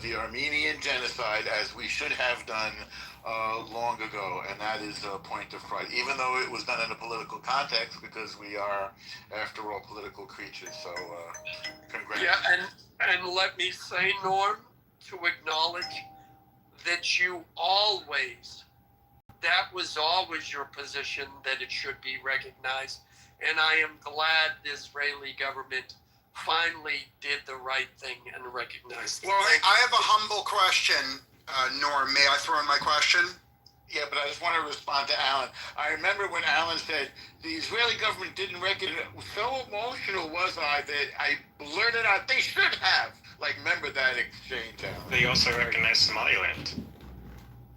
the Armenian genocide as we should have done long ago, and that is a point of pride, even though it was done in a political context, because we are, after all, political creatures. So, congrats. Yeah, and let me say, Norm, to acknowledge that that was always your position, that it should be recognized. And I am glad the Israeli government finally did the right thing and recognized it. Well, I have a humble question, Norm. May I throw in my question? Yeah, but I just want to respond to Alan. I remember when Alan said the Israeli government didn't recognize. So emotional was I that I blurted out, "They should have." Like, remember that exchange, Alan? They also recognized Somaliland.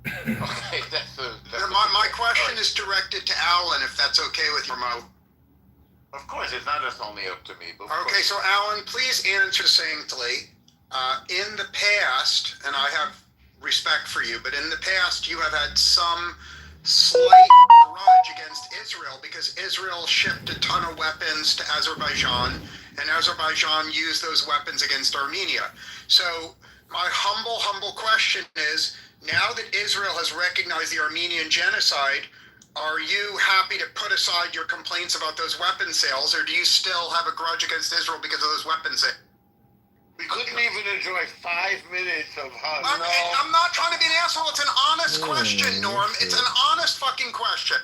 Okay, my question is directed to Alan, if that's okay with you, Mo. Of course, it's not just only up to me. But okay, so Alan, please answer succinctly. In the past, and I have respect for you, but in the past you have had some slight grudge against Israel because Israel shipped a ton of weapons to Azerbaijan, and Azerbaijan used those weapons against Armenia. So my humble question is, now that Israel has recognized the Armenian genocide, are you happy to put aside your complaints about those weapon sales, or do you still have a grudge against Israel because of those weapon sales? We couldn't even enjoy 5 minutes of hugs. I'm not trying to be an asshole. It's an honest question, Norm. It's an honest fucking question.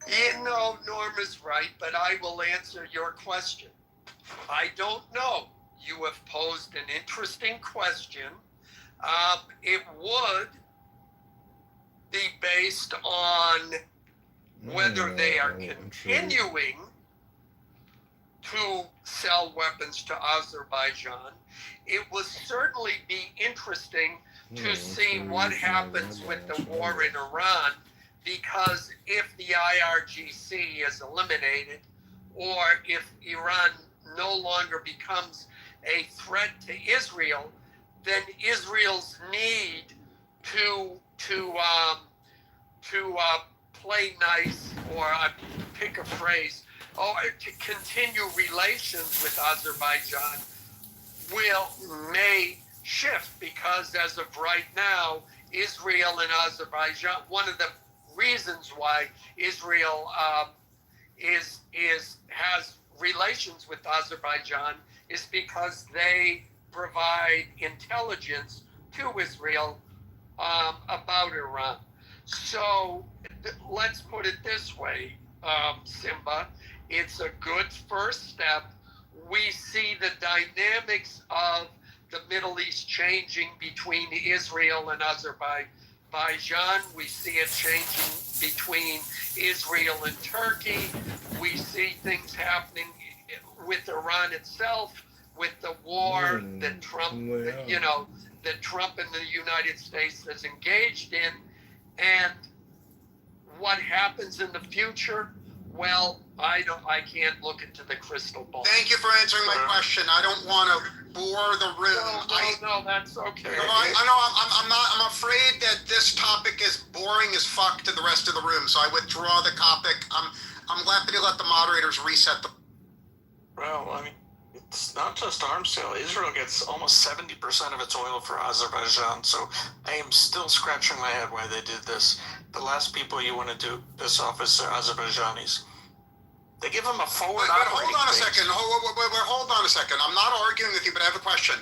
You know, Norm is right, but I will answer your question. I don't know. You have posed an interesting question. It would be based on whether they are continuing to sell weapons to Azerbaijan. It would certainly be interesting to see what happens with the war in Iran, because if the IRGC is eliminated, or if Iran no longer becomes a threat to Israel, then Israel's need to play nice, or pick a phrase, or to continue relations with Azerbaijan may shift, because as of right now, Israel and Azerbaijan, one of the reasons why Israel has relations with Azerbaijan is because they provide intelligence to Israel about Iran. So let's put it this way, Simba, it's a good first step. We see the dynamics of the Middle East changing between Israel and Azerbaijan. We see it changing between Israel and Turkey. We see things happening with Iran itself, with the war that Trump, that Trump and the United States has engaged in. And what happens in the future? Well, I can't look into the crystal ball. Thank you for answering my question. I don't want to bore the room. No, that's okay. I'm afraid that this topic is boring as fuck to the rest of the room, so I withdraw the topic. I'm happy to let the moderators reset the. Well, I mean, it's not just arms sale. Israel gets almost 70% of its oil for Azerbaijan, so I am still scratching my head why they did this. The last people you want to do this off is the Azerbaijanis. They give them a forward operating hold on a second. Hold on a second. I'm not arguing with you, but I have a question.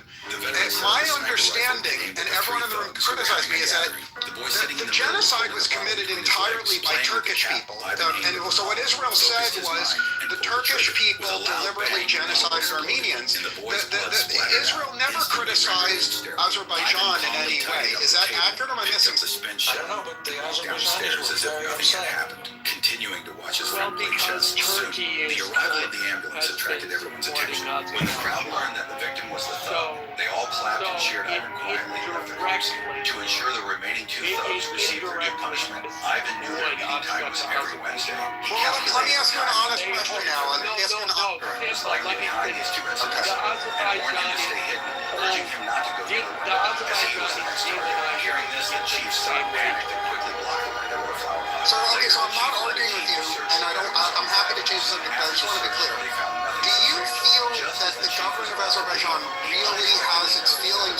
My understanding, and everyone in the room criticized me, is that the genocide was committed entirely by Turkish people. And so what Israel said was the Turkish people deliberately genocided Armenians. Israel never criticized Azerbaijan in any way. Is that accurate, or am I missing something? I don't know, but the Azerbaijanis were very upset. Continuing to watch as they bleed chest. Soon, the arrival of the ambulance attracted everyone's attention. When the crowd learned that the victim was the thug, they all clapped and cheered Ivan quietly and left their groups. To ensure the remaining two thugs received their due punishment, Ivan knew that meeting time was every Wednesday. He Let me ask you an honest question, Alan. was likely behind these two incidents and warned him to stay hidden, urging him not to go to the window as he was the next door. Hearing this, the chief suddenly panicked and quickly blocked the window with a flower pot. So I'm not arguing with you, and I'm happy to change the subject, but I just want to be clear. Do you feel that the government of Azerbaijan really has its feelings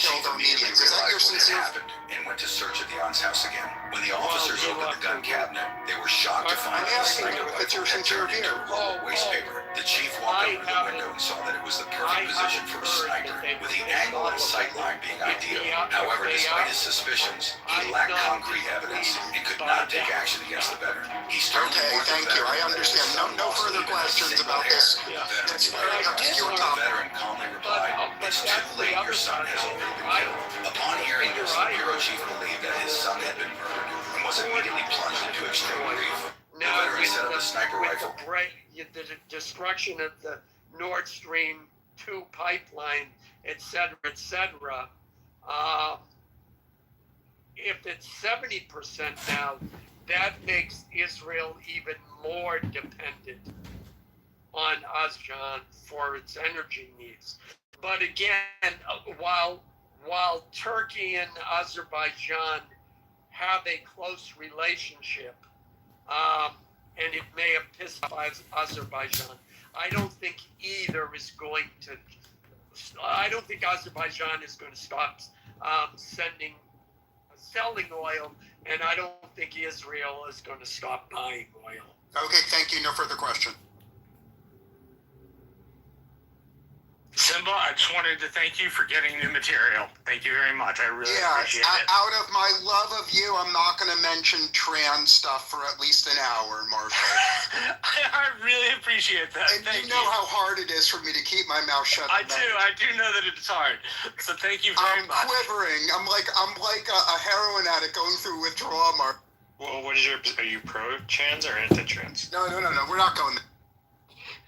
killed Armenians. Is that your sincere? Happened and went to search at the aunt's house again. When the officers opened the gun cabinet, they were shocked to find I'm that the asking you sniper if it's your rifle had sincere turned into view. a roll of waste paper. The chief walked over to the window and saw that it was the perfect position for a sniper, with the angle and sight line being ideal. However, despite his suspicions, he lacked concrete evidence and could not take action against the veteran. He started Okay, thank you. I understand. No further questions about this. It's your The topic. veteran calmly replied, "It's too late. Your son has already been killed." Upon hearing this, the bureau chief believed that his son had been murdered and was immediately plunged into extreme grief. The Now, veteran with set up a sniper rifle. the destruction of the Nord Stream 2 pipeline, et cetera, if it's 70% now, that makes Israel even more dependent on Azerbaijan for its energy needs. But again, while Turkey and Azerbaijan have a close relationship, and it may have pissed off Azerbaijan, I don't think either is going to. I don't think Azerbaijan is going to stop selling oil, and I don't think Israel is going to stop buying oil. Okay, thank you. No further question. Simba, I just wanted to thank you for getting new material. Thank you very much. I really appreciate it. Out of my love of you, I'm not going to mention trans stuff for at least an hour, Marshall. I really appreciate that. And Thank you know how hard it is for me to keep my mouth shut. I do know that it's hard. So thank you very much. I'm quivering. I'm like a heroin addict going through withdrawal, Mark. Well, what is your? Are you pro-trans or anti-trans? No. We're not going there.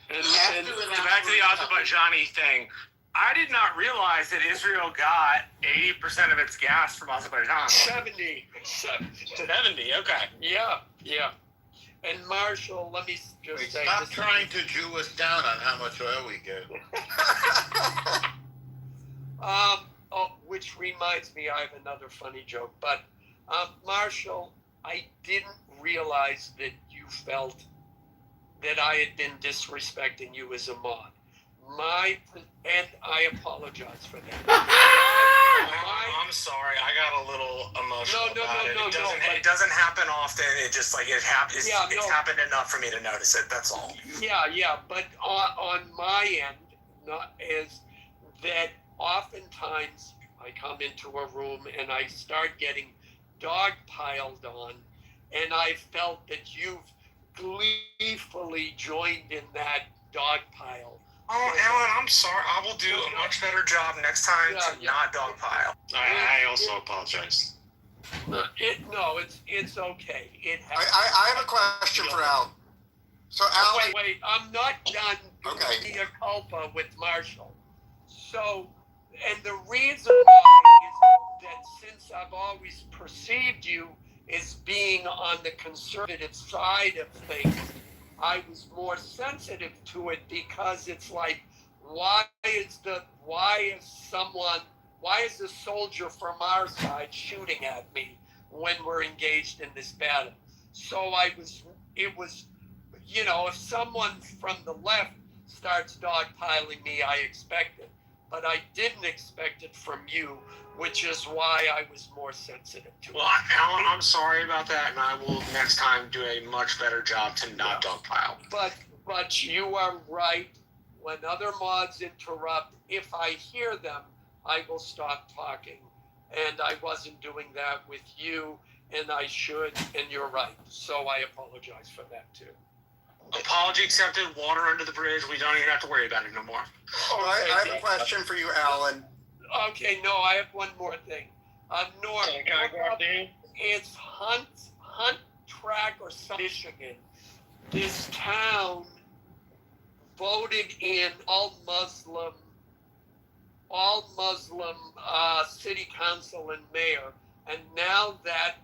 And back to the Azerbaijani thing. I did not realize that Israel got 80% of its gas from Azerbaijan. 70. 70, okay. Yeah. And Marshall, let me just say, Stop trying to Jew us down on how much oil we get. which reminds me, I have another funny joke. But Marshall, I didn't realize that you felt that I had been disrespecting you as a mod. And I apologize for that. I'm sorry. I got a little emotional about it. It No, doesn't happen often. It just like it happens. Yeah, it's happened enough for me to notice it. That's all. Yeah. But on my end, is that oftentimes I come into a room and I start getting dogpiled on, and I felt that you've gleefully joined in that dogpile. Oh, Alan, I'm sorry. I will do a much better job next time to not dogpile. I also apologize. It's okay. It I happens. have a question for Al. So Al, Wait, I'm not done Okay. doing a culpa with Marshall. So, and the reason why is that since I've always perceived you as being on the conservative side of things, I was more sensitive to it, because it's like, why is the soldier from our side shooting at me when we're engaged in this battle? So it was, if someone from the left starts dogpiling me, I expect it. But I didn't expect it from you, which is why I was more sensitive to it. Well, Alan, I'm sorry about that, and I will next time do a much better job to not dogpile. But you are right. When other mods interrupt, if I hear them, I will stop talking. And I wasn't doing that with you, and I should, and you're right. So I apologize for that too. Apology accepted, water under the bridge. We don't even have to worry about it no more. I have a question for you, Alan. Okay, no, I have one more thing. Norm, Can I go after you? it's Hunt Track or Michigan. This town voted in all Muslim city council and mayor, and now that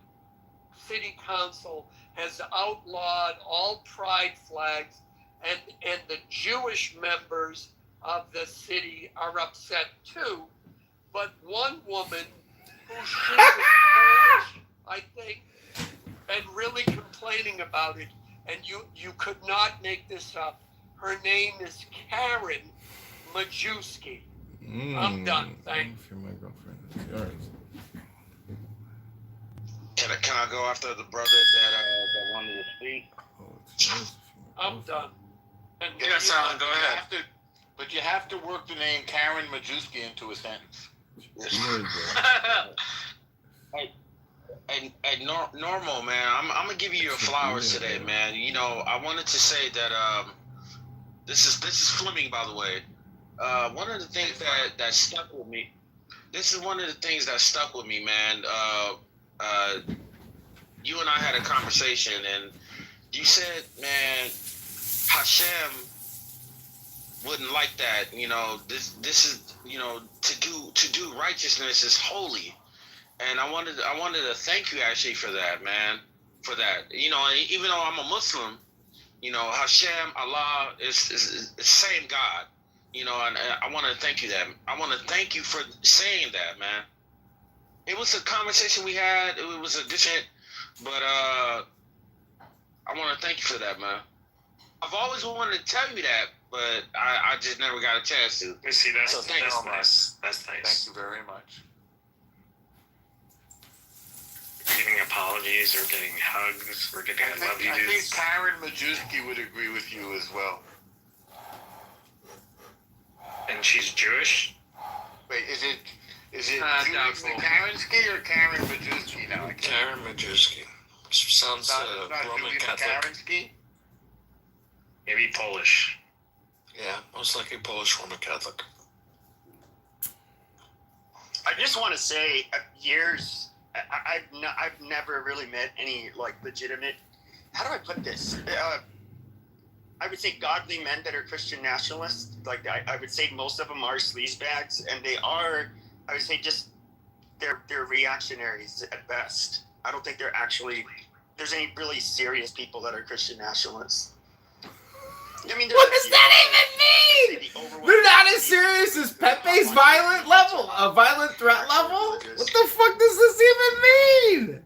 city council has outlawed all pride flags, and the Jewish members of the city are upset too. But one woman, who she was Polish, I think, and really complaining about it, and you could not make this up. Her name is Karen Majewski. I'm done. Thanks. If you're my girlfriend, it's yours. Can I go after the brother that wanted to speak? Oh, it's yours. I'm done. And Yes, Alan, go ahead. But you have to work the name Karen Majewski into a sentence. It's yours, bro. Hey, normal man. I'm gonna give you your flowers today, man. You know, I wanted to say that this is Fleming, by the way. One of the things that stuck with me. This is one of the things that stuck with me, man. You and I had a conversation, and you said, man, Hashem wouldn't like that. You know, this is, you know, to do righteousness is holy. And I wanted to thank you actually for that, man. For that, you know, even though I'm a Muslim, you know, Hashem, Allah is the same God, you know, and I want to thank you that. I want to thank you for saying that, man. It was a conversation we had. It was a different, but I want to thank you for that, man. I've always wanted to tell you that, but I just never got a chance to. You see, that's So thank you so much. nice. That's nice. Thank you very much. Getting apologies or getting hugs or getting I love you I think dudes. Karen Majewski would agree with you as well. And she's Jewish? Wait, is it doubtful. Karenski or Karen Majewski now? I can't- Karen Majewski. Sounds It's not Roman Julie Catholic. Karenski? Maybe Polish. Yeah, most likely Polish Roman Catholic. I just want to say, I've never really met any like legitimate. How do I put this? I would say godly men that are Christian nationalists. Like I would say most of them are sleazebags, and they are. I would say just they're reactionaries at best. I don't think they're actually. There's any really serious people that are Christian nationalists. I mean, What does that even mean? They're not as serious as Pepe's violent threat level? What the fuck does this even mean?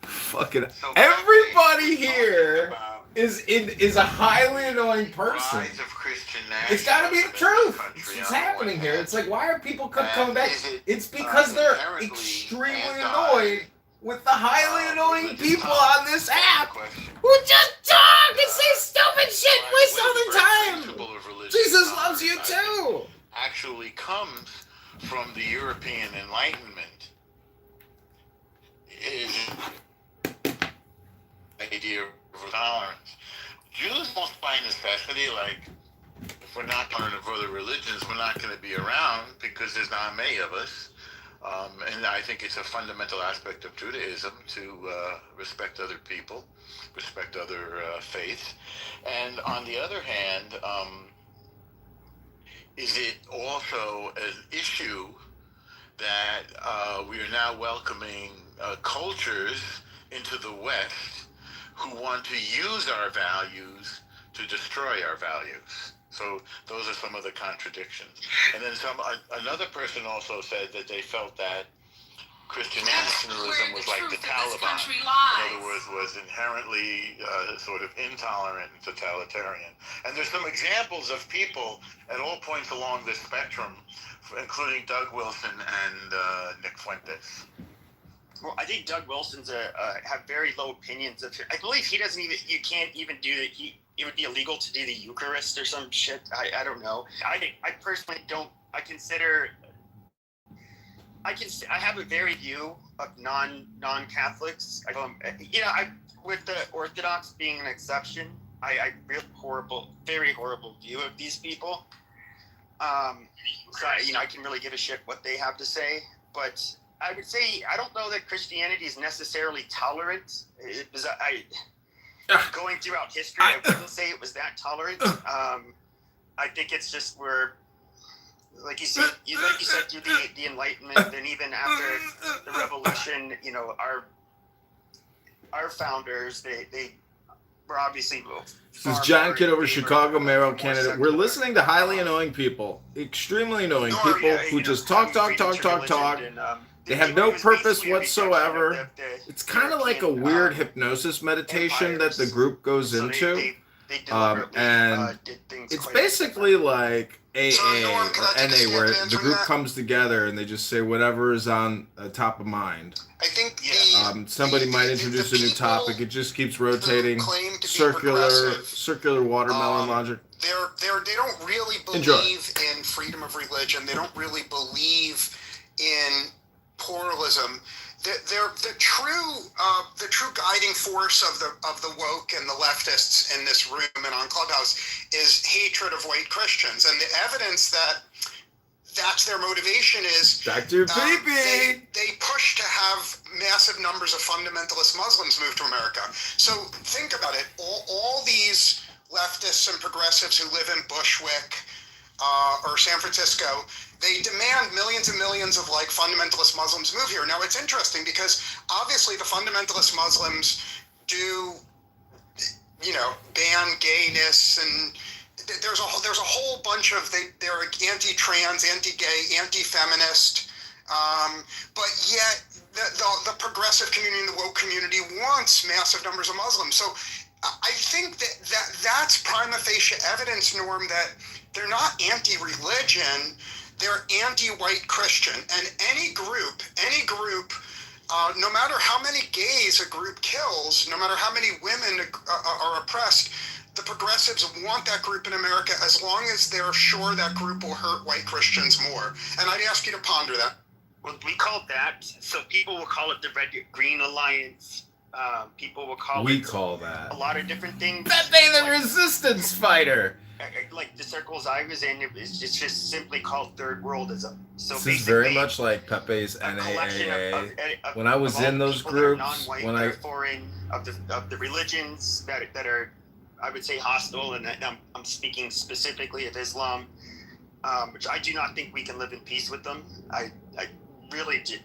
Fucking everybody here is a highly annoying person. Rise of Christian It's got to be the nationalism truth. in the country It's what's on happening one here. hand. It's like, why are people coming And back? is it, It's because they're inherently extremely anti- annoyed with the highly annoying religious people topics? on this That's the app question. who just talk and say stupid shit and waste all Where their the very time. principle of religious Jesus loves you tolerance, I think, too. actually comes from the European Enlightenment. Is the idea of tolerance. Jews almost by necessity, like, if we're not learning of other religions, we're not going to be around because there's not many of us. And I think it's a fundamental aspect of Judaism to respect other people, respect other faiths. And on the other hand, is it also an issue that we are now welcoming cultures into the West who want to use our values to destroy our values? So those are some of the contradictions. And then another person also said that they felt that Christian nationalism was like the Taliban. In other words, was inherently sort of intolerant and totalitarian. And there's some examples of people at all points along this spectrum, including Doug Wilson and Nick Fuentes. Well, I think Doug Wilson's have very low opinions of. I believe he doesn't even. You can't even do that. It would be illegal to do the Eucharist or some shit. I don't know. I personally don't. I have a very view of non-Catholics. With the Orthodox being an exception, I very horrible view of these people. So I can really give a shit what they have to say, but I would say I don't know that Christianity is necessarily tolerant. Going throughout history, I wouldn't say it was that tolerant. I think it's just where, like you said, through the Enlightenment, and even after the Revolution, our founders, they were obviously. This is John Kitover, Chicago Mayoral candidate. We're listening to highly annoying people, extremely annoying people who just talk. They have no purpose whatsoever. It's kind of like a weird hypnosis meditation that the group goes into. They deliberately and did things. it's quite basically like AA So, Norm, or can I take a NA, stab where at the answering group that? comes together and they just say whatever is on top of mind. I think Somebody might the introduce a new people topic. It just keeps who rotating. claim to be Circular progressive, watermelon logic. they don't really Enjoy. believe in freedom of religion. They don't really believe in pluralism. The true guiding force of the woke and the leftists in this room and on Clubhouse is hatred of white Christians, and the evidence that that's their motivation is Dr. Peepee. they push to have massive numbers of fundamentalist Muslims move to America. So think about it. All these leftists and progressives who live in Bushwick or San Francisco, they demand millions and millions of like fundamentalist Muslims move here. Now it's interesting because obviously the fundamentalist Muslims do, ban gayness, and there's a whole bunch of they're anti-trans, anti-gay, anti-feminist, but yet the progressive community and the woke community wants massive numbers of Muslims. So I think that's prima facie evidence, Norm, that they're not anti-religion, they're anti-white Christian. And any group, no matter how many gays a group kills, no matter how many women are oppressed, the progressives want that group in America as long as they're sure that group will hurt white Christians more. And I'd ask you to ponder that. Well, we call that, so people will call it the Red-Green Alliance. People will call We it call that a lot of different things. Pepe the Resistance Fighter. Like the circles I was in, it's just simply called third worldism. So This is very much like Pepe's NAAA. When I was in those groups, when I foreign of the religions that are, I would say, hostile, and I'm speaking specifically of Islam, which I do not think we can live in peace with them. I really do.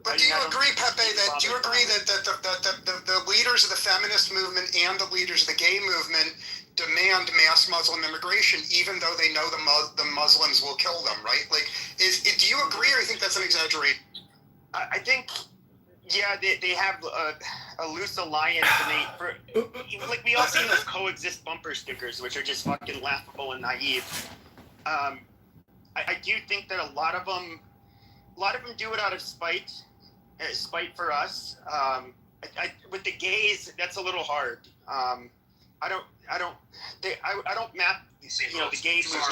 But do you agree, Pepe, that the leaders of the feminist movement and the leaders of the gay movement demand mass Muslim immigration, even though they know the Muslims will kill them, right? Like, do you agree, or do you think that's an exaggeration? I think, yeah, they have a loose alliance, and we all see those coexist bumper stickers, which are just fucking laughable and naive. I do think that a lot of them do it out of spite for us. With the gays, that's a little hard. I don't map the gay movement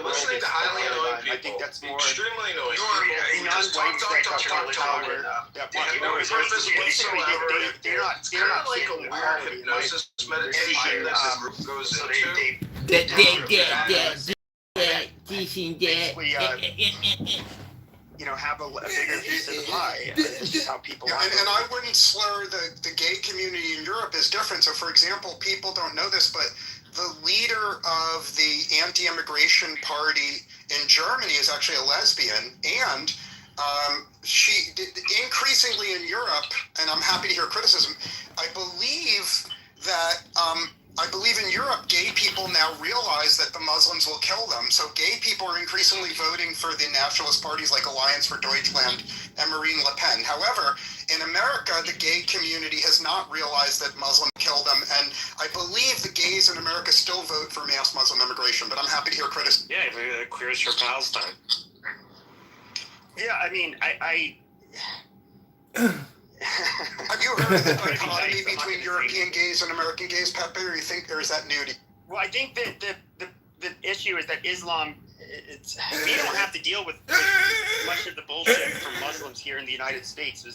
listening to highly annoying people. I think that's more extremely annoying. You just non-white talk that talking. that You have no purpose whatsoever. they're not It's kind of like a seeking weird equality. hypnosis meditation that the group goes into. Have a bigger piece of the pie. This is how people operate. And I wouldn't slur the gay community in Europe is different. So, for example, people don't know this, but the leader of the anti-immigration party in Germany is actually a lesbian, and she increasingly in Europe, and I'm happy to hear criticism. I believe in Europe, gay people now realize that the Muslims will kill them. So gay people are increasingly voting for the nationalist parties like Alliance for Deutschland and Marine Le Pen. However, in America, the gay community has not realized that Muslims kill them. And I believe the gays in America still vote for mass Muslim immigration, but I'm happy to hear criticism. Yeah, queers for Palestine. Yeah, I mean, Have you heard of the dichotomy between European gays and American gays, Pepe, or is that new to you? Well, I think that the issue is that Islam, we don't have to deal with much of the bullshit from Muslims here in the United States. In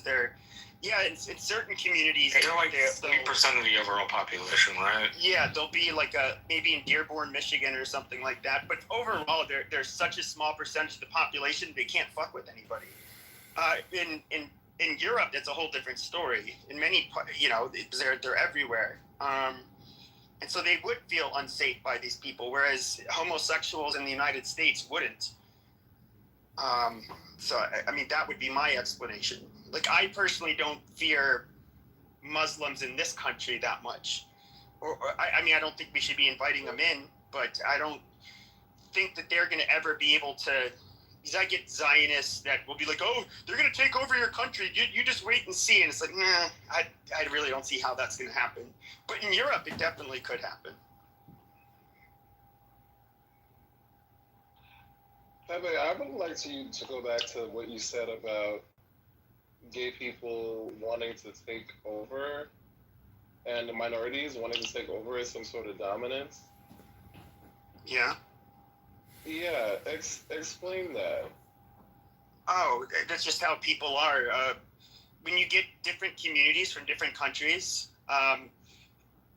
certain communities, They're like 3% of the overall population, right? Yeah, they'll be like maybe in Dearborn, Michigan, or something like that. But overall, they're such a small percentage of the population they can't fuck with anybody. In Europe, that's a whole different story. In many, they're everywhere, and so they would feel unsafe by these people, whereas homosexuals in the United States wouldn't. So, I mean, that would be my explanation. Like, I personally don't fear Muslims in this country that much. I don't think we should be inviting them in, but I don't think that they're going to ever be able to, because I get Zionists that will be like, oh, they're going to take over your country. You just wait and see. And it's like, nah, I really don't see how that's going to happen. But in Europe, it definitely could happen. Pepe, I would like you to go back to what you said about gay people wanting to take over and the minorities wanting to take over as some sort of dominance. Yeah. Yeah, explain that. Oh, that's just how people are. When you get different communities from different countries,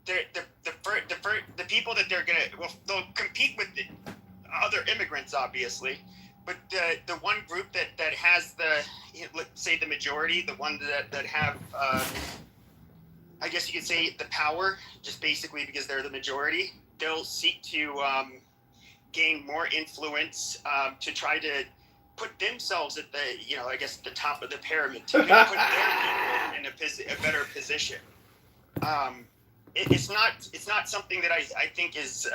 the people that they're gonna, well, they'll compete with the other immigrants, obviously, but the one group that has the, let's say, the majority, the one that have, I guess you could say, the power, just basically because they're the majority, they'll seek to gain more influence to try to put themselves at the, I guess the top of the pyramid to put their people in a better position. It's not something that I think is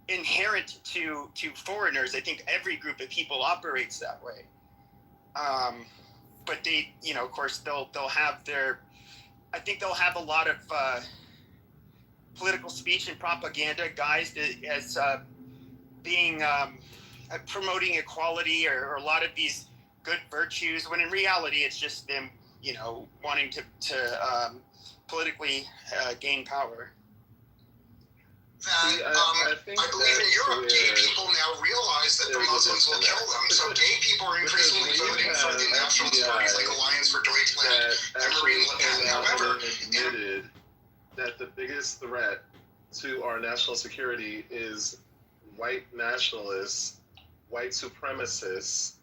inherent to foreigners. I think every group of people operates that way. But they, of course, they'll have their, I think they'll have a lot of political speech and propaganda guised as being promoting equality or a lot of these good virtues, when in reality it's just them, wanting to politically gain power. That, I believe in Europe, gay people now realize that the Muslims will kill them. So gay people are increasingly voting for the nationalist parties like Alliance for Deutschland and Marine Le Pen. However, admitted that the biggest threat to our national security is white nationalists, white supremacists,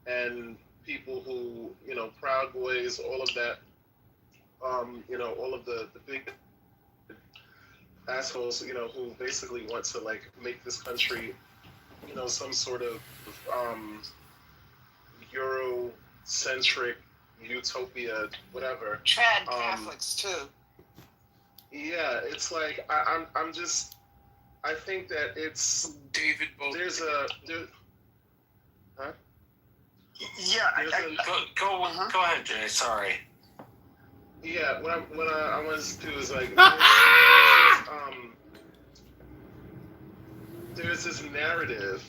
and people who, Proud Boys, all of that, all of the big assholes, who basically want to make this country, some sort of Eurocentric utopia, whatever. Trad Catholics too. Yeah, it's like I think that it's David Bowie. Go ahead, Jay. Sorry. Yeah, what I want to do is there's this narrative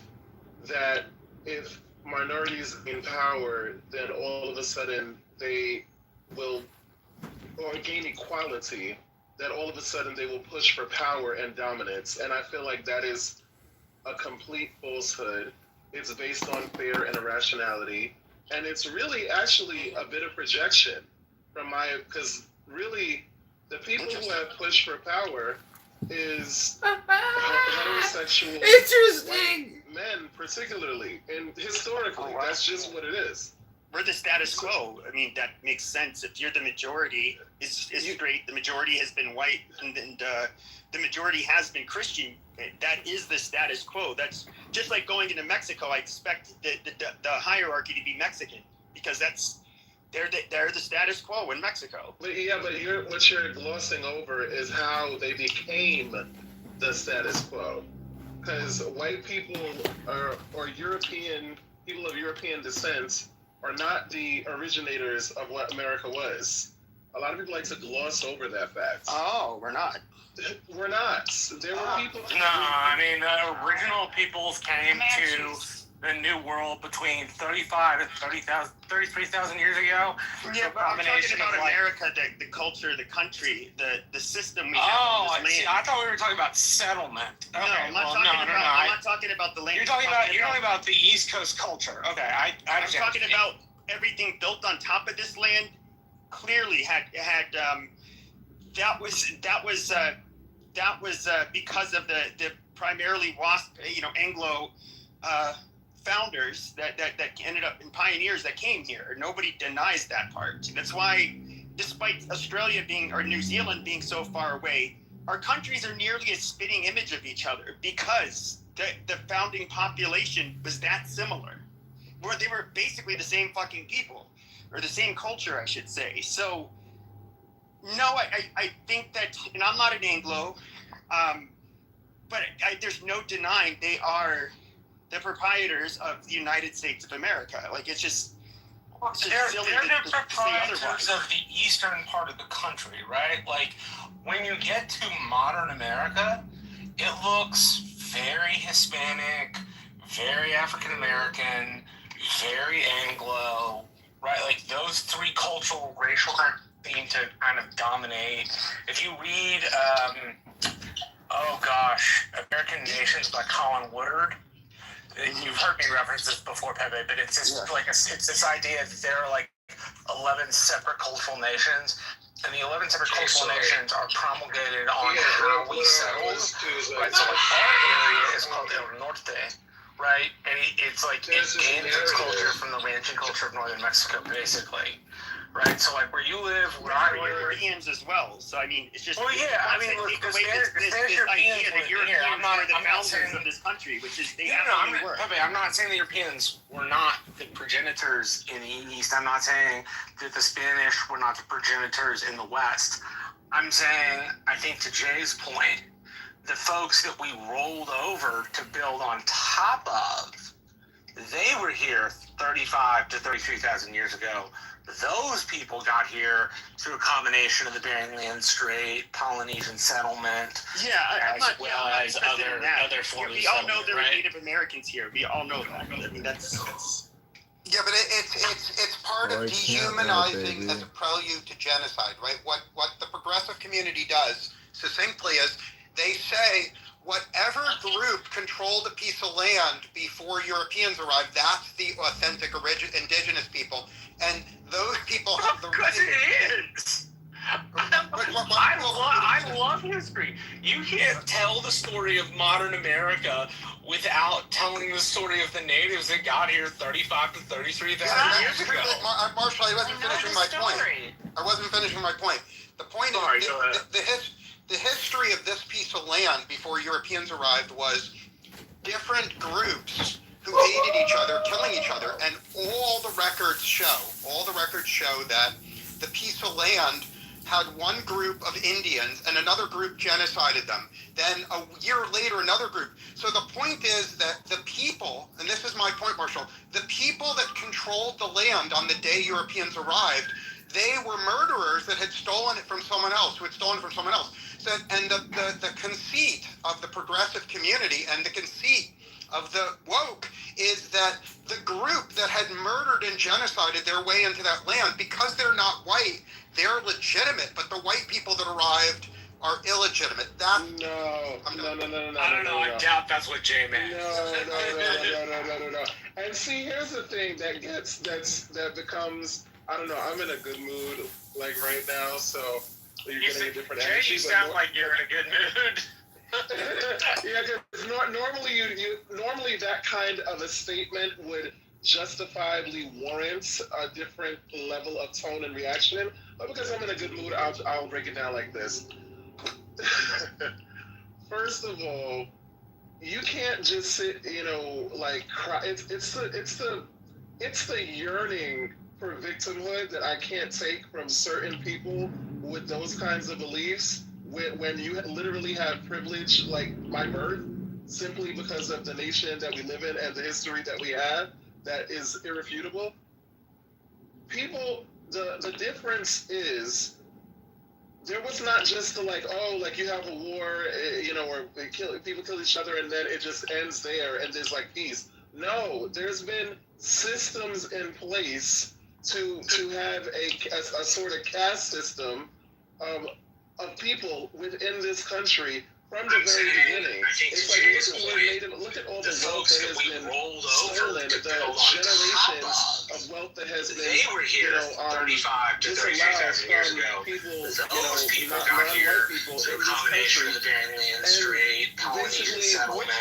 that if minorities in power, then all of a sudden they will, or gain equality, that all of a sudden they will push for power and dominance. And I feel like that is a complete falsehood. It's based on fear and irrationality. And it's really actually a bit of projection because really the people who have pushed for power is heterosexual Interesting. white men, particularly, and historically, that's just what it is. We're the status quo. I mean, that makes sense. If you're the majority, is straight. The majority has been white, and the majority has been Christian. That is the status quo. That's just like going into Mexico. I expect the hierarchy to be Mexican because they're the status quo in Mexico. But what you're glossing over is how they became the status quo. Because white people or European people of European descent are not the originators of what America was. A lot of people like to gloss over that fact. Oh, we're not. We're not. There were people. No, I mean, the original peoples came to the New World between 35 and 33,000 years ago. Yeah, but I'm talking about America, the culture, the country, the system we have on this land. I thought we were talking about settlement. Okay, I'm not talking about the land. You're talking about the East Coast culture. Okay, I'm talking about everything built on top of this land. Clearly had that was because of the primarily WASP, Anglo founders that ended up in pioneers that came here. Nobody denies that part. That's why, despite Australia or New Zealand being so far away, our countries are nearly a spitting image of each other because the founding population was that similar, where they were basically the same fucking people, or the same culture, I should say. So, no, I think that, and I'm not an Anglo, but there's no denying the proprietors of the United States of America. Like, it's just They're silly the to say proprietors otherwise. of the eastern part of the country, right? Like, when you get to modern America, it looks very Hispanic, very African American, very Anglo, right? Like, those three cultural, racial seem to kind of dominate. If you read, American Nations by Colin Woodard, you've heard me reference this before, Pepe, but it's just it's this idea that there are like 11 separate cultural nations, and the 11 separate cultural nations are promulgated on how we settled. Right, so our area is called El Norte, right? And it's like it gained its culture from the ranching culture of northern Mexico, basically. Right, so like where you live, where I live, Europeans as well. So I mean, it's just look, this idea that Europeans were the founders of this country, which is they absolutely were. Pepe, I'm not saying the Europeans were not the progenitors in the East. I'm not saying that the Spanish were not the progenitors in the West. I'm saying, I think to Jay's point, the folks that we rolled over to build on top of, they were here 35 to 33,000 years ago. Those people got here through a combination of the Bering Strait, Polynesian settlement, I'm not other forms of we all know settlement, there were right? Native Americans here. We all know that. I mean, that's Yeah, but it's part of dehumanizing as a prelude to genocide, right? What the progressive community does succinctly is they say whatever group controlled a piece of land before Europeans arrived, that's the authentic indigenous people, and those people have the right. Because it is. I love history. You can't tell the story of modern America without telling the story of the natives that got here 35 to 33,000 years ago. Marshall, I wasn't finishing my point. I wasn't finishing my point. The point is the history of this piece of land before Europeans arrived was different groups who hated each other, killing each other, and all the records show that the piece of land had one group of Indians and another group genocided them. Then a year later, another group. So the point is that the people, and this is my point, Marshall, the people that controlled the land on the day Europeans arrived, they were murderers that had stolen it from someone else, So, and the conceit of the progressive community and the conceit of the woke is that the group that had murdered and genocided their way into that land, because they're not white, they're legitimate, but the white people that arrived are illegitimate. No. I don't know. I doubt that's what Jay meant. No. And see, here's the thing that becomes, I don't know, I'm in a good mood, like right now, so you're getting a different energy. Jay, you sound like you're in a good mood. Yeah, because normally that kind of a statement would justifiably warrant a different level of tone and reaction. But because I'm in a good mood, I'll break it down like this. First of all, you can't just sit, like cry. It's the yearning for victimhood that I can't take from certain people with those kinds of beliefs. When you literally have privilege like my birth, simply because of the nation that we live in and the history that we have, that is irrefutable. People, the difference is, there was not just you have a war, or people kill each other and then it just ends there and there's like peace. No, there's been systems in place to have a sort of caste system of people within this country from the very beginning. It's like, look at all the wealth that has been stolen, the generations of wealth that has been, They were here 35 to 33,000 years ago. Those people got here through a combination of the Bering Strait, Polynesian settlement, We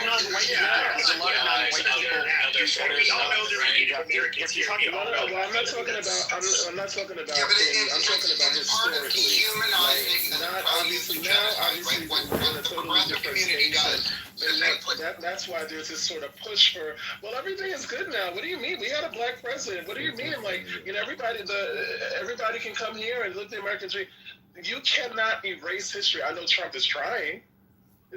all know there were Native Americans here. I'm not talking about. I'm not talking about. I'm talking about historically. Not obviously now. Obviously, we're in a totally different station. That's why there's this sort of push for. Well, everything is good now. What do you mean? We had a black president. What do you mean? Like, everybody can come here and live the American dream. You cannot erase history. I know Trump is trying.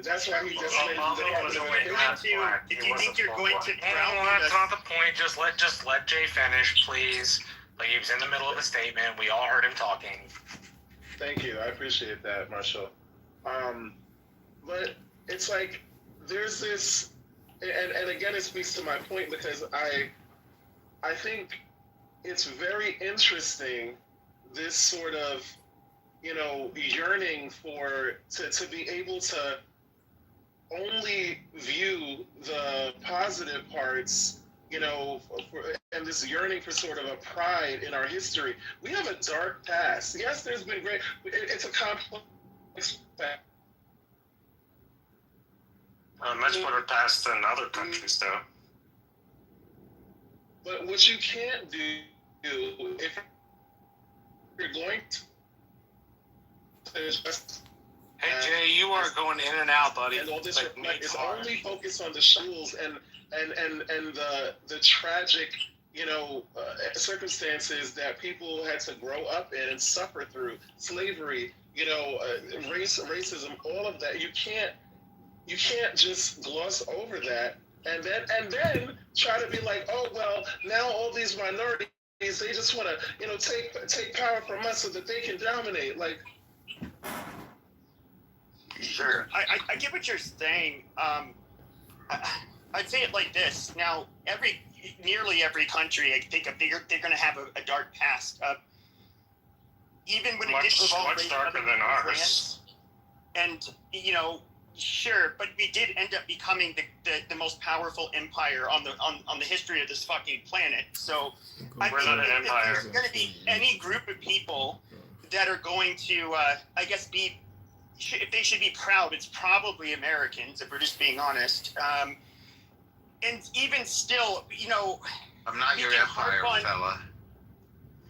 That's why he just Well, made Buffalo the was If always you're half going to, black. if He you wasn't think you're full going black. to Oh, browbeat that's us, not the point. Just let Jay finish, please. Like, he was in the middle of a statement. We all heard him talking. Thank you. I appreciate that, Marshall. But it's like there's this, and again, it speaks to my point because I think it's very interesting, this sort of, yearning to be able to only view the positive parts, and this yearning for sort of a pride in our history. We have a dark past. Yes, there's been great. It's a complex fact. Much better past than other countries, though. But what you can't do if you're going to just Hey Jay, you are going in and out, buddy. and all this Like, reflect is hard. only focused on the schools and the tragic circumstances that people had to grow up in and suffer through, slavery, racism, all of that. You can't just gloss over that and then try to be like, oh well, now all these minorities, they just want to take power from us so that they can dominate. Like, sure, I get what you're saying. I'd say it like this. Now, nearly every country, I think they're going to have a dark past. Even when it didn't involve much darker than ours. France, and sure, but we did end up becoming the most powerful empire on the history of this fucking planet. So I We're think not an that empire. there's going to be any group of people that are going to, I guess, if they should be proud, it's probably Americans, if we're just being honest. And even still, I'm not your empire, fella.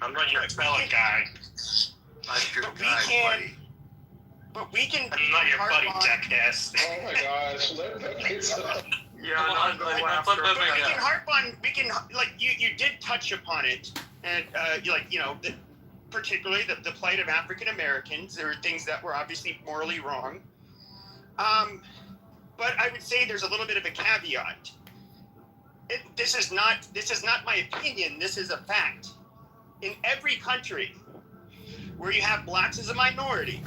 I'm not your fella guy. Not your But we guy, can- buddy. but we can I'm not your harp buddy, on- jackass. oh my gosh, let me stop. Yeah, no, But we can harp on. We can, like, you did touch upon it, and particularly the plight of African Americans. There are things that were obviously morally wrong. But I would say there's a little bit of a caveat. This is not my opinion. This is a fact. In every country where you have blacks as a minority,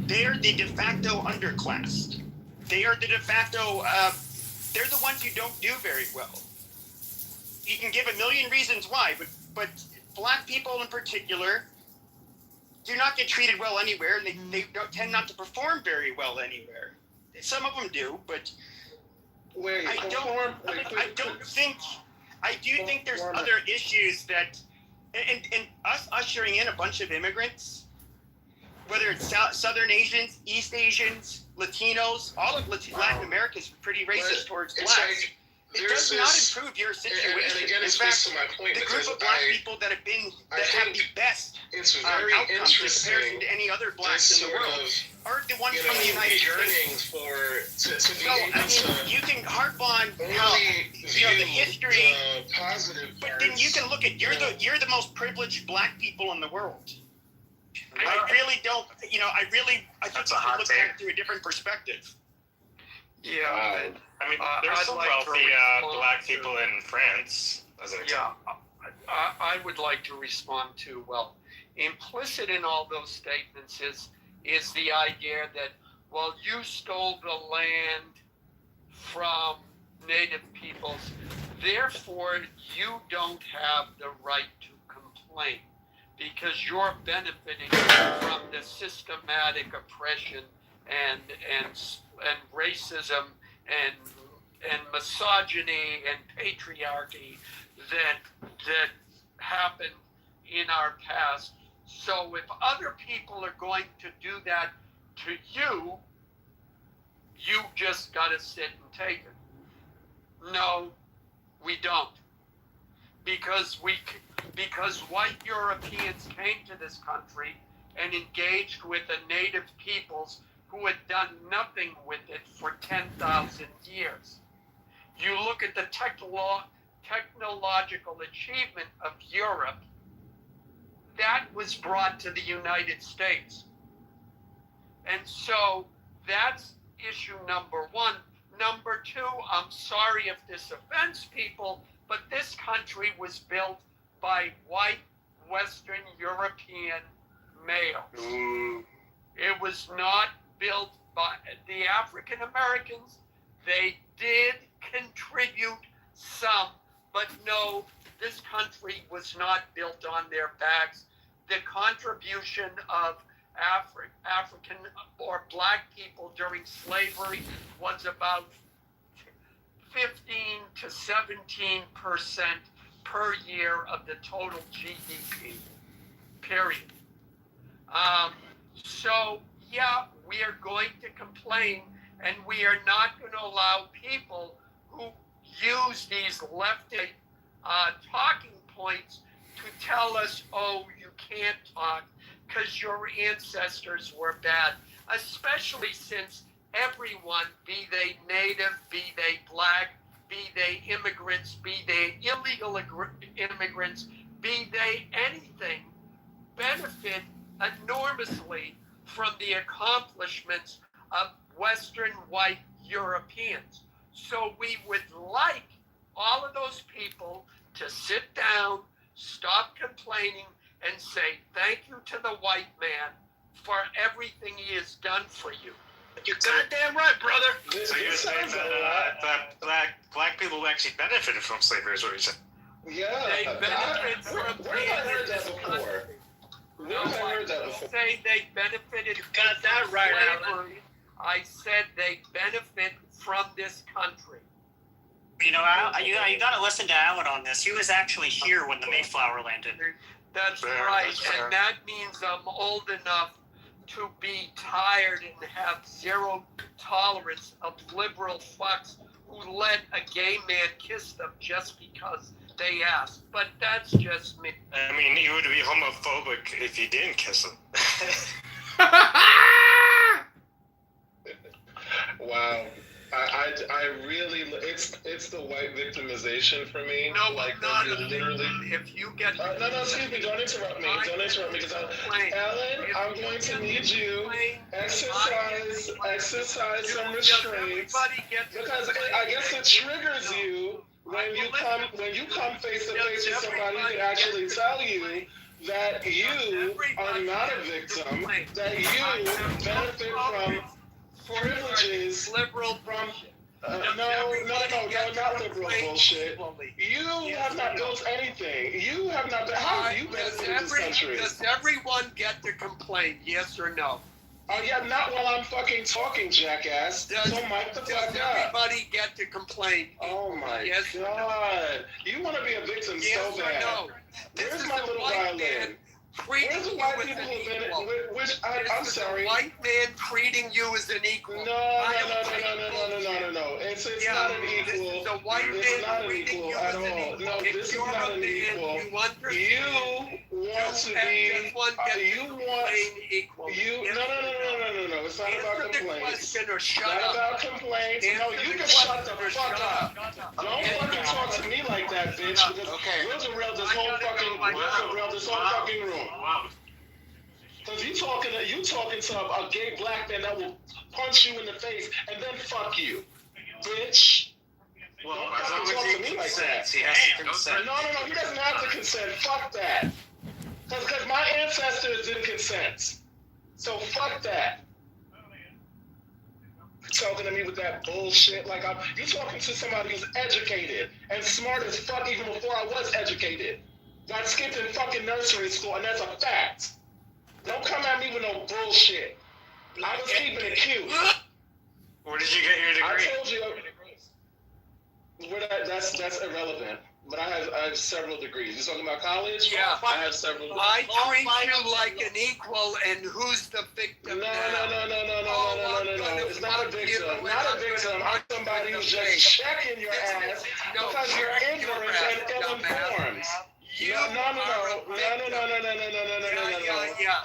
they're the de facto underclass. They are the de facto. They're the ones who don't do very well. You can give a million reasons why, but black people in particular do not get treated well anywhere, and they don't tend not to perform very well anywhere. Some of them do, but I do think there's other issues that, and us ushering in a bunch of immigrants, whether it's Southern Asians, East Asians, Latinos, all of Latin America is pretty racist towards blacks. Like, it does not improve your situation. And again, it in speaks fact, to my point the group because of black people that have the best it's very outcomes in interesting comparison to any other blacks in the world are the ones from the United States. To be So, able to you can harp on how only the history, the positive but parts. then you can look at you're the most privileged black people in the world. I really don't. I think That's you a should hot look take. at it through a different perspective. Yeah, I mean, there's some I'd like to wealthy respond black to- people in France, as an example. Yeah, I would like to respond to, implicit in all those statements is the idea that, you stole the land from native peoples, therefore you don't have the right to complain because you're benefiting from the systematic oppression and racism and misogyny and patriarchy that happened in our past. So if other people are going to do that to you, you just got to sit and take it. No, we don't. Because white Europeans came to this country and engaged with the native peoples who had done nothing with it for 10,000 years. You look at the technological achievement of Europe, that was brought to the United States. And so that's issue number one. Number two, I'm sorry if this offends people, but this country was built by white Western European males. It was not built by the African Americans. They did contribute some, but no, this country was not built on their backs. The contribution of African or black people during slavery was about 15 to 17% per year of the total GDP, period. So, yeah, we are going to complain, and we are not going to allow people who use these lefty talking points to tell us, oh, you can't talk because your ancestors were bad, especially since everyone, be they native, be they black, be they immigrants, be they illegal immigrants, be they anything, benefit enormously from the accomplishments of Western white Europeans. So we would like all of those people to sit down, stop complaining, and say thank you to the white man for everything he has done for you. You're goddamn right, brother. So you're saying that black people actually benefited from slavery, is what you're saying? Yeah. They benefit from where have I heard that before? Where have I heard that before? Say they benefited. You got that right, Alan. I said they benefit from this country. You know, you got to listen to Alan on this. He was actually here when the Mayflower landed. That's right, and that means I'm old enough to be tired and have zero tolerance of liberal fucks who let a gay man kiss them just because they asked. But that's just me. I mean, you would be homophobic if you didn't kiss him. Wow. I really, it's the white victimization for me. No, like not literally. If you get no, excuse me. Don't interrupt me. Don't interrupt me, because Alan, I'm going to need you exercise some restraint, because I guess it triggers you when you come face to face with somebody who can actually tell you that you are not a victim, that you benefit from privileges liberal from not liberal bullshit. You have not built anything. You have not. How have you benefited this country? Does everyone get to complain? Yes or no? Oh yeah, not while I'm fucking talking, jackass. So mic the fuck up. Does everybody get to complain? Oh my yes god. You want to be a victim so bad. No? Where's my little violin? Where's the white people who've been? Which I'm sorry. A white man treating you as an equal. No. It's not an equal. The white it's man not an equal at all. No, this is not an equal. You want to be. No. It's not about complaints. It's not about complaints. No, you can shut the fuck up. Don't fucking talk to me like that, bitch. Because we'll derail this whole fucking room. Because you talking to a gay black man that will punch you in the face and then fuck you, bitch. Well, don't fucking talk to me like that. He has to consent. No, he doesn't have to consent. Fuck that. Because my ancestors didn't consent. So fuck that. Talking to me with that bullshit, like you're talking to somebody who's educated and smart as fuck even before I was educated. Got skipped in fucking nursery school, and that's a fact. Don't come at me with no bullshit. I was keeping it cute. Where did you get your degree? I told you. That's irrelevant. But I have several degrees. You talking about college? Yeah. I have several. I treat you like an equal, and who's the victim? No. It's not a victim. Not a victim. I'm somebody who's just checking your ass because you're ignorant and ill-informed.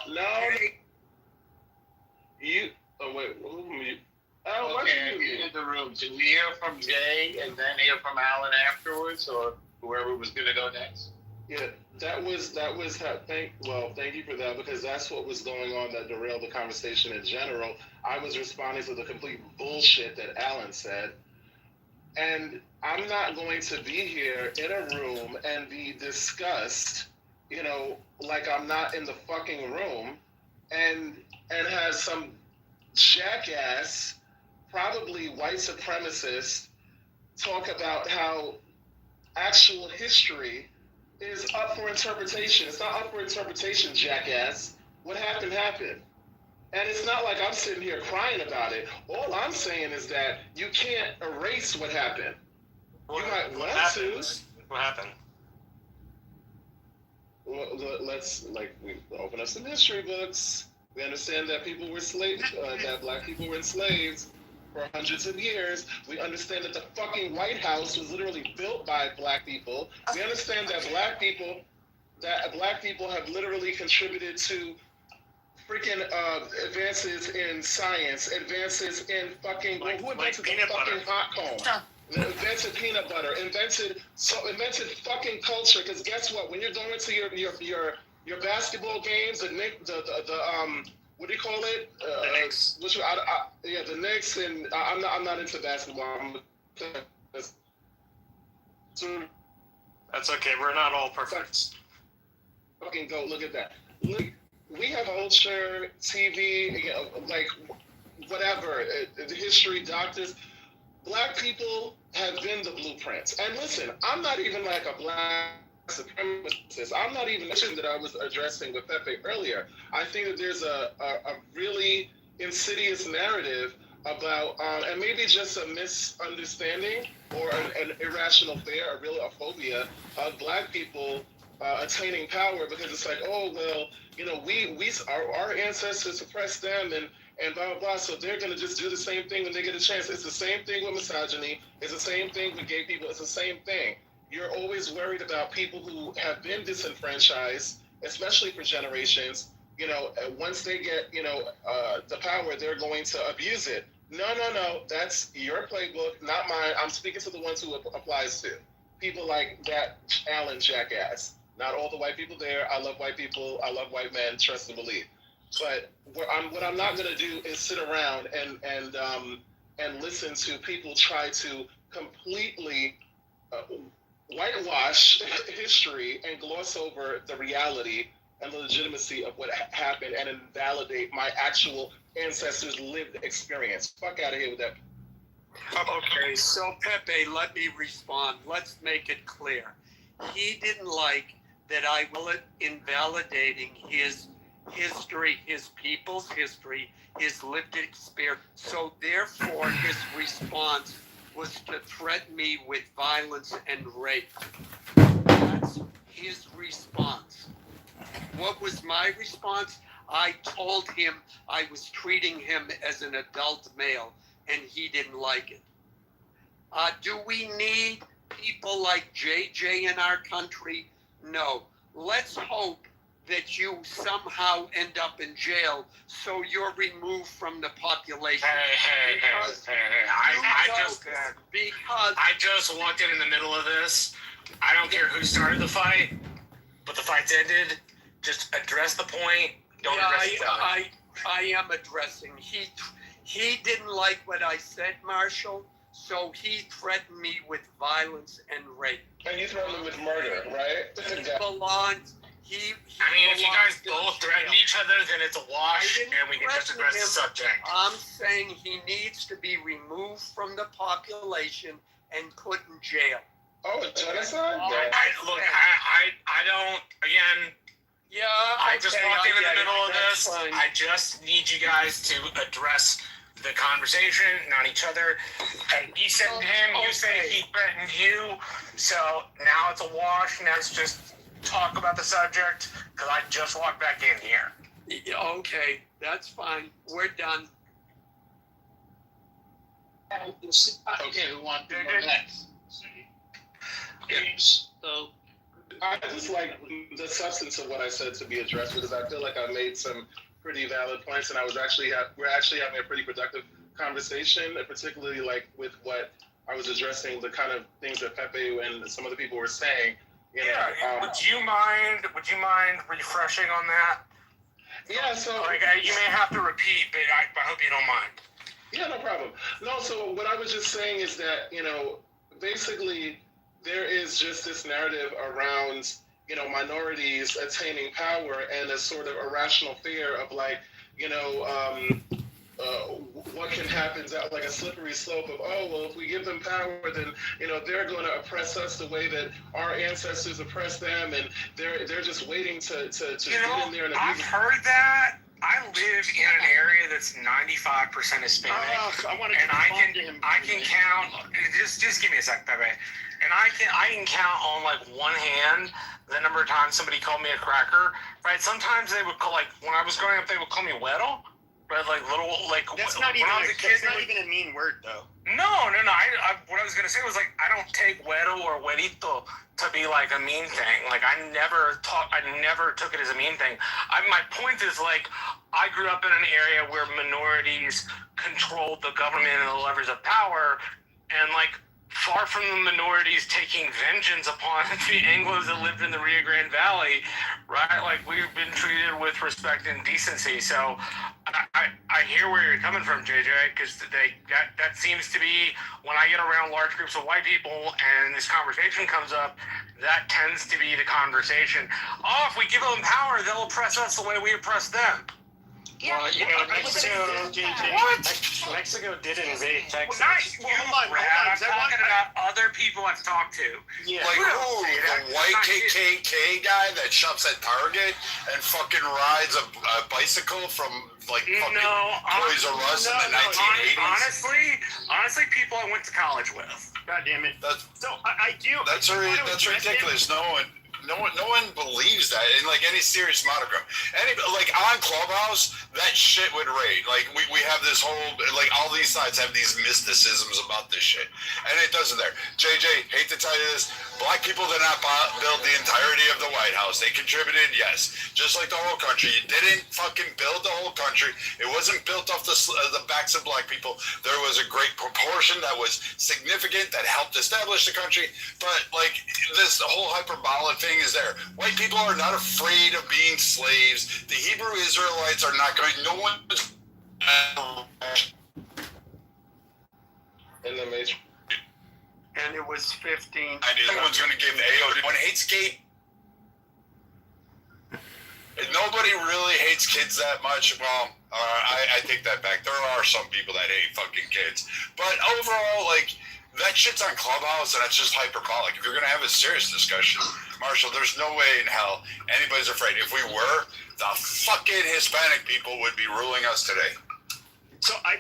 No. You. Oh wait. Okay, you in the room. Did we hear from Jay and then hear from Alan afterwards, or whoever was going to go next? Yeah, that was thank you for that, because that's what was going on that derailed the conversation in general. I was responding to the complete bullshit that Alan said, and I'm not going to be here in a room and be discussed, like I'm not in the fucking room, and have some jackass, probably white supremacist, talk about how actual history is up for interpretation. It's not up for interpretation, jackass. What happened, happened. And it's not like I'm sitting here crying about it. All I'm saying is that you can't erase what happened. You might want to. What happened? Let's, we open up some history books. We understand that people were slaves, that black people were enslaved for hundreds of years. We understand that the fucking White House was literally built by black people. We understand that black people have literally contributed to freaking advances in science, advances in fucking who invented the fucking hot comb? Invented peanut butter, invented fucking culture. Because guess what? When you're going to your basketball games, the what do you call it? The Knicks. The Knicks, and I'm not into basketball. That's okay. We're not all perfect. Fucking go look at that. Look, we have culture, TV, whatever, the history, doctors. Black people have been the blueprints. And listen, I'm not even like a black supremacist. I'm not even mentioning that I was addressing with Pepe earlier. I think that there's a really insidious narrative about, and maybe just a misunderstanding or an irrational fear, a phobia of black people attaining power, because it's like, oh, well, our ancestors suppressed them and blah, blah, blah, so they're going to just do the same thing when they get a chance. It's the same thing with misogyny. It's the same thing with gay people. It's the same thing. You're always worried about people who have been disenfranchised, especially for generations. Once they get, the power, they're going to abuse it. No. That's your playbook, not mine. I'm speaking to the ones who it applies to. People like that Alan jackass. Not all the white people there. I love white people. I love white men. Trust and believe. But what I'm not going to do is sit around and listen to people try to completely whitewash history and gloss over the reality and the legitimacy of what happened and invalidate my actual ancestors' lived experience. Fuck out of here with that. Okay, so Pepe, let me respond. Let's make it clear. He didn't like that I was invalidating his history, his people's history, his lived experience. So therefore, his response was to threaten me with violence and rape. That's his response. What was my response? I told him I was treating him as an adult male, and he didn't like it. Do we need people like JJ in our country? No. Let's hope that you somehow end up in jail so you're removed from the population. Hey. I just walked in the middle of this. I don't care who started the fight, but the fight's ended. Just address the point. Don't address each other. I am addressing. He didn't like what I said, Marshall, so he threatened me with violence and rape. And you threatened him with murder, right? He belongs. If you guys both threaten each other, then it's a wash, and we can just address the subject. I'm saying he needs to be removed from the population and put in jail. Oh, genocide? I don't, again... Yeah, I just walked in the middle of this. Fine. I just need you guys to address the conversation, not each other. And you said to him, you said he threatened you. So now it's a wash. Now let's just talk about the subject, because I just walked back in here. Okay, that's fine. We're done. Okay, who wants to go next? So I just like the substance of what I said to be addressed, because I feel like I made some pretty valid points, and we're actually having a pretty productive conversation, particularly like with what I was addressing, the kind of things that Pepe and some of the people were saying. Would you mind refreshing on that? Yeah. So you may have to repeat, but I hope you don't mind. Yeah, no problem. No, so what I was just saying is that, basically there is just this narrative around, minorities attaining power and a sort of irrational fear of like, what can happen, like a slippery slope of, oh, well, if we give them power, then, they're going to oppress us the way that our ancestors oppressed them, and they're just waiting to get in there and abuse. I've heard that. I live in an area that's 95% Hispanic, and I can count. Just give me a sec, Pepe. And I can count on like one hand the number of times somebody called me a cracker. Right? Sometimes they would call, like when I was growing up, they would call me güero. Right? Like little like. That's not even a mean word though. No. I what I was gonna say was like I don't take güero or güerito to be like a mean thing. Like I never took it as a mean thing. My point is like I grew up in an area where minorities controlled the government and the levers of power, and like far from the minorities taking vengeance upon the Anglos that lived in the Rio Grande Valley, right? Like we've been treated with respect and decency. So I hear where you're coming from, JJ, because that seems to be when I get around large groups of white people and this conversation comes up, that tends to be the conversation. Oh, if we give them power, they'll oppress us the way we oppress them. Yeah. Well, Mexico did invade Texas. I'm talking about other people I've talked to. Yeah. Like who? The white KKK guy that shops at Target and fucking rides a bicycle from like fucking Toys R Us in the 1980s? Honestly, people I went to college with. God damn it. I do. That's ridiculous. No one believes that in like any serious monochrome. Like on Clubhouse, that shit would rate. Like we have this whole like all these sides have these mysticisms about this shit, and it doesn't there. JJ, hate to tell you this, black people did not build the entirety of the White House. They contributed, yes, just like the whole country. You didn't fucking build the whole country. It wasn't built off the backs of black people. There was a great proportion that was significant that helped establish the country, but like this whole hyperbolic thing is there. White people are not afraid of being slaves. The Hebrew Israelites are not going. No one. In the Matrix. And it was 15. No one's going to give AO. One hates gay. Nobody really hates kids that much. Well, I take that back. There are some people that hate fucking kids, but overall, like. That shit's on Clubhouse, and that's just hyperbolic. If you're going to have a serious discussion, Marshall, there's no way in hell anybody's afraid. If we were, the fucking Hispanic people would be ruling us today. So it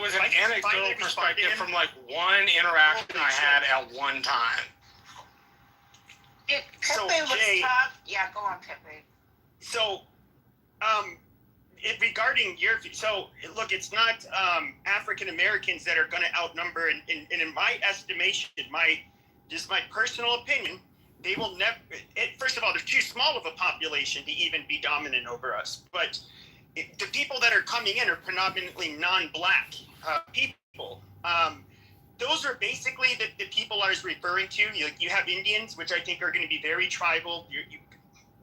was an anecdotal perspective from like one interaction I had at one time. If Pepe was top, yeah, go on, Pepe. So, regarding look, it's not African Americans that are going to outnumber, and in my estimation, my personal opinion, they will never. First of all, they're too small of a population to even be dominant over us. But the people that are coming in are predominantly non-black people. Those are basically the people I was referring to. You have Indians, which I think are going to be very tribal.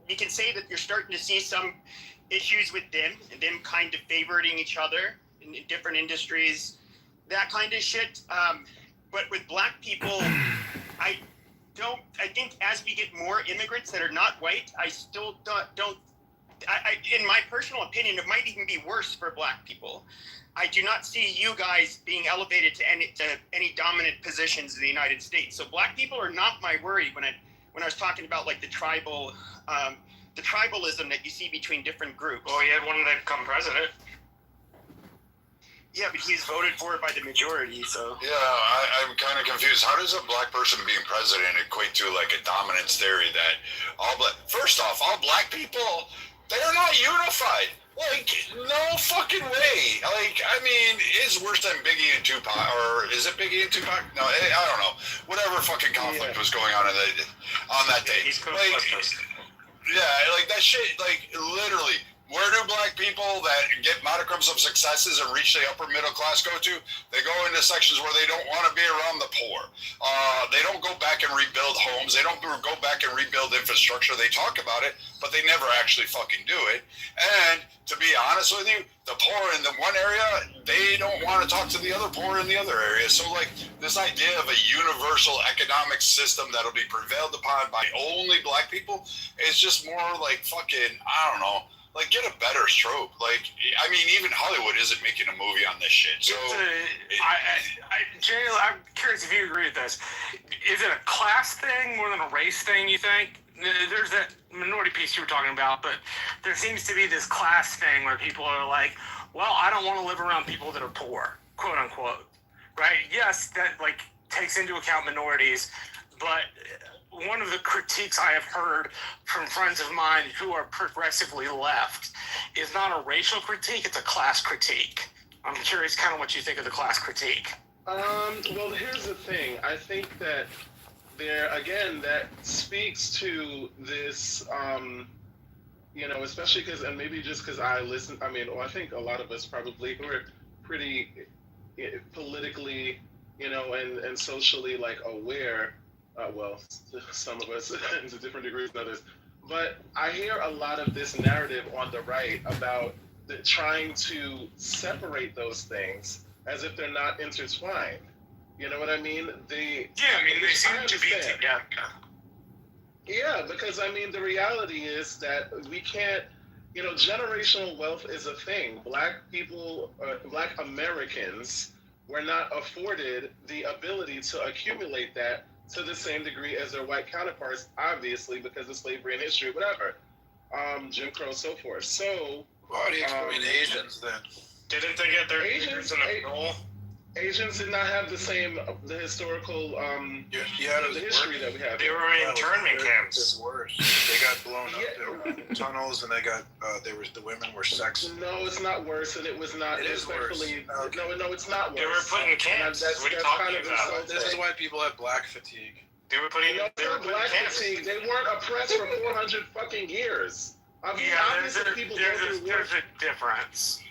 You can say that you're starting to see some issues with them and them kind of favoriting each other in different industries, that kind of shit. But with black people, I think as we get more immigrants that are not white, I still don't in my personal opinion, it might even be worse for black people. I do not see you guys being elevated to any dominant positions in the United States. So black people are not my worry when I was talking about like the tribalism that you see between different groups. Well, he had one that become president. Yeah, but he's voted for by the majority, so. Yeah, I'm kind of confused. How does a black person being president equate to like a dominance theory that first off, all black people, they're not unified. Like, no fucking way. Like, I mean, it's worse than Biggie and Tupac, or is it Biggie and Tupac? No, I don't know. Whatever fucking conflict was going on on that day. Like, yeah, like that shit, like literally, Where do black people that get modicums of successes and reach the upper middle class go to? They go into sections where they don't want to be around the poor. They don't go back and rebuild homes. They don't go back and rebuild infrastructure. They talk about it, but they never actually fucking do it. And to be honest with you, the poor in the one area, they don't want to talk to the other poor in the other area. So like this idea of a universal economic system that'll be prevailed upon by only black people is just more like fucking, I don't know. Like, get a better stroke. Like, I mean, even Hollywood isn't making a movie on this shit. So, Jay, I'm curious if you agree with this. Is it a class thing more than a race thing, you think? There's that minority piece you were talking about, but there seems to be this class thing where people are like, well, I don't want to live around people that are poor, quote unquote. Right? Yes, that, like, takes into account minorities, but one of the critiques I have heard from friends of mine who are progressively left is not a racial critique, it's a class critique. I'm curious kind of what you think of the class critique. Well, here's the thing. I think that that speaks to this, especially because, and maybe just because I listen, I think a lot of us probably were pretty politically, and socially, like, aware. Well, some of us to different degrees than others. But I hear a lot of this narrative on the right about trying to separate those things as if they're not intertwined. You know what I mean? They seem to be together. Yeah, because the reality is that we can't, generational wealth is a thing. Black people, Black Americans were not afforded the ability to accumulate that to the same degree as their white counterparts, obviously, because of slavery and history, whatever, Jim Crow, so forth. So, why do you explain Asians then? Didn't they get their fingers in the role? Asians did not have the same the historical the history that we have. They were in internment camps. It's worse. They got blown up. They were in tunnels, and the women were sexed. No, it's not worse, and it was not. It is worse. Okay. No, it's not worse. They were put in camps. What are you talking about? This is why people have black fatigue. They were putting. They were black fatigue. They weren't oppressed for 400 fucking years. There's a difference.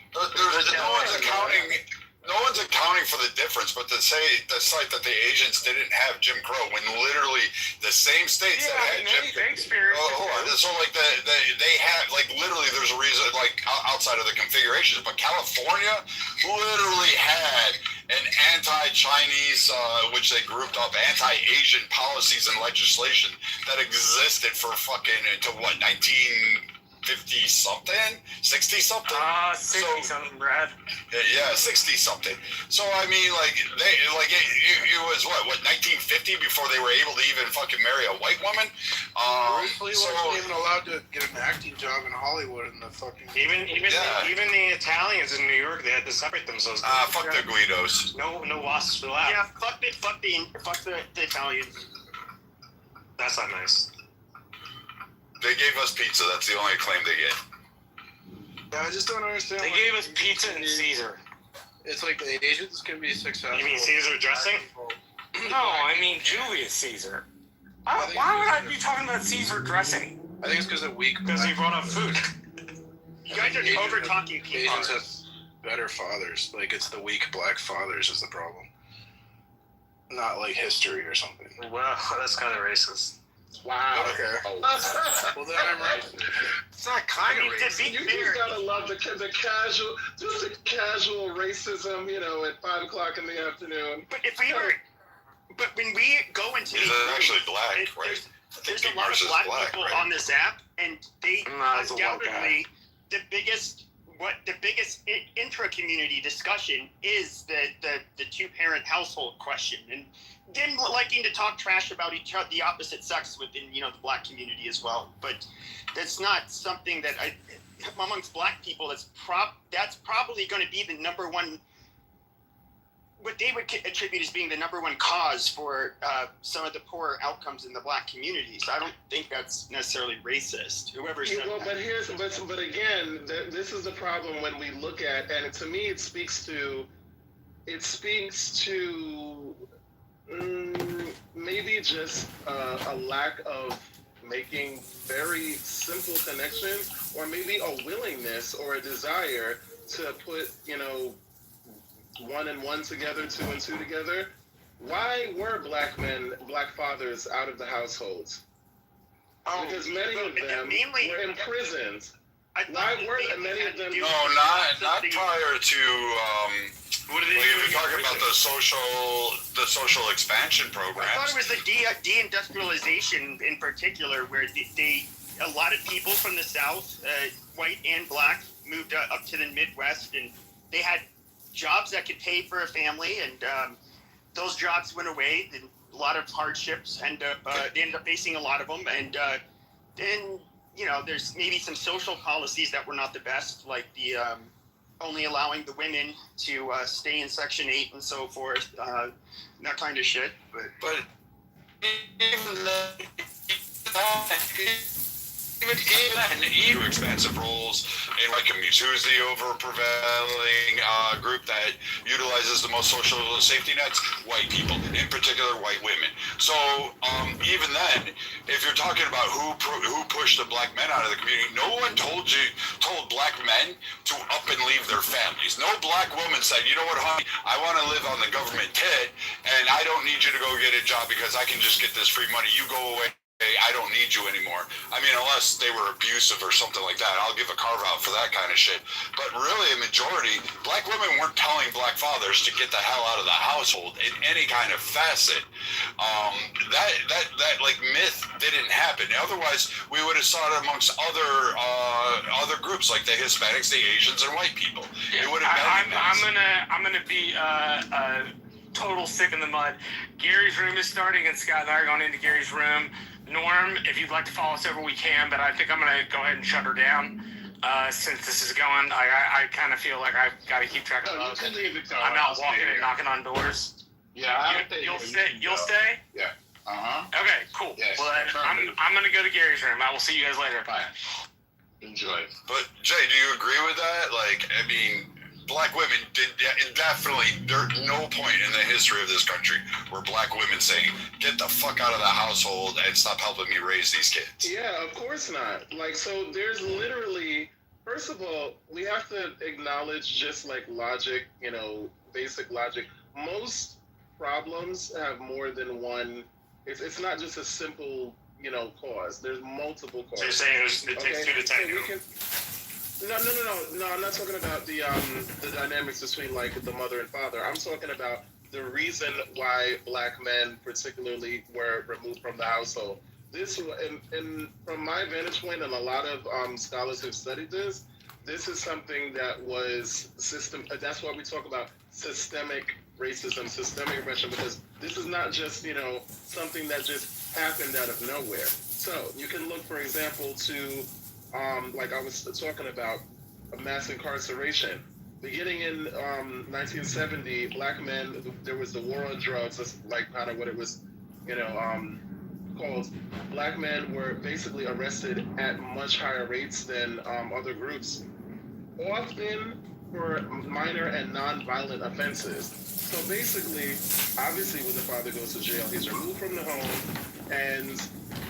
No one's accounting for the difference, but to cite that the Asians didn't have Jim Crow when literally the same states that had Jim Crow. Hold on. So like they had, like, literally there's a reason, like, outside of the configurations, but California literally had an anti-Chinese, which they grouped up, anti-Asian policies and legislation that existed for fucking, to what, 50-something? 60-something? 60-something, Brad. Yeah, 60-something. So, it was, what, 1950 before they were able to even fucking marry a white woman? Bruce Lee wasn't even allowed to get an acting job in Hollywood in the fucking... Even the Italians in New York, they had to separate themselves. Fuck the Guidos. No wasps allowed. Yeah, fuck the Italians. That's not nice. They gave us pizza. That's the only claim they get. Yeah, I just don't understand. They gave us pizza and Caesar. It's like the Asians can be successful. You mean Caesar dressing? No, I mean Julius Caesar. Why would I be talking about Caesar dressing? I think it's because of weak. Because he brought up food. You guys are over talking people. Asians have better fathers. Like, it's the weak black fathers is the problem. Not like history or something. Well, that's kind of racist. Wow. Okay. Well, then I'm right. It's not kind of racist. You just gotta love the casual racism, at 5 o'clock in the afternoon. But when we go into these rooms, actually black, right? There's a lot of black people on this app, and they undoubtedly the biggest intra-community discussion is the two-parent household question, and them liking to talk trash about each other, the opposite sex within the black community as well. But that's not something that amongst black people that's probably going to be the number one. What they would attribute as being the number one cause for some of the poor outcomes in the black community. So I don't think that's necessarily racist. Whoever said that. But again, this is the problem when we look at, and to me, it speaks to maybe just a lack of making very simple connections, or maybe a willingness or a desire to put, you know, 1 and 1 together, 2 and 2 together. Why were black men, black fathers out of the households? Because many of them were imprisoned. Why weren't many of them? No, not prior to. What are they You're talking about the social expansion programs. I thought it was the deindustrialization in particular, where a lot of people from the South, white and black, moved up to the Midwest, and they had jobs that could pay for a family, and those jobs went away. And a lot of hardships, and they ended up facing a lot of them, and then you know, there's maybe some social policies that were not the best, like the only allowing the women to stay in Section 8 and so forth, that kind of shit. But even even expansive roles in white communities. Who's the over-prevailing group that utilizes the most social safety nets? White people, in particular white women. So even then, if you're talking about who pushed the black men out of the community, no one told black men to up and leave their families. No black woman said, you know what, honey, I want to live on the government tit, and I don't need you to go get a job because I can just get this free money. You go away. I don't need you anymore. I mean, unless they were abusive or something like that, I'll give a carve out for that kind of shit. But really, a majority, black women weren't telling black fathers to get the hell out of the household in any kind of facet. That like myth didn't happen. Otherwise, we would have saw it amongst other groups like the Hispanics, the Asians, and white people. It would have been. I'm gonna be total stick in the mud. Gary's room is starting, and Scott and I are going into Gary's room. Norm, if you'd like to follow us over, we can, but I think I'm going to go ahead and shut her down since this is going. I kind of feel like I've got to keep track of those. I'm out walking and knocking on doors. Yeah, you'll stay? Yeah. Okay, cool. Yes, well, I'm going to go to Gary's room. I will see you guys later. Bye. Enjoy. But, Jay, do you agree with that? Like, I mean, black women definitely, there's no point in the history of this country where black women saying, get the fuck out of the household and stop helping me raise these kids. Yeah, of course not. Like, so there's literally, first of all, we have to acknowledge just like logic, you know, basic logic. Most problems have more than one, it's not just a simple, you know, cause. There's multiple causes. So you're saying it takes 2 to tango? No, I'm not talking about the dynamics between like the mother and father. I'm talking about the reason why black men particularly were removed from the household. This, and from my vantage point, and a lot of scholars who've studied this is something that was that's why we talk about systemic racism, systemic oppression, because this is not just, you know, something that just happened out of nowhere. So you can look, for example, to like I was talking about, mass incarceration. Beginning in 1970, black men, there was the war on drugs, that's like kind of what it was, you know, called. Black men were basically arrested at much higher rates than other groups, often for minor and non-violent offenses. So basically, obviously when the father goes to jail, he's removed from the home, and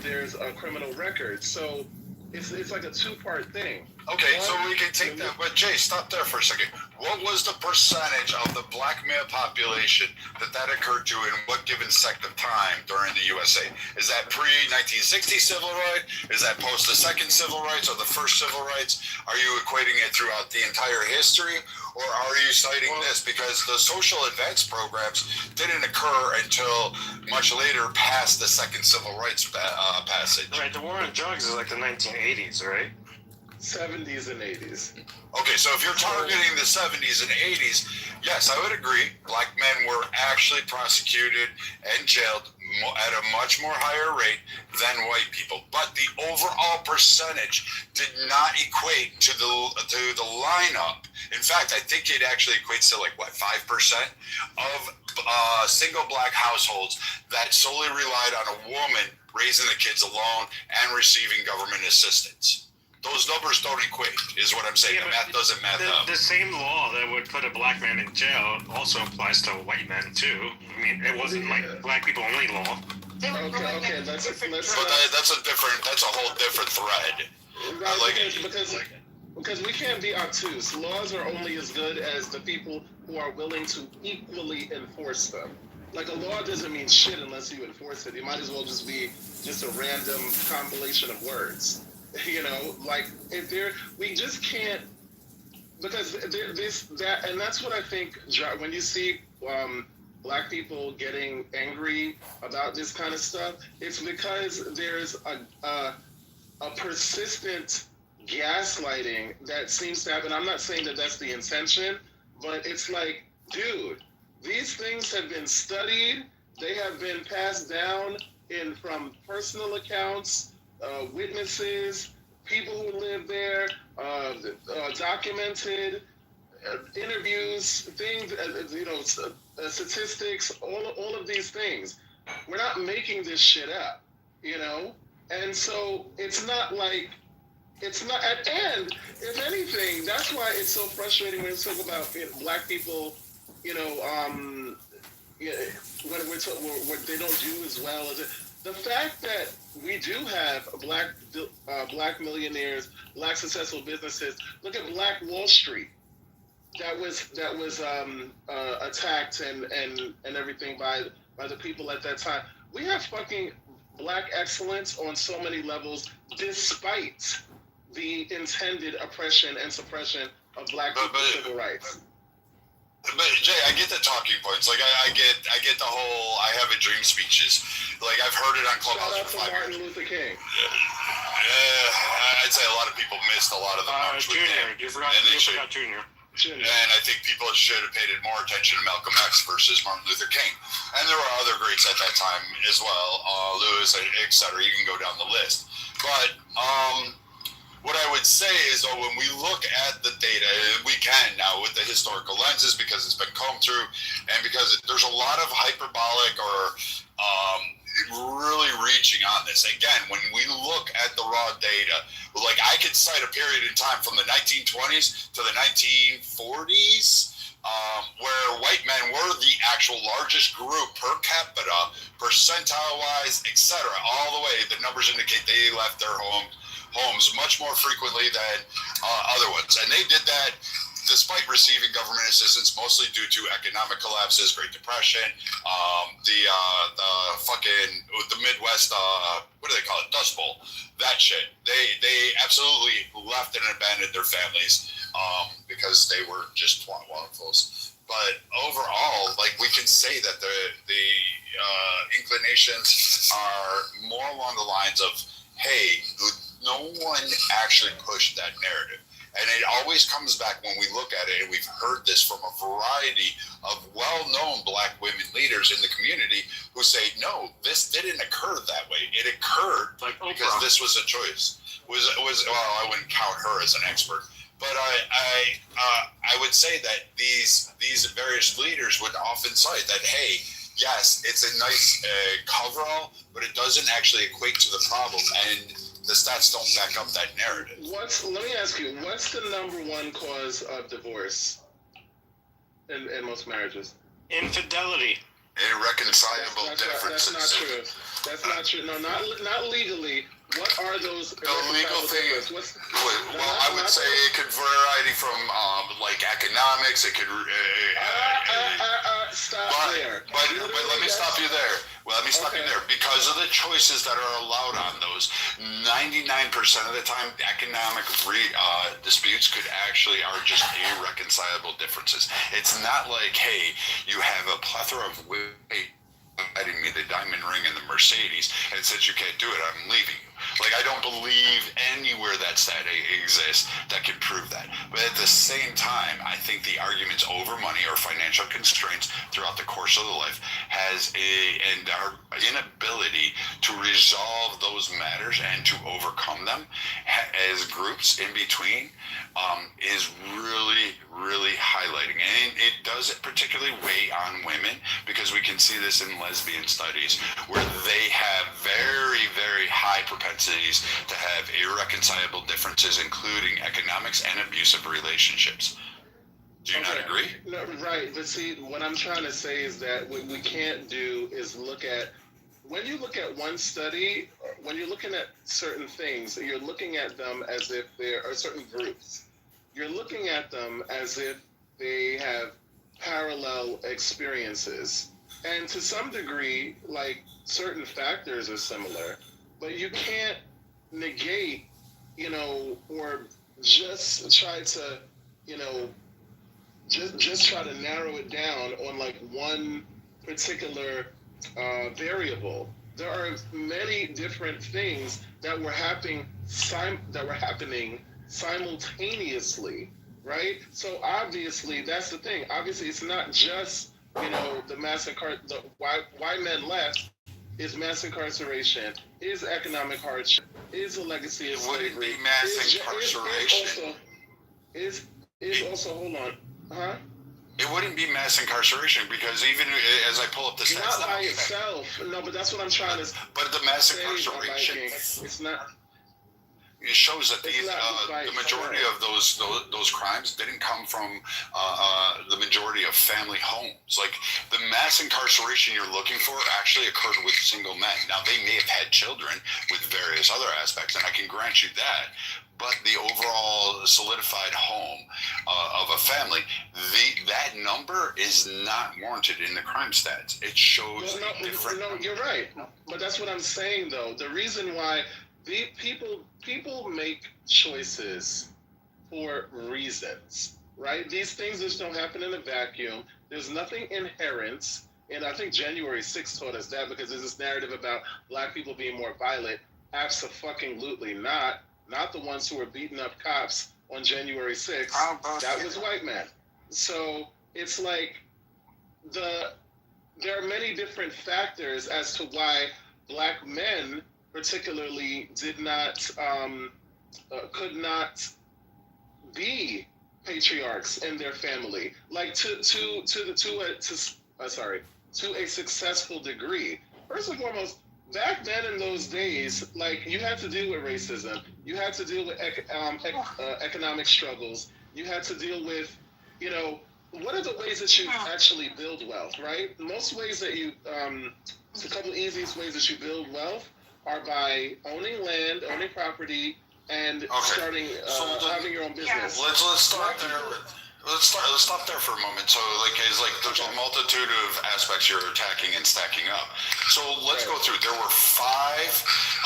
there's a criminal record. So it's like a two-part thing. Okay, so we can take that, but Jay, stop there for a second. What was the percentage of the black male population that occurred to in what given sect of time during the USA? Is that pre-1960 civil rights? Is that post the second civil rights or the first civil rights? Are you equating it throughout the entire history? Or are you citing this because the social advance programs didn't occur until much later past the second civil rights passage? Right, the war on drugs is like the 1980s, right? 70s and 80s. Okay, so if you're targeting the 70s and 80s, yes, I would agree. Black men were actually prosecuted and jailed at a much more higher rate than white people. But the overall percentage did not equate to the lineup. In fact, I think it actually equates to like, what, 5% of single black households that solely relied on a woman raising the kids alone and receiving government assistance. Those numbers don't equate, is what I'm saying. Yeah, the math doesn't math up. The same law that would put a black man in jail also applies to white men too. I mean, it wasn't like black people only law. Okay, let's that's a whole different thread. Right, because we can't be obtuse. Laws are only as good as the people who are willing to equally enforce them. Like a law doesn't mean shit unless you enforce it. It might as well just be just a random compilation of words. You know, like if we just can't, because and that's what I think when you see black people getting angry about this kind of stuff, it's because there's a persistent gaslighting that seems to happen. I'm not saying that that's the intention, but it's like, dude, these things have been studied. They have been passed down from personal accounts, witnesses, people who live there, documented interviews, things, statistics, all of these things. We're not making this shit up, you know? And so it's not, and if anything, that's why it's so frustrating when we talk about black people, when what they don't do as well as the fact that we do have black millionaires, black successful businesses. Look at Black Wall Street. That was attacked and everything by the people at that time. We have fucking black excellence on so many levels, despite the intended oppression and suppression of black people's civil rights. But Jay, I get the talking points. Like I get the whole "I have a dream" speeches. Like I've heard it on Clubhouse for 5 years. Martin Luther King. I'd say a lot of people missed a lot of the march with him. You forgot Junior. And I think people should have paid more attention to Malcolm X versus Martin Luther King. And there were other greats at that time as well, Lewis, etc. You can go down the list. But what I would say is, though, when we look at the data, we can now with the historical lenses because it's been combed through, and because there's a lot of hyperbolic or really reaching on this. Again, when we look at the raw data, like I could cite a period in time from the 1920s to the 1940s where white men were the actual largest group per capita, percentile-wise, etc. All the way, the numbers indicate they left their homes much more frequently than other ones. And they did that despite receiving government assistance, mostly due to economic collapses, Great Depression, the Midwest, what do they call it, Dust Bowl, that shit. They absolutely left and abandoned their families because they were just twat waffles. But overall, like we can say that the inclinations are more along the lines of, hey, no one actually pushed that narrative. And it always comes back when we look at it, and we've heard this from a variety of well-known black women leaders in the community who say, no, this didn't occur that way. It occurred because this was a choice. Well, I wouldn't count her as an expert. But I would say that these various leaders would often cite that, hey, yes, it's a nice coverall, but it doesn't actually equate to the problem. And the stats don't back up that narrative. Let me ask you, what's the number one cause of divorce in most marriages? Infidelity. Irreconcilable differences. That's not true. That's not true. No, not legally. What are those? The legal thing. I would say it could vary from like economics. It could. Stop there. But let me stop you there. Well, let me stop you there. Because of the choices that are allowed on those, 99% of the time, economic disputes are just irreconcilable differences. It's not like, hey, you have a plethora of providing me the diamond ring and the Mercedes, and since you can't do it, I'm leaving you. Like, I don't believe anywhere that exists that can prove that. But at the same time, I think the arguments over money or financial constraints throughout the course of the life and our inability to resolve those matters and to overcome them as groups in between is really, really highlighting. And it does particularly weigh on women, because we can see this in lesbian studies where they have very, very high propensities to have irreconcilable differences, including economics and abusive relationships. Do you not agree? No, right. But see, what I'm trying to say is that what we can't do is look at when you look at one study, when you're looking at certain things, you're looking at them as if there are certain groups. You're looking at them as if they have parallel experiences. And to some degree, like, certain factors are similar, but you can't negate, or just try to, just try to narrow it down on like one particular variable. There are many different things that were happening simultaneously, right? So obviously, that's the thing. Obviously, it's not just the why men left is mass incarceration, is economic hardship, is a legacy of slavery. Mass incarceration. Is also, hold on, huh? It wouldn't be mass incarceration because even as I pull up the stats, not by itself. No, but that's what I'm trying to. But the mass incarceration, it's not. It shows that the majority of those crimes didn't come from the majority of family homes. Like the mass incarceration you're looking for actually occurred with single men. Now they may have had children with various other aspects, and I can grant you that. But the overall solidified home of a family, that number is not warranted in the crime stats. It shows different. No, you're right. But that's what I'm saying, though. The reason why people make choices for reasons, right? These things just don't happen in a vacuum. There's nothing inherent. And I think January 6th taught us that, because there's this narrative about black people being more violent. Abso-fucking-lutely not. Not the ones who were beating up cops on January 6th. That was white men. So it's like there are many different factors as to why black men particularly could not be patriarchs in their family, like to a successful degree. First and foremost, back then in those days, like, you had to deal with racism, you had to deal with economic struggles, you had to deal with, what are the ways that you actually build wealth, right? Most ways that you, a couple of easiest ways that you build wealth are by owning land, owning property, and starting, having your own business. Let's start there. Let's stop there for a moment. So, there's a multitude of aspects you're attacking and stacking up. So let's go through. There were 5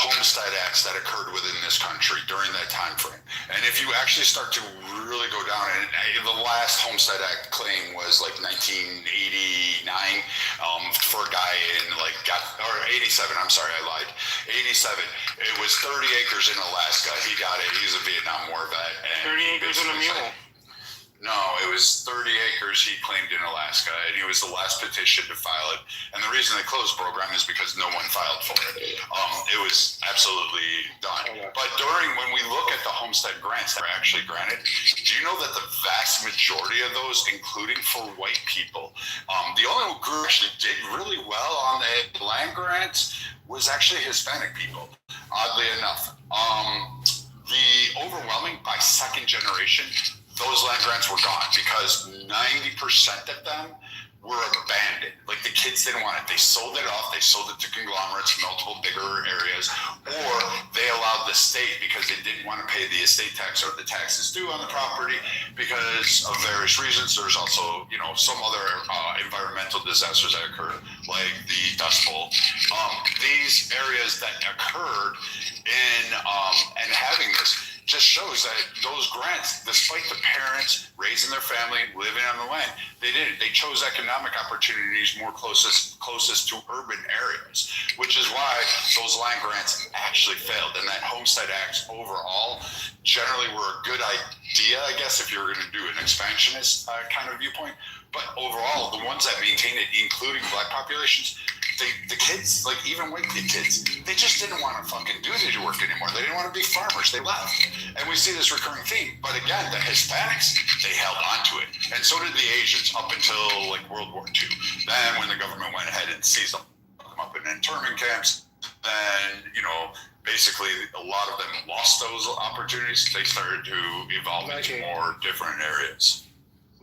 homestead acts that occurred within this country during that time frame. And if you actually start to really go down, and the last homestead act claim was like 1989 for a guy in 87. I'm sorry, I lied. 87. It was 30 acres in Alaska. He got it. He's a Vietnam War vet. 30 acres and a mule. No, it was 30 acres he claimed in Alaska, and he was the last petition to file it. And the reason they closed the program is because no one filed for it. It was absolutely done. But when we look at the homestead grants that were actually granted, do you know that the vast majority of those, including for white people, the only group actually did really well on the land grants was actually Hispanic people, oddly enough. The overwhelming, by second generation, those land grants were gone because 90% of them were abandoned. Like, the kids didn't want it. They sold it off. They sold it to conglomerates, multiple bigger areas, or they allowed the state, because they didn't want to pay the estate tax or the taxes due on the property because of various reasons. There's also, some other environmental disasters that occurred, like the Dust Bowl. These areas that occurred and having this just shows that those grants, despite the parents raising their family, living on the land, they didn't. They chose economic opportunities more closest to urban areas, which is why those land grants actually failed. And that Homestead Act overall generally were a good idea, I guess, if you're going to do an expansionist kind of viewpoint. But overall, the ones that maintained it, including black populations, the kids, like even white kids, they just didn't want to fucking do the work anymore. They didn't want to be farmers. They left. And we see this recurring theme. But again, the Hispanics, they held on to it. And so did the Asians up until World War II. Then when the government went ahead and seized them up in internment camps, then, basically a lot of them lost those opportunities. They started to evolve into more different areas.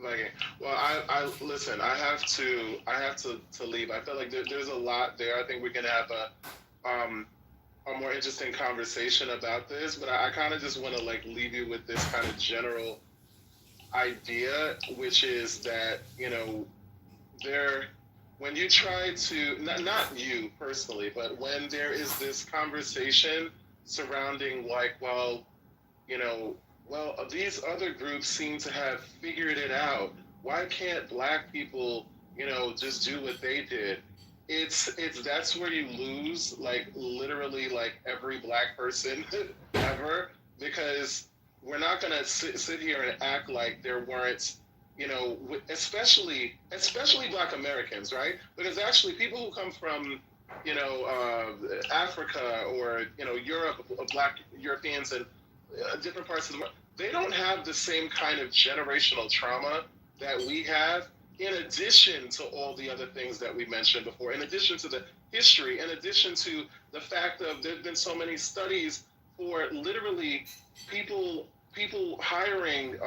Okay. Well, I listen. I have to leave. I feel like there's a lot there. I think we can have a more interesting conversation about this, but I kind of just want to like leave you with this kind of general idea, which is that there, when you try to not you personally, but when there is this conversation surrounding like, well, these other groups seem to have figured it out. Why can't black people, just do what they did? It's that's where you lose, like literally, like every black person ever, because we're not gonna sit here and act like there weren't, especially black Americans, right? Because actually, people who come from Africa or Europe, black Europeans and different parts of the world, they don't have the same kind of generational trauma that we have, in addition to all the other things that we mentioned before, in addition to the history, in addition to the fact of there's been so many studies for literally people hiring,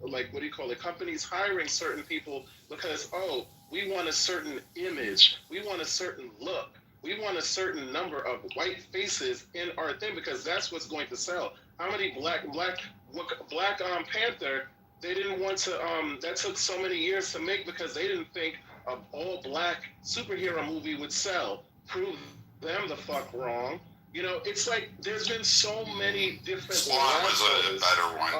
like, what do you call it, companies hiring certain people because, oh, we want a certain image, we want a certain look, we want a certain number of white faces in our thing because that's what's going to sell. How many Black Panther, they didn't want to, that took so many years to make because they didn't think an all-black superhero movie would sell. Prove them the fuck wrong. It's like there's been so many different. Spawn was a better one,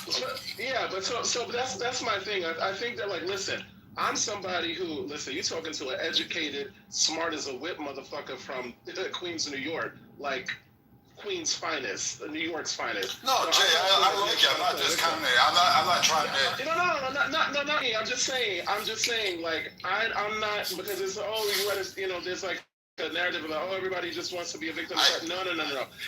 but so that's my thing. I think that, like, listen, I'm somebody who, listen, you're talking to an educated, smart as a whip motherfucker from Queens, New York, like Queens' finest, New York's finest. No, so Jay, I like you. I'm not discounting it. I'm not trying to. No, not me. I'm just saying, like, I'm not, because it's, there's like a narrative about, oh, everybody just wants to be a victim. No.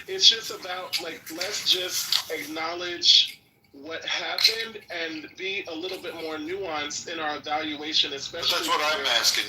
It's just about, like, let's just acknowledge what happened and be a little bit more nuanced in our evaluation, especially. But that's what I'm asking.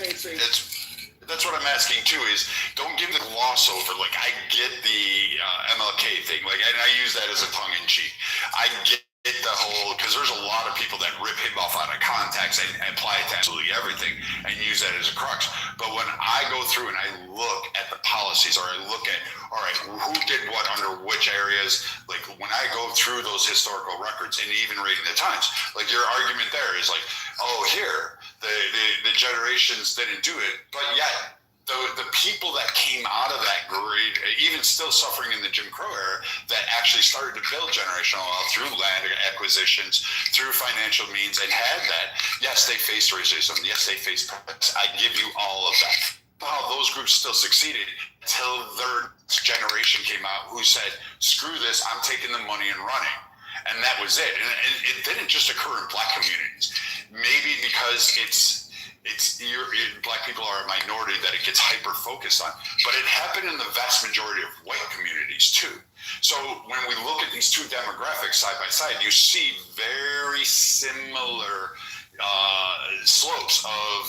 That's what I'm asking too. Is don't give the gloss over. Like, I get the MLK thing. Like, and I use that as a tongue in cheek. I get the whole, because there's a lot of people that rip him off out of context and apply it to absolutely everything and use that as a crux. But when I go through and I look at the policies, or I look at, all right, who did what under which areas, like when I go through those historical records and even reading the Times, like your argument there is like, oh, here, the generations didn't do it, but yet the people that came out of that grade, even still suffering in the Jim Crow era, that actually started to build generational wealth through land acquisitions, through financial means, and had that, yes, they faced racism, yes, they faced prejudice. I give you all of that. How those groups still succeeded until their generation came out who said, screw this, I'm taking the money and running. And that was it. And it didn't just occur in black communities. Maybe because black people are a minority that it gets hyper focused on, but it happened in the vast majority of white communities too. So when we look at these two demographics side by side, you see very similar slopes of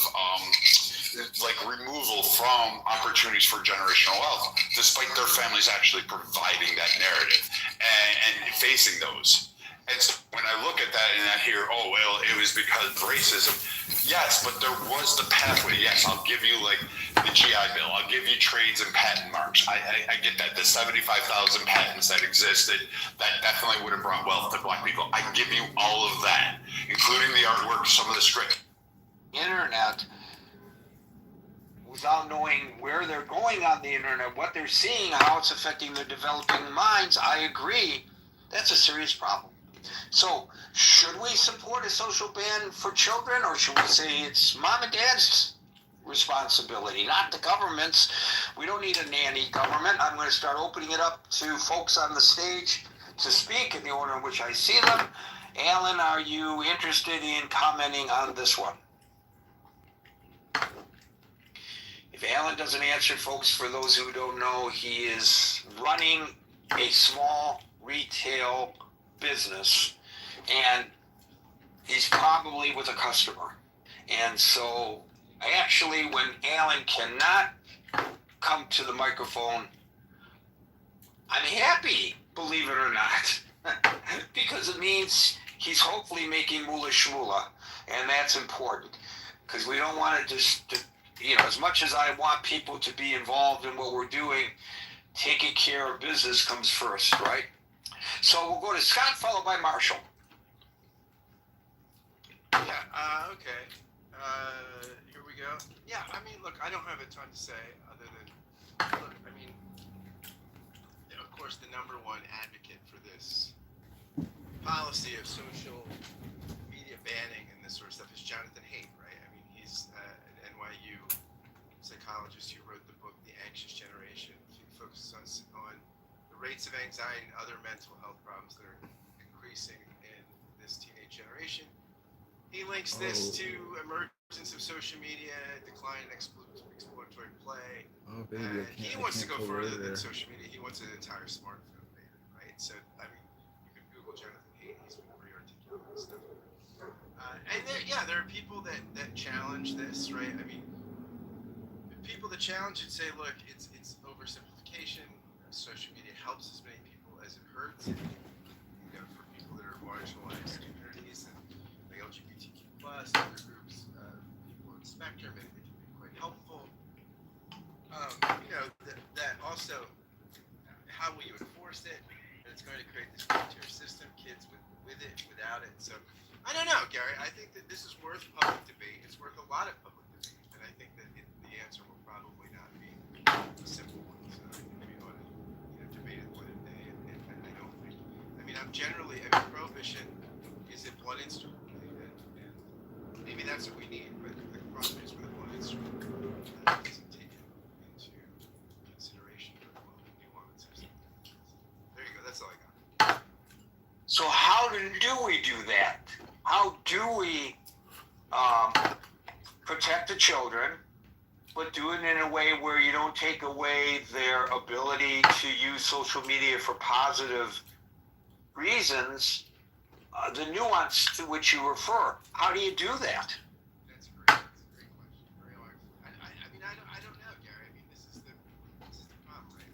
like removal from opportunities for generational wealth, despite their families actually providing that narrative and facing those. And so when I look at that and I hear, oh, well, it was because of racism. Yes, but there was the pathway. Yes, I'll give you like the GI Bill. I'll give you trades and patent marks. I get that. The 75,000 patents that existed, that definitely would have brought wealth to black people. I give you all of that, including the artwork, some of the script. Internet, without knowing where they're going on the internet, what they're seeing, how it's affecting their developing minds, I agree, that's a serious problem. So, should we support a social ban for children, or should we say it's mom and dad's responsibility, not the government's? We don't need a nanny government. I'm going to start opening it up to folks on the stage to speak in the order in which I see them. Alan, are you interested in commenting on this one? If Alan doesn't answer, folks, for those who don't know, he is running a small retail business, and he's probably with a customer. And so actually, when Alan cannot come to the microphone, I'm happy, believe it or not, because it means he's hopefully making moolah shmoolah, and that's important because we don't want to just, as much as I want people to be involved in what we're doing, taking care of business comes first, right? So we'll go to Scott, followed by Marshall. Yeah, okay. Here we go. Yeah, I mean, look, I don't have a ton to say other than, look, I mean, of course, the number one advocate for this policy of social media banning and this sort of stuff is Jonathan Haidt, right? I mean, he's an NYU psychologist who wrote the book The Anxious Generation. He focuses on the rates of anxiety and other mental health problems that are increasing in this teenage generation. He links this to emergence of social media, decline in exploratory play. Oh, baby, He wants to go further than social media. He wants an entire smartphone ban, right? So, I mean, you can Google Jonathan Haidt. He's been very articulate and stuff. And there are people that challenge this, right? I mean, people that challenge it say, look, it's oversimplification. Social media helps as many people as it hurts. For people that are marginalized communities and like LGBTQ plus, other groups, people on the spectrum, it can be quite helpful. That also, how will you enforce it? And it's going to create this two-tier system, kids with it, without it. So, I don't know, Gary. I think that this is worth public debate. It's worth a lot of public debate. And I think that the answer will probably not be a simple one. So, I think we ought to debate it one day. And I don't think, prohibition is a blunt instrument. And maybe that's what we need. But the problem is with a blunt instrument, it doesn't take it into consideration for all the nuances. There you go. That's all I got. So how do we do that? How do we protect the children, but do it in a way where you don't take away their ability to use social media for positive reasons? The nuance to which you refer. How do you do that? That's great. That's a great question. Very hard. I don't know, Gary. I mean, this is the problem, right?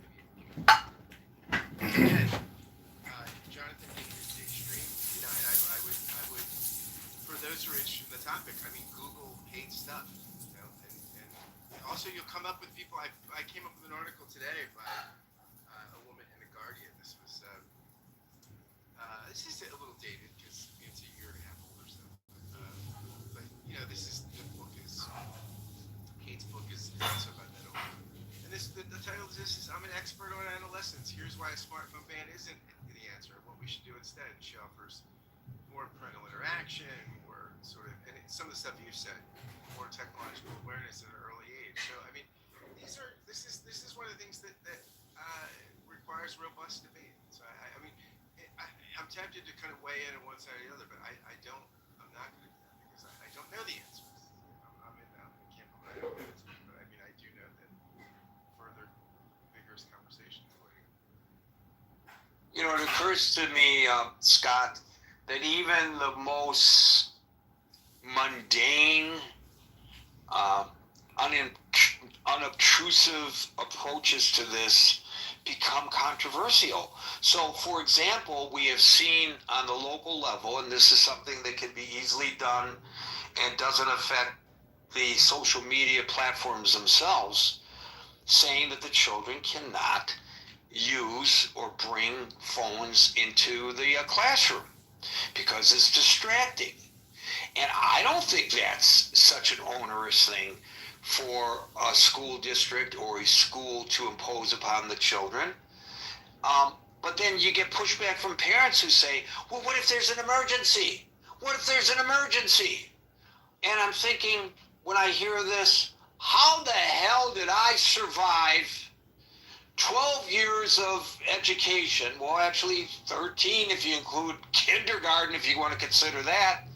Again, Jonathan Haidt is the extreme. And I would, for those who are interested in the topic, I mean, Google hate stuff. And also you'll come up with people. I came up with an article today by a woman in The Guardian. This is a little dated because it's a year and a half old or so. But the book is Haidt's book is also about that old. And the title of this is "I'm an expert on adolescence. Here's why a smartphone ban isn't the answer. What we should do instead." And she offers more parental interaction, more sort of, and some of the stuff you've said, more technological awareness at an early age. So I mean, this is one of the things that requires robust debate. So I'm tempted to kind of weigh in on one side or the other, but I'm not going to do that because I don't know the answers. I'm in camp where I don't know the answers, but I mean, I do know that further vigorous conversation is waiting. It occurs to me, Scott, that even the most mundane, unobtrusive approaches to this become controversial. So, for example, we have seen on the local level, and this is something that can be easily done and doesn't affect the social media platforms themselves, saying that the children cannot use or bring phones into the classroom because it's distracting. And I don't think that's such an onerous thing for a school district or a school to impose upon the children. But then you get pushback from parents who say, well, what if there's an emergency? What if there's an emergency? And I'm thinking, when I hear this, how the hell did I survive 12 years of education? Well, actually 13 if you include kindergarten, if you want to consider that,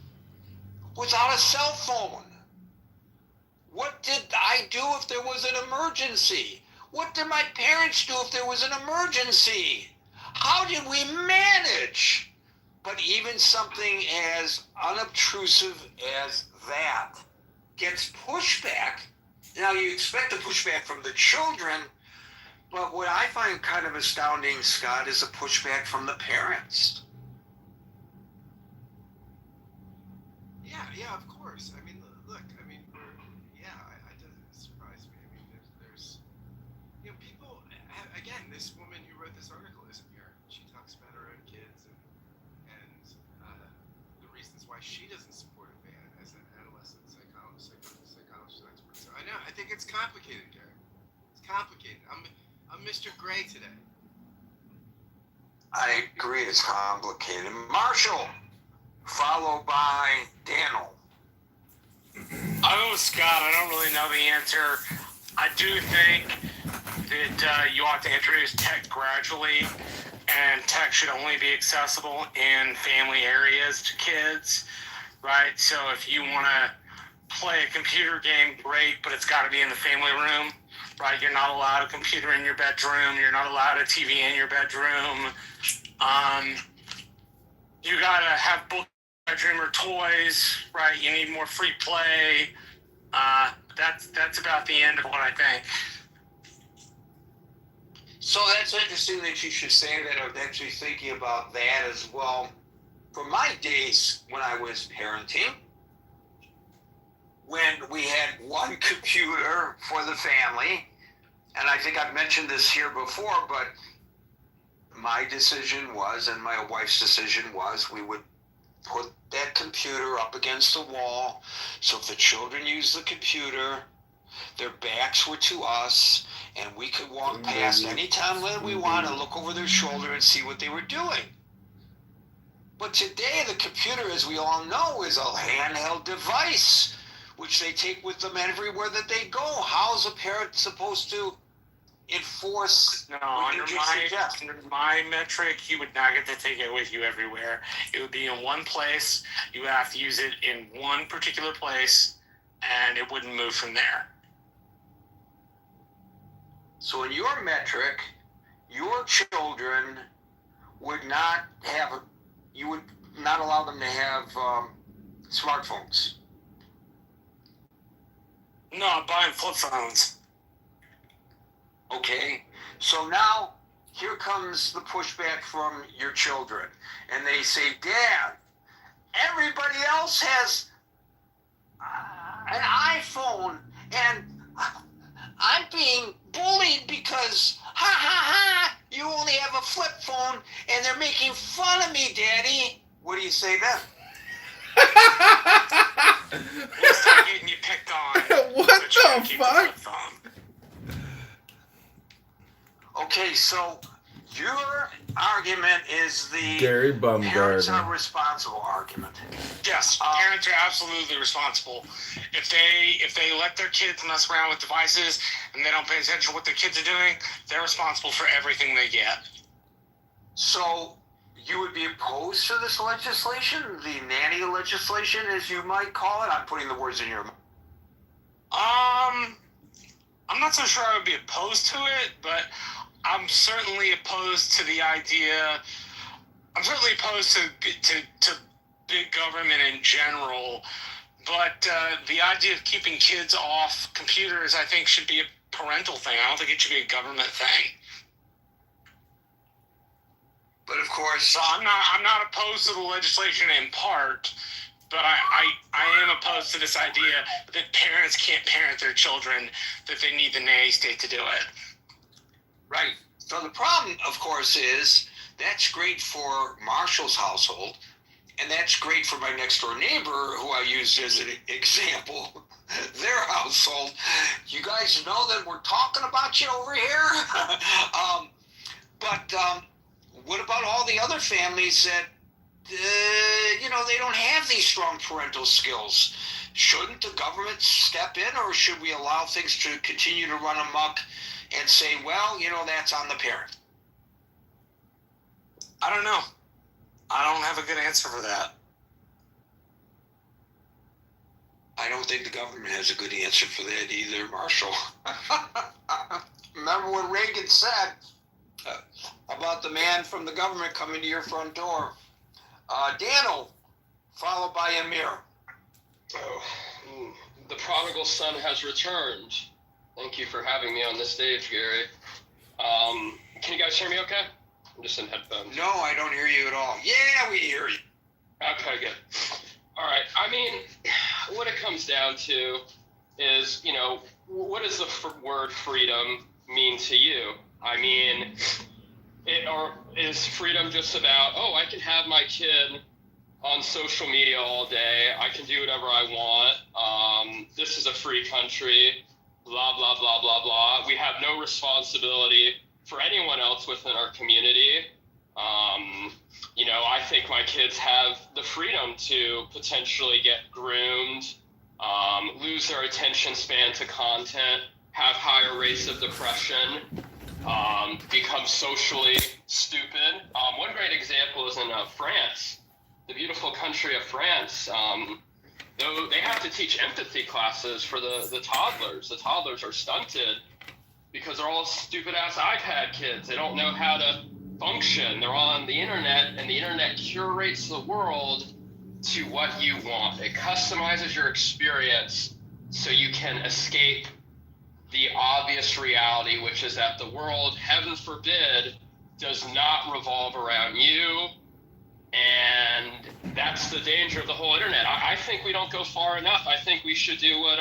without a cell phone. What did I do if there was an emergency? What did my parents do if there was an emergency? How did we manage? But even something as unobtrusive as that gets pushback. Now, you expect the pushback from the children, but what I find kind of astounding, Scott, is a pushback from the parents. Yeah, of course. I mean, look, I mean, it doesn't surprise me. I mean, there's people, again, this woman who wrote this article isn't here. She talks about her own kids and the reasons why she doesn't support a ban as an adolescent psychologist expert. So I think it's complicated, Gary. It's complicated. I'm Mr. Gray today. I agree, it's complicated. Marshall, followed by Daniel. I go with Scott. I don't really know the answer. I do think that you ought to introduce tech gradually, and tech should only be accessible in family areas to kids, right? So if you want to play a computer game, great, but it's got to be in the family room, right? You're not allowed a computer in your bedroom. You're not allowed a TV in your bedroom. You got to have books in your bedroom or toys, right? You need more free play. That's about the end of what I think. So that's interesting that you should say that. I was actually thinking about that as well. From my days when I was parenting, when we had one computer for the family, and I think I've mentioned this here before, but my decision was, and my wife's decision was, we would put that computer up against the wall, so if the children used the computer, their backs were to us, and we could walk past anytime when we want and look over their shoulder and see what they were doing. But today, the computer, as we all know, is a handheld device, which they take with them everywhere that they go. How's a parent supposed to enforce? No, under my metric, you would not get to take it with you everywhere. It would be in one place. You would have to use it in one particular place, and it wouldn't move from there. So in your metric, your children would not have, you would not allow them to have smartphones. No, I'm buying flip phones. Okay, so now here comes the pushback from your children. And they say, Dad, everybody else has an iPhone, and I'm being bullied because, you only have a flip phone, and they're making fun of me, Daddy. What do you say then? We'll start getting you picked on. What the fuck? Okay, so your argument is the Gary parents Bumgarner. are responsible argument. Yes, parents are absolutely responsible. If they let their kids mess around with devices and they don't pay attention to what their kids are doing, they're responsible for everything they get. So you would be opposed to this legislation, the nanny legislation, as you might call it? I'm putting the words in your mouth. I'm not so sure I would be opposed to it, but I'm certainly opposed to the idea. I'm certainly opposed to big government in general, but the idea of keeping kids off computers, I think, should be a parental thing. I don't think it should be a government thing. But of course, so I'm not opposed to the legislation in part, but I am opposed to this idea that parents can't parent their children, that they need the nanny state to do it. Right. So the problem, of course, is that's great for Marshall's household, and that's great for my next door neighbor, who I used as an example, their household. You guys know that we're talking about you over here? But what about all the other families that, they don't have these strong parental skills? Shouldn't the government step in, or should we allow things to continue to run amok and say, well, that's on the parent? I don't know. I don't have a good answer for that. I don't think the government has a good answer for that either, Marshall. Remember what Reagan said about the man from the government coming to your front door? Daniel, followed by Amir. The prodigal son has returned. Thank you for having me on this stage, Gary. Can you guys hear me okay? I'm just in headphones. No, I don't hear you at all. Yeah, we hear you. Okay, good. All right. I mean, what it comes down to is, what does the word freedom mean to you? I mean, is freedom just about, oh, I can have my kid on social media all day. I can do whatever I want. This is a free country. Blah, blah, blah, blah, blah. We have no responsibility for anyone else within our community. I think my kids have the freedom to potentially get groomed, lose their attention span to content, have higher rates of depression, become socially stupid. One great example is in France, the beautiful country of France. They have to teach empathy classes for the toddlers. The toddlers are stunted because they're all stupid-ass iPad kids. They don't know how to function. They're on the internet, and the internet curates the world to what you want. It customizes your experience so you can escape the obvious reality, which is that the world, heaven forbid, does not revolve around you. And that's the danger of the whole internet. I think we don't go far enough. I think we should do what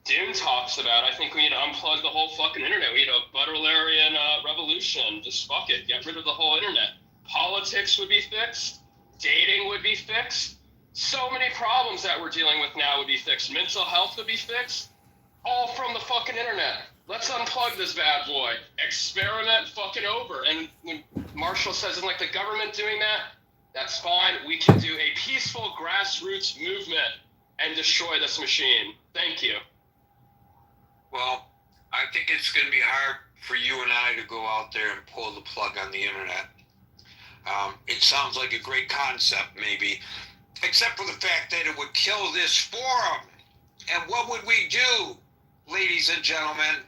Dune talks about. I think we need to unplug the whole fucking internet. We need a Butterlarian revolution. Just fuck it. Get rid of the whole internet. Politics would be fixed. Dating would be fixed. So many problems that we're dealing with now would be fixed. Mental health would be fixed. All from the fucking internet. Let's unplug this bad boy. Experiment fucking over. And when Marshall says, isn't like the government doing that? That's fine. We can do a peaceful grassroots movement and destroy this machine. Thank you. Well, I think it's going to be hard for you and I to go out there and pull the plug on the internet. It sounds like a great concept, maybe, except for the fact that it would kill this forum. And what would we do, ladies and gentlemen?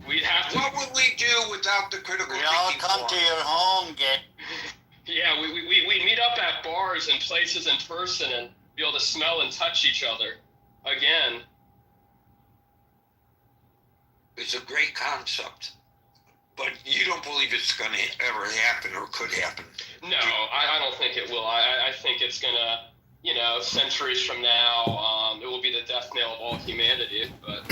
We'd have to. What would we do without the critical We all thinking come forum? to your home, get. Yeah, we meet up at bars and places in person and be able to smell and touch each other again. It's a great concept, but you don't believe it's going to ever happen or could happen. No, I don't think it will. I think it's going to, centuries from now, it will be the death knell of all humanity. But,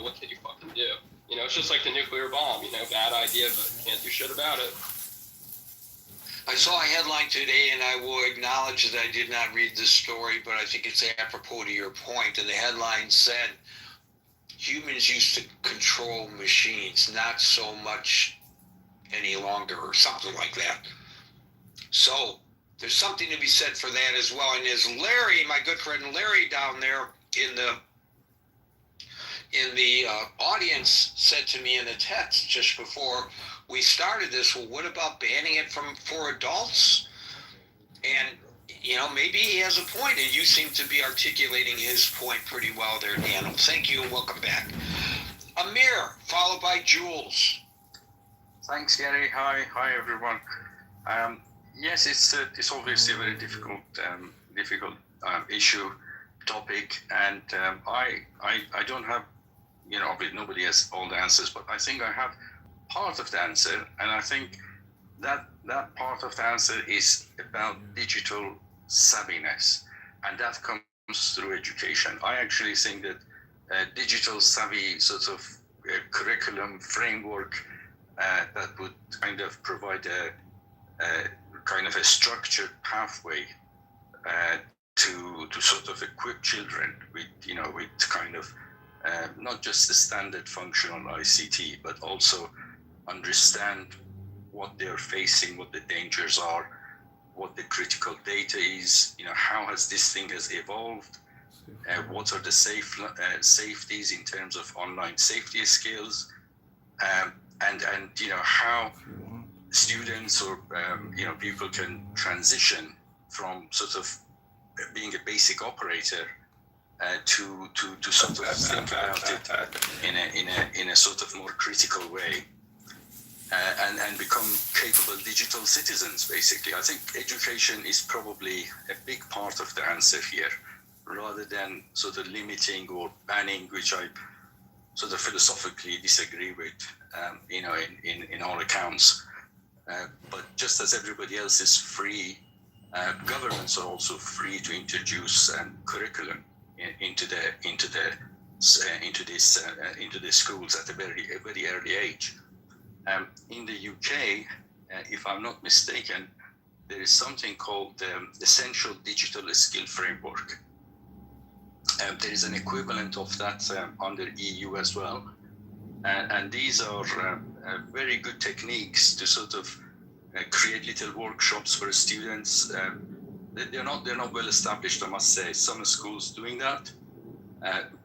what can you fucking do? It's just like the nuclear bomb, bad idea, but can't do shit about it. I saw a headline today, and I will acknowledge that I did not read this story, but I think it's apropos to your point. And the headline said, humans used to control machines, not so much any longer, or something like that. So there's something to be said for that as well. And as Larry, my good friend Larry down there in the audience said to me in a text just before we started this, well, what about banning it for adults? And maybe he has a point, and you seem to be articulating his point pretty well there, Daniel. Thank you, and welcome back. Amir, followed by Jules. Thanks, Gary. Hi, everyone. Yes, it's obviously a very difficult issue, topic, and I don't have, nobody has all the answers, but I think I have part of the answer, and I think that part of the answer is about digital savviness, and that comes through education. I actually think that digital savvy sort of curriculum framework that would kind of provide a kind of a structured pathway to sort of equip children with kind of not just the standard functional ICT, but also understand what they're facing, what the dangers are, what the critical data is, how has this thing has evolved, what are the safeties in terms of online safety skills, and how students or people can transition from sort of being a basic operator to sort of think about it in a sort of more critical way. And become capable digital citizens, basically. I think education is probably a big part of the answer here, rather than sort of limiting or banning, which I sort of philosophically disagree with, in all accounts. But just as everybody else is free Governments are also free to introduce curriculum into the schools at a very early age. In the UK, if I'm not mistaken, there is something called the Essential Digital Skill Framework. There is an equivalent of that under EU as well, and these are very good techniques to sort of create little workshops for students. They're not well established, I must say. Some schools doing that,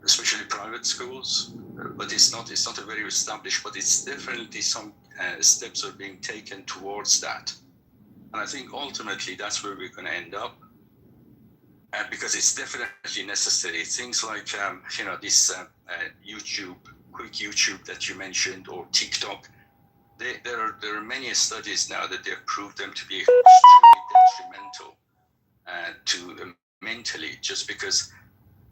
especially private schools, but it's not a very established. But it's definitely some steps are being taken towards that, and I think ultimately that's where we're going to end up, because it's definitely necessary. Things like this YouTube, quick YouTube that you mentioned, or TikTok. There are many studies now that they've proved them to be extremely detrimental to mentally, just because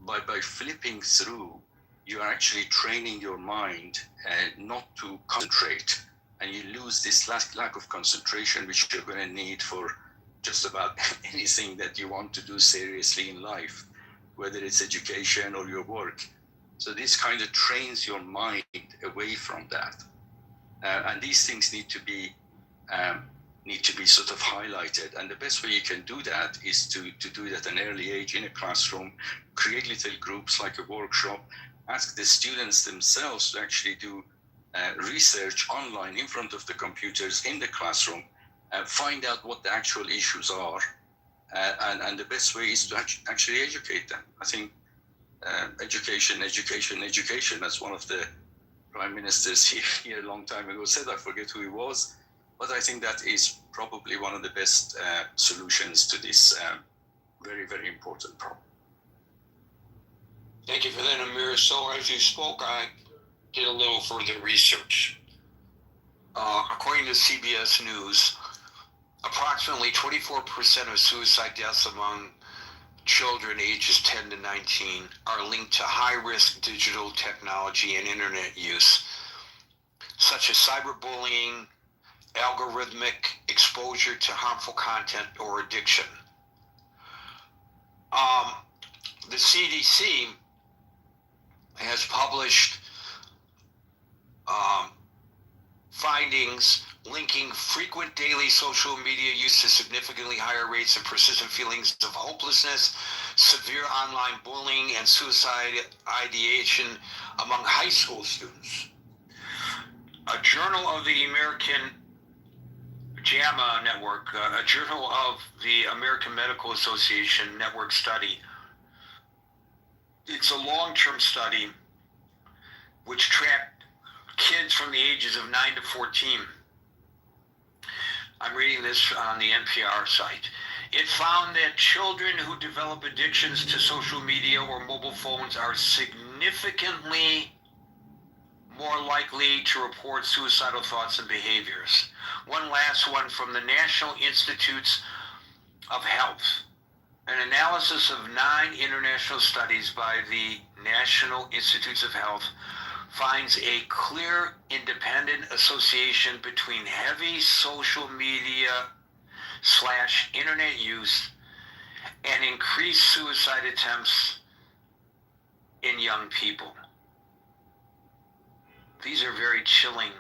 by flipping through, you are actually training your mind not to concentrate, and you lose this lack of concentration, which you're going to need for just about anything that you want to do seriously in life, whether it's education or your work. So this kind of trains your mind away from that. And these things need to be sort of highlighted. And the best way you can do that is to do it at an early age in a classroom, create little groups like a workshop, ask the students themselves to actually do research online in front of the computers in the classroom, find out what the actual issues are. And the best way is to actually educate them. I think education. That's one of the prime ministers here a long time ago said. I forget who he was, but I think that is probably one of the best solutions to this very, very important problem. Thank you for that, Amir. So as you spoke, I did a little further research. According to CBS News, approximately 24% of suicide deaths among children ages 10 to 19 are linked to high-risk digital technology and internet use, such as cyberbullying, algorithmic exposure to harmful content, or addiction. The CDC has published findings linking frequent daily social media use to significantly higher rates of persistent feelings of hopelessness, severe online bullying, and suicide ideation among high school students. A Journal of the American JAMA Network, a Journal of the American Medical Association Network study. It's a long-term study which tracked kids from the ages of 9 to 14. I'm reading this on the NPR site. It found that children who develop addictions to social media or mobile phones are significantly more likely to report suicidal thoughts and behaviors. One last one from the National Institutes of Health. An analysis of 9 international studies by the National Institutes of Health finds a clear independent association between heavy social media / internet use and increased suicide attempts in young people. These are very chilling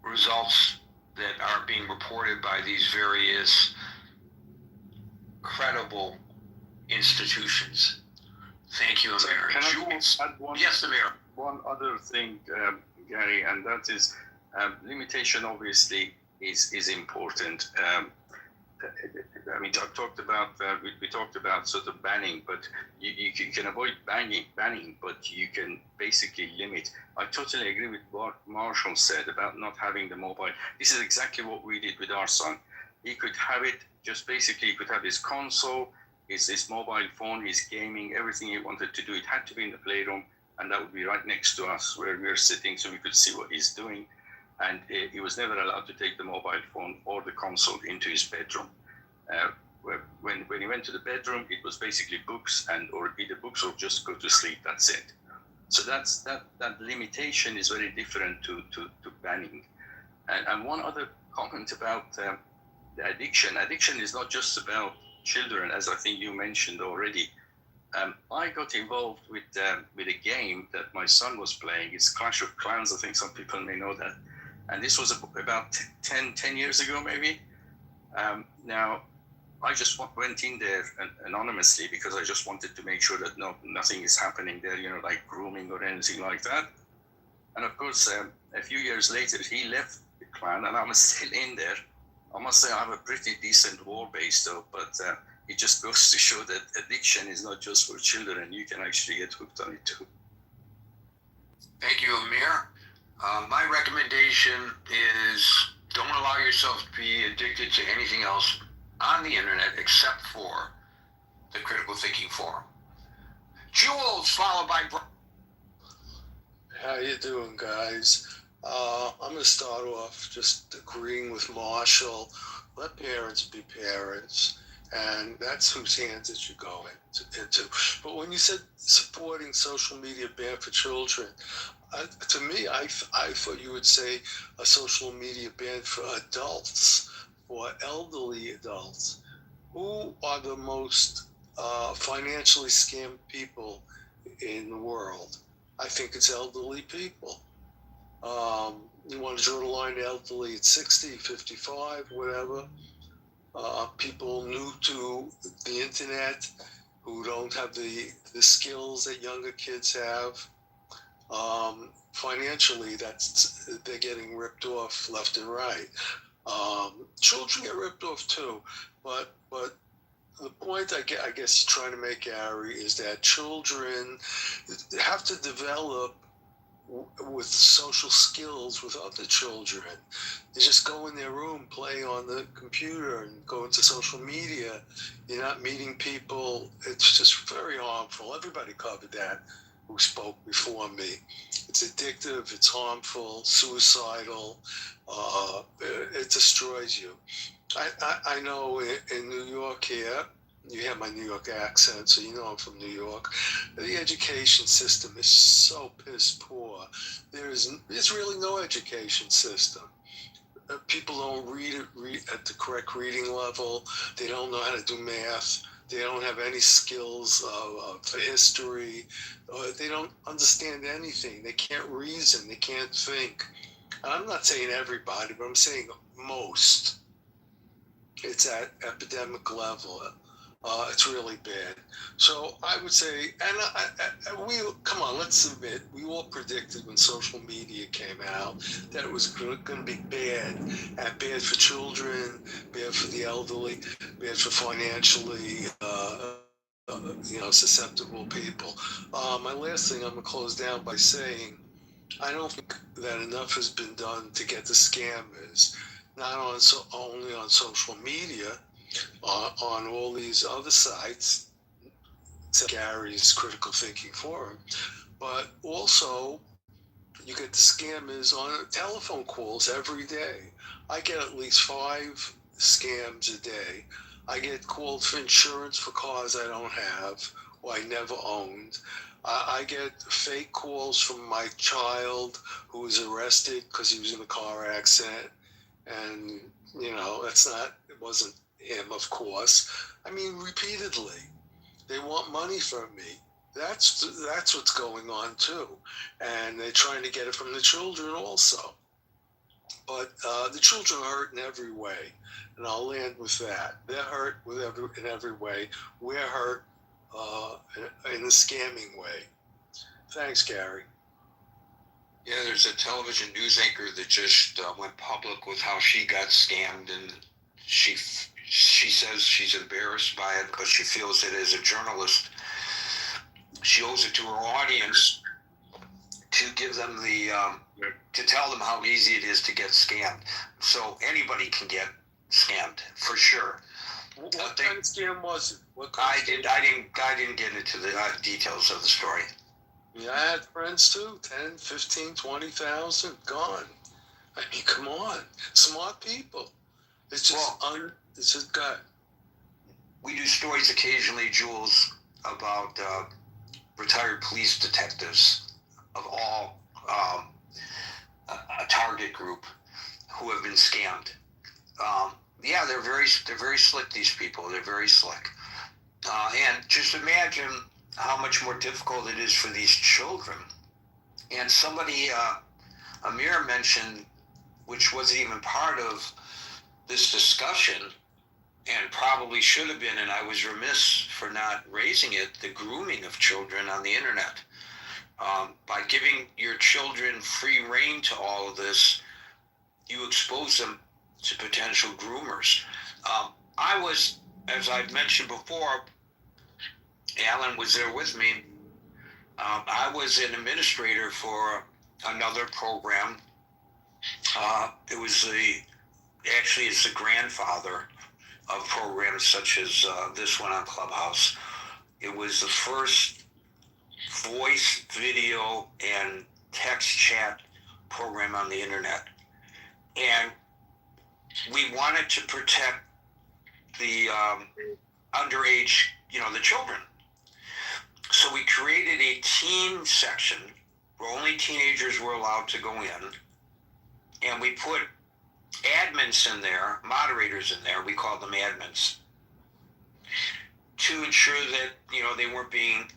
results that are being reported by these various credible institutions. Thank you, Amir. Can I add one? Yes, Amir. One other thing, Gary, and that is limitation. Obviously, is important. I mean, I talked about we talked about sort of banning, but you can avoid banning, but you can basically limit. I totally agree with what Marshall said about not having the mobile. This is exactly what we did with our son. He could have it, just basically he could have his console, his mobile phone, his gaming, everything he wanted to do. It had to be in the playroom, and that would be right next to us where we were sitting, so we could see what he's doing. And he was never allowed to take the mobile phone or the console into his bedroom. When he went to the bedroom, it was basically books, or either books or just go to sleep. That's it. So that limitation is very different to banning. And one other comment about the addiction is not just about children, as I think you mentioned already. I got involved with a game that my son was playing. It's Clash of Clans. I think some people may know that. And this was about 10 years ago, maybe. Now, I just went in there anonymously because I just wanted to make sure that nothing is happening there, like grooming or anything like that. And of course, a few years later, he left the clan, and I'm still in there. I must say I have a pretty decent war base, though, but it just goes to show that addiction is not just for children. You can actually get hooked on it, too. Thank you, Amir. My recommendation is don't allow yourself to be addicted to anything else on the internet except for the Critical Thinking Forum. Jules, followed by How you doing, guys? I'm going to start off just agreeing with Marshall. Let parents be parents, and that's whose hands it should go into. But when you said supporting social media ban for children, to me, I thought you would say a social media ban for adults, for elderly adults. Who are the most financially scammed people in the world? I think it's elderly people. You want to draw the line elderly at 60, 55, whatever. People new to the internet who don't have the skills that younger kids have. Financially, they're getting ripped off left and right. Children get ripped off too, but the point I guess trying to make, Gary, is that children have to develop with social skills with other children. They just go in their room, play on the computer, and go into social media. You're not meeting people. It's just very harmful. Everybody covered that who spoke before me. It's addictive, it's harmful, suicidal, it destroys you. I know in New York here, you have my New York accent, so you know I'm from New York. The education system is so piss poor. There's really no education system. People don't read at the correct reading level. They don't know how to do math. They don't have any skills of history. They don't understand anything. They can't reason. They can't think. And I'm not saying everybody, but I'm saying most. It's at epidemic level. It's really bad. So I would say, and come on, let's admit, we all predicted when social media came out that it was going to be bad, and bad for children, bad for the elderly, bad for financially, susceptible people. My last thing, I'm going to close down by saying, I don't think that enough has been done to get the scammers, not only on social media, on all these other sites, Gary's Critical Thinking Forum, but also you get the scammers on telephone calls every day. I get at least 5 scams a day. I get called for insurance for cars I don't have or I never owned. I get fake calls from my child who was arrested because he was in a car accident, and it wasn't him, of course. I mean, repeatedly, they want money from me. That's what's going on too, and they're trying to get it from the children also. But the children are hurt in every way, and I'll land with that. They're hurt in every way. We're hurt in the scamming way. Thanks, Gary. Yeah, there's a television news anchor that just went public with how she got scammed, and she says she's embarrassed by it, but she feels that as a journalist, she owes it to her audience to give them to tell them how easy it is to get scammed. So anybody can get scammed for sure. What kind of scam was it? I didn't get into the details of the story. Yeah, I had friends too, 10, 15, 20,000 gone. I mean, come on, smart people. It's just it's just gut. We do stories occasionally, Jules, about retired police detectives of all a target group who have been scammed. Yeah, they're very slick. These people, they're very slick. And just imagine how much more difficult it is for these children. And somebody, Amir mentioned, which wasn't even part of this discussion, and probably should have been, and I was remiss for not raising it, the grooming of children on the internet. By giving your children free rein to all of this, you expose them to potential groomers. I was, as I've mentioned before, Alan was there with me. I was an administrator for another program. It's the grandfather of programs such as this one on Clubhouse. It was the first voice, video, and text chat program on the internet. And we wanted to protect the underage, the children. So we created a teen section where only teenagers were allowed to go in. And we put admins in there, moderators in there, we called them admins, to ensure that, they weren't being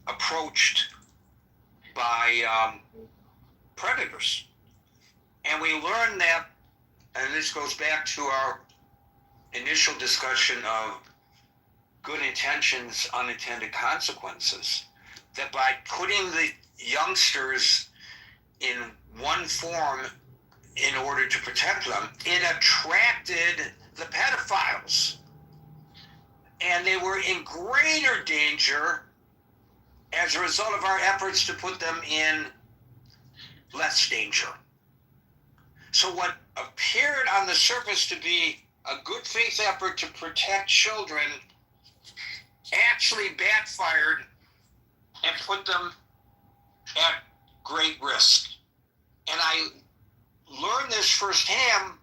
approached by predators. And we learned that, and this goes back to our initial discussion of good intentions, unintended consequences, that by putting the youngsters in one form in order to protect them, it attracted the pedophiles. And they were in greater danger as a result of our efforts to put them in less danger. So what appeared on the surface to be a good faith effort to protect children actually backfired and put them at great risk. And I learned this firsthand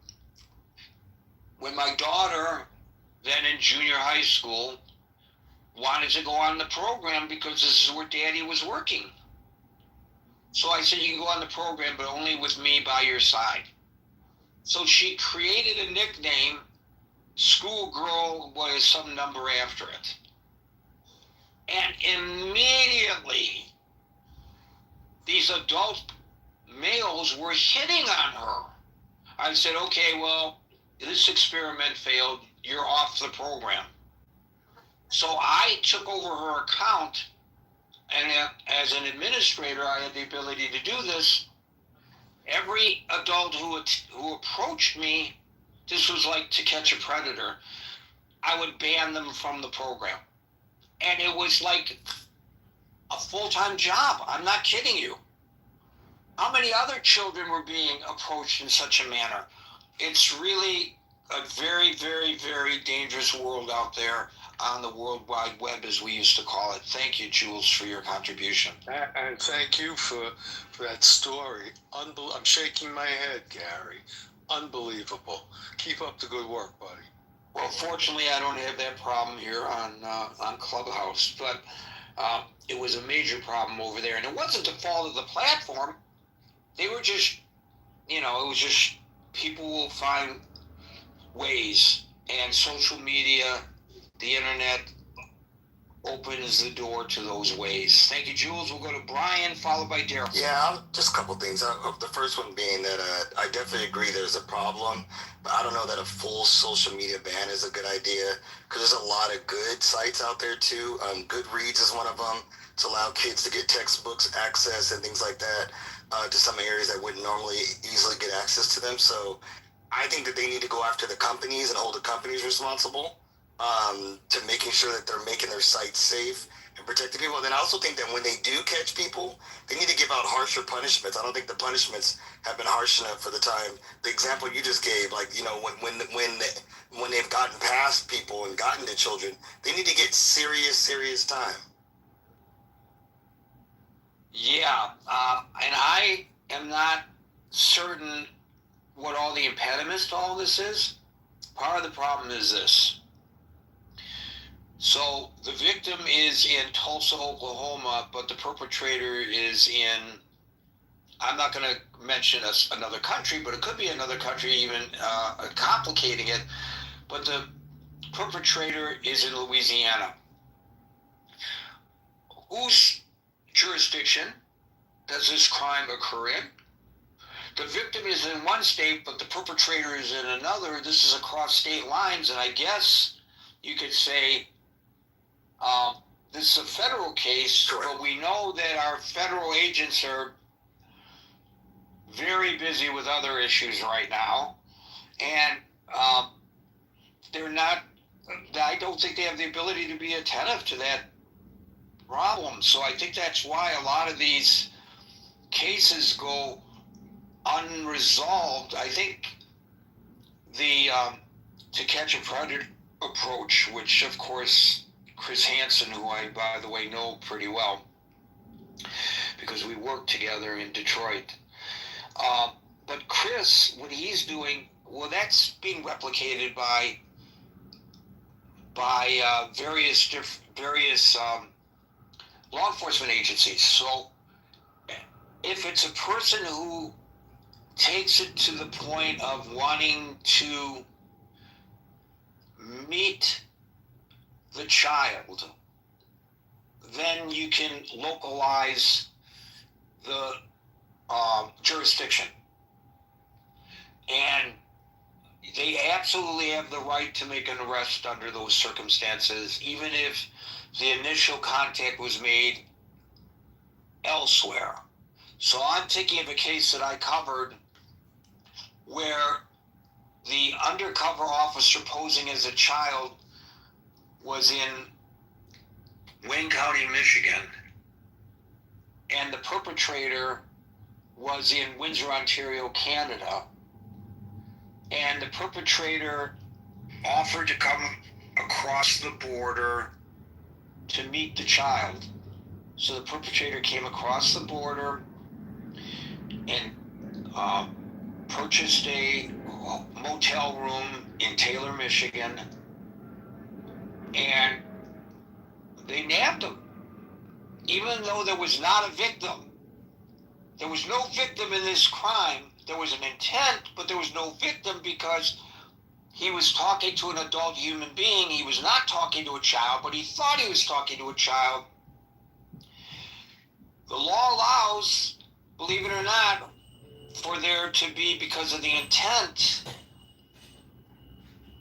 when my daughter, then in junior high school, wanted to go on the program because this is where Daddy was working. So I said, you can go on the program, but only with me by your side. So she created a nickname, Schoolgirl, with some number after it. And immediately, these adult males were hitting on her. I said, okay, well, this experiment failed. You're off the program. So I took over her account, and as an administrator, I had the ability to do this. Every adult who approached me, this was like To Catch a Predator, I would ban them from the program. And it was like a full-time job. I'm not kidding you. How many other children were being approached in such a manner? It's really a very, very, very dangerous world out there on the World Wide Web, as we used to call it. Thank you, Jules, for your contribution. And thank you for that story. I'm shaking my head, Gary. Unbelievable. Keep up the good work, buddy. Well, fortunately, I don't have that problem here on Clubhouse, but it was a major problem over there. And it wasn't the fault of the platform. They were just, it was just people will find ways, and social media, the internet opens the door to those ways. Thank you, Jules. We'll go to Brian, followed by Daryl. Yeah, just a couple things. The first one being that I definitely agree there's a problem, but I don't know that a full social media ban is a good idea, because there's a lot of good sites out there too. Goodreads is one of them, to allow kids to get textbooks access and things like that to some areas that wouldn't normally easily get access to them. So I think that they need to go after the companies and hold the companies responsible to making sure that they're making their sites safe and protecting people. And then I also think that when they do catch people, they need to give out harsher punishments. I don't think the punishments have been harsh enough for the time. The example you just gave, like, when they've gotten past people and gotten to children, they need to get serious time. Yeah, and I am not certain what all the impediments to all this is. Part of the problem is this. So the victim is in Tulsa, Oklahoma, but the perpetrator is in I'm not going to mention another country, but it could be another country even complicating it. But the perpetrator is in Louisiana. Whose jurisdiction does this crime occur in? The victim is in one state, but the perpetrator is in another. This is across state lines, and I guess you could say this is a federal case, but we know that our federal agents are very busy with other issues right now, and they're not, I don't think they have the ability to be attentive to that problem. So I think that's why a lot of these cases go unresolved. I think the To Catch a Predator approach, which of course Chris Hansen, who I, by the way, know pretty well because we worked together in Detroit. But Chris, what he's doing, well, that's being replicated by various law enforcement agencies. So if it's a person who takes it to the point of wanting to meet the child, then you can localize the jurisdiction. And they absolutely have the right to make an arrest under those circumstances, even if the initial contact was made elsewhere. So I'm thinking of a case that I covered where the undercover officer posing as a child was in Wayne County, Michigan, and the perpetrator was in Windsor, Ontario, Canada, and the perpetrator offered to come across the border to meet the child. So the perpetrator came across the border and purchased a motel room in Taylor, Michigan, and they nabbed him, even though there was not a victim. There was no victim in this crime. There was an intent, but there was no victim because he was talking to an adult human being. He was not talking to a child, but he thought he was talking to a child. The law allows, believe it or not, for there to be, because of the intent,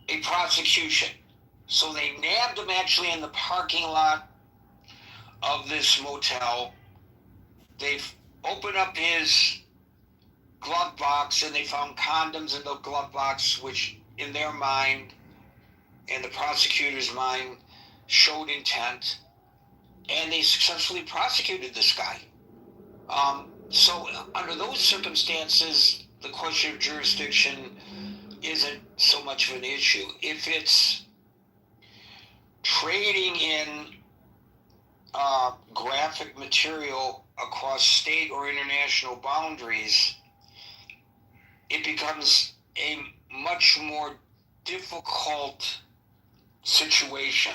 a prosecution. So they nabbed him actually in the parking lot of this motel. They've opened up his glove box and they found condoms in the glove box, which in their mind and the prosecutor's mind showed intent, and they successfully prosecuted this guy. So under those circumstances, the question of jurisdiction isn't so much of an issue. If it's trading in graphic material across state or international boundaries, it becomes a much more difficult situation.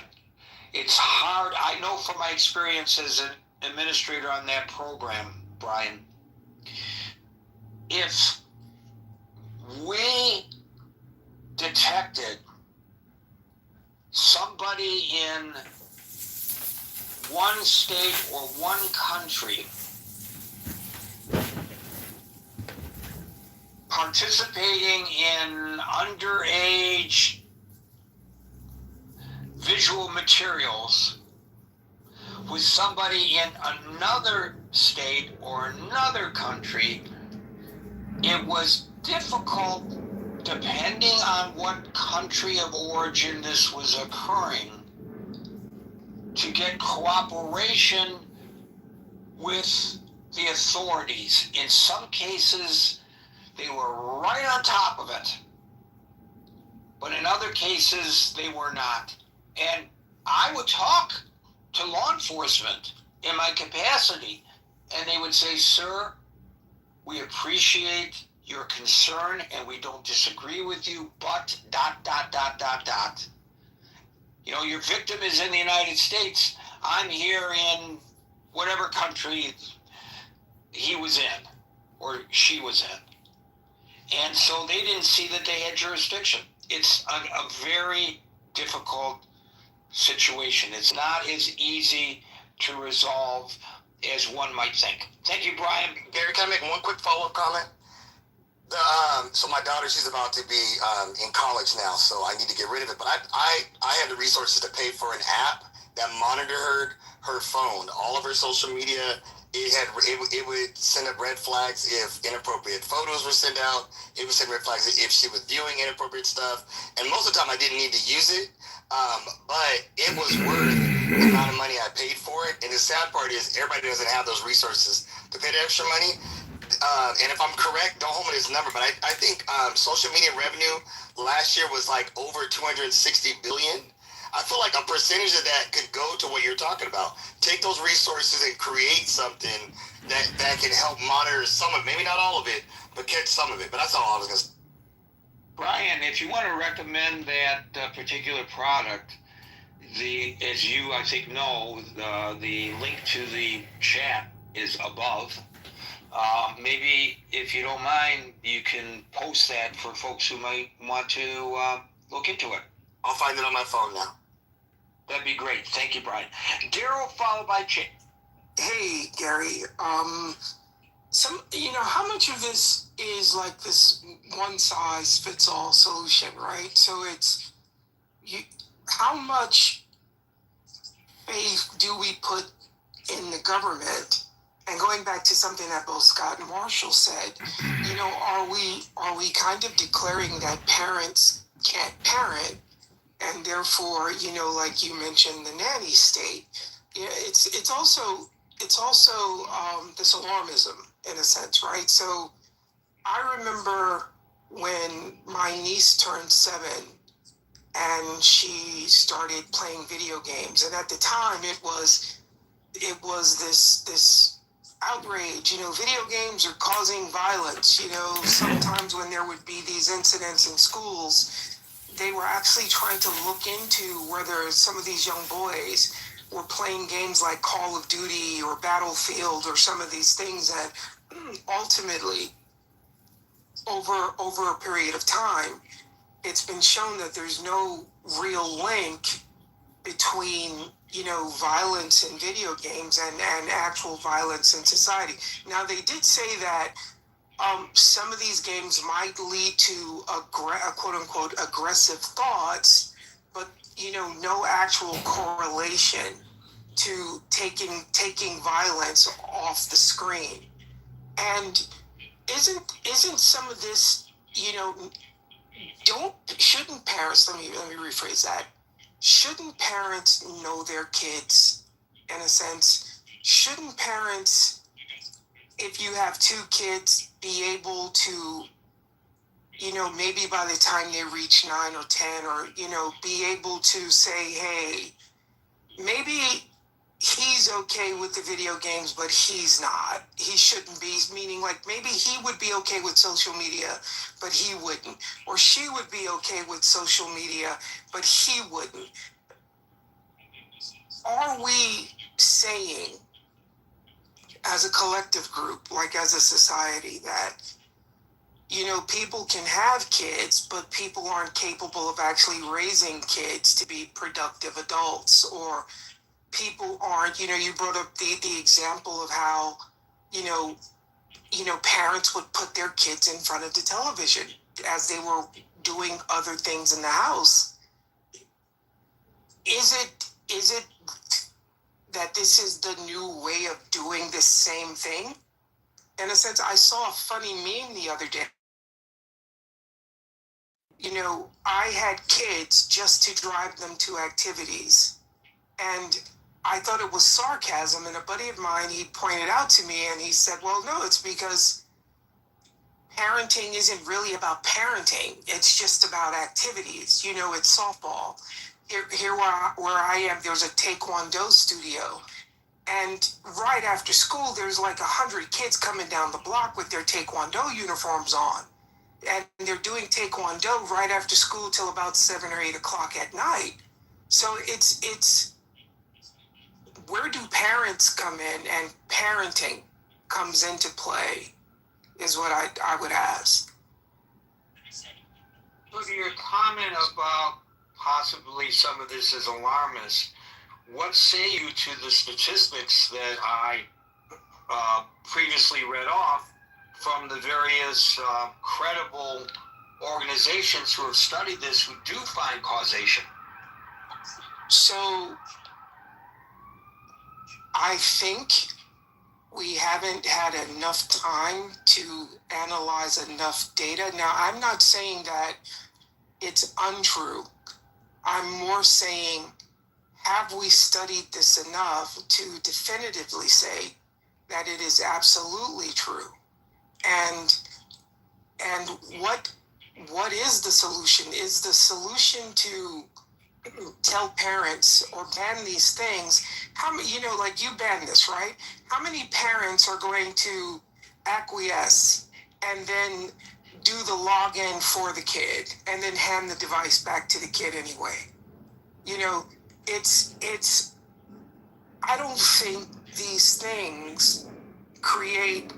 It's hard. I know from my experience as an administrator on that program, Brian, if we detected somebody in one state or one country participating in underage visual materials with somebody in another state or another country, it was difficult, depending on what country of origin this was occurring, to get cooperation with the authorities. In some cases, they were right on top of it. But in other cases, they were not. And I would talk to law enforcement in my capacity, and they would say, "Sir, we appreciate your concern and we don't disagree with you, but ... You know, your victim is in the United States. I'm here in whatever country he was in, or she was in. And so they didn't see that they had jurisdiction. It's a very difficult situation. It's not as easy to resolve as one might think. Thank you, Brian. Gary, can I make one quick follow-up comment? So my daughter, she's about to be in college now, so I need to get rid of it. But I had the resources to pay for an app that monitored her phone, all of her social media. It would send up red flags if inappropriate photos were sent out. It would send red flags if she was viewing inappropriate stuff. And most of the time, I didn't need to use it, but it was worth the amount of money I paid for it. And the sad part is everybody doesn't have those resources to pay the extra money. And if I'm correct, don't hold me to this number, but I think social media revenue last year was like over 260 billion. I feel like a percentage of that could go to what you're talking about. Take those resources and create something that can help monitor some of it, maybe not all of it, but catch some of it. But that's all I was going to say. Brian, if you want to recommend that particular product, as you, I think, know, the link to the chat is above. Maybe, if you don't mind, you can post that for folks who might want to look into it. I'll find it on my phone now. That'd be great. Thank you, Brian. Daryl, followed by Chip. Hey, Gary. How much of this is like this one-size-fits-all solution, right? So how much faith do we put in the government? And going back to something that both Scott and Marshall said, are we kind of declaring that parents can't parent, and therefore, like you mentioned, the nanny state? It's also this alarmism in a sense, right? So I remember when my niece turned 7 and she started playing video games, and at the time it was this outrage. Video games are causing violence. Sometimes when there would be these incidents in schools, they were actually trying to look into whether some of these young boys were playing games like Call of Duty or Battlefield or some of these things that ultimately, over a period of time, it's been shown that there's no real link between violence in video games and actual violence in society. Now, they did say that some of these games might lead to quote-unquote aggressive thoughts, but no actual correlation to taking violence off the screen. And isn't some of this, shouldn't parents, let me rephrase that, shouldn't parents know their kids in a sense? Shouldn't parents, if you have 2 kids, be able to, maybe by the time they reach 9 or 10, or, be able to say, hey, maybe he's okay with the video games, but he's not. He shouldn't be, meaning like maybe he would be okay with social media, but he wouldn't. Or she would be okay with social media, but he wouldn't. Are we saying, as a collective group, like as a society, that, people can have kids, but people aren't capable of actually raising kids to be productive adults? Or people aren't, you brought up the example of how, parents would put their kids in front of the television as they were doing other things in the house. Is it that this is the new way of doing the same thing? In a sense, I saw a funny meme the other day. I had kids just to drive them to activities. And I thought it was sarcasm, and a buddy of mine, he pointed out to me, and he said, well, no, it's because parenting isn't really about parenting. It's just about activities. It's softball. Here where I am, there's a Taekwondo studio. And right after school, there's like 100 kids coming down the block with their Taekwondo uniforms on. And they're doing Taekwondo right after school till about 7 or 8 o'clock at night. So it's where do parents come in, and parenting comes into play? is what I would ask. So to your comment about possibly some of this is alarmist, what say you to the statistics that I previously read off from the various credible organizations who have studied this who do find causation? So I think we haven't had enough time to analyze enough data. Now, I'm not saying that it's untrue. I'm more saying, have we studied this enough to definitively say that it is absolutely true? And what is the solution? Is the solution to tell parents or ban these things? How many, like you ban this, right? How many parents are going to acquiesce and then do the login for the kid and then hand the device back to the kid anyway? It's I don't think these things create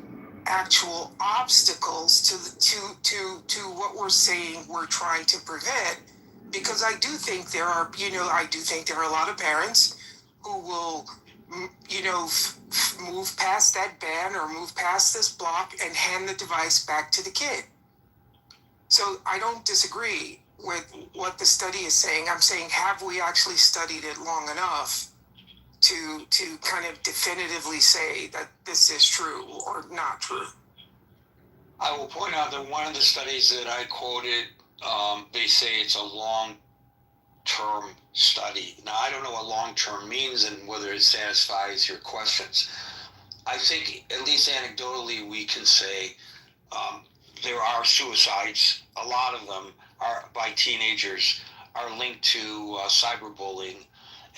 actual obstacles to what we're saying we're trying to prevent, because I do think there are a lot of parents who will move past that ban or move past this block and hand the device back to the kid. So I don't disagree with what the study is saying. I'm saying, have we actually studied it long enough to kind of definitively say that this is true or not true? I will point out that one of the studies that I quoted, they say it's a long-term study. Now, I don't know what long-term means and whether it satisfies your questions. I think, at least anecdotally, we can say there are suicides. A lot of them are by teenagers, are linked to cyberbullying.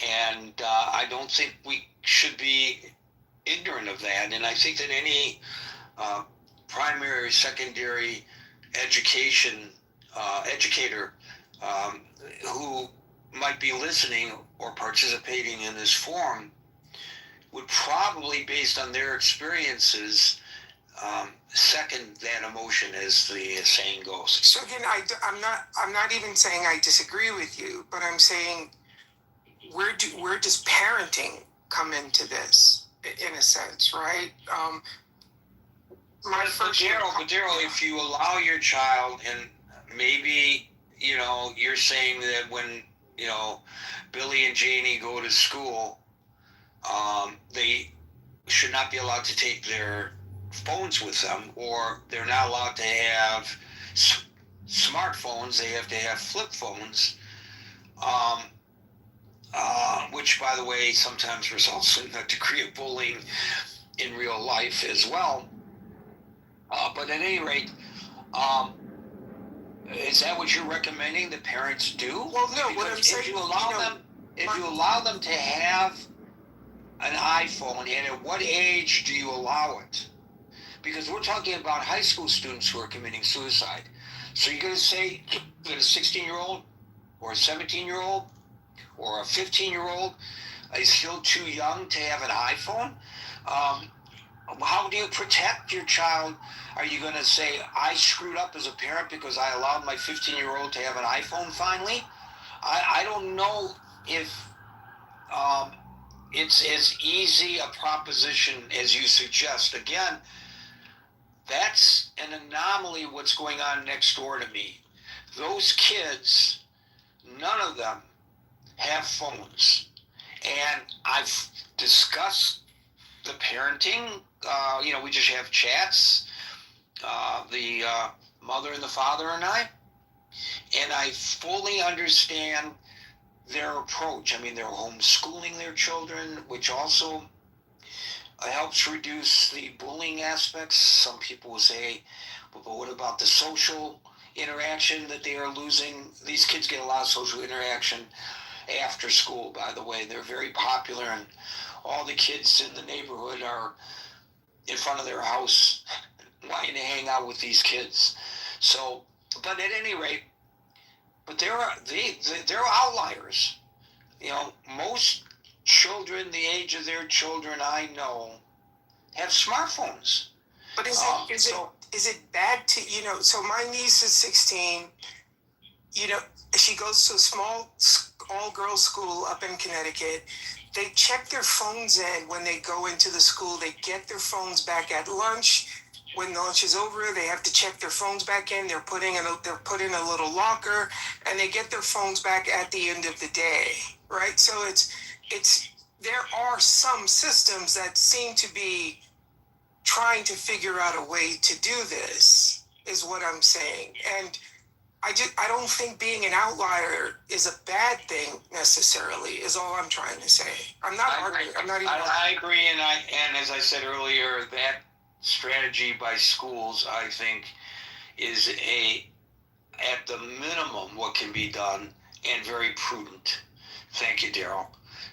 And I don't think we should be ignorant of that. And I think that any primary, secondary educator who might be listening or participating in this forum would probably, based on their experiences, second that emotion, as the saying goes. So again, I'm not even saying I disagree with you, but I'm saying, where does parenting come into this, in a sense, right? Daryl, if you allow your child, and maybe, you're saying that when, Billy and Janie go to school, they should not be allowed to take their phones with them, or they're not allowed to have smartphones. They have to have flip phones, which, by the way, sometimes results in a degree of bullying in real life as well. But at any rate, is that what you're recommending that parents do? Well, no. Because What I'm saying, if you allow them to have an iPhone, and at what age do you allow it? Because we're talking about high school students who are committing suicide. So you're going to say that a 16-year-old or a 17-year-old or a 15-year-old is still too young to have an iPhone? How do you protect your child? Are you going to say, I screwed up as a parent because I allowed my 15-year-old to have an iPhone finally? I don't know if it's as easy a proposition as you suggest. Again, that's an anomaly what's going on next door to me. Those kids, none of them have phones. And I've discussed the parenting. We just have chats, the mother and the father and I fully understand their approach. I mean, they're homeschooling their children, which also helps reduce the bullying aspects. Some people will say, but what about the social interaction that they are losing? These kids get a lot of social interaction after school, by the way. They're very popular, and all the kids in the neighborhood are in front of their house wanting to hang out with these kids. So, but at any rate, but there are outliers. Most children the age of their children I know have smartphones. But is it bad to, so my niece is 16, she goes to a small all-girls school up in Connecticut. They check their phones in when they go into the school. They get their phones back at lunch. When the lunch is over, they have to check their phones back in. They're put in a little locker, and they get their phones back at the end of the day, right? So there are some systems that seem to be trying to figure out a way to do this, is what I'm saying. And I don't think being an outlier is a bad thing necessarily, is all I'm trying to say. I'm not arguing. I'm not even. I agree, and as I said earlier, that strategy by schools, I think, is at the minimum what can be done, and very prudent. Thank you, Daryl.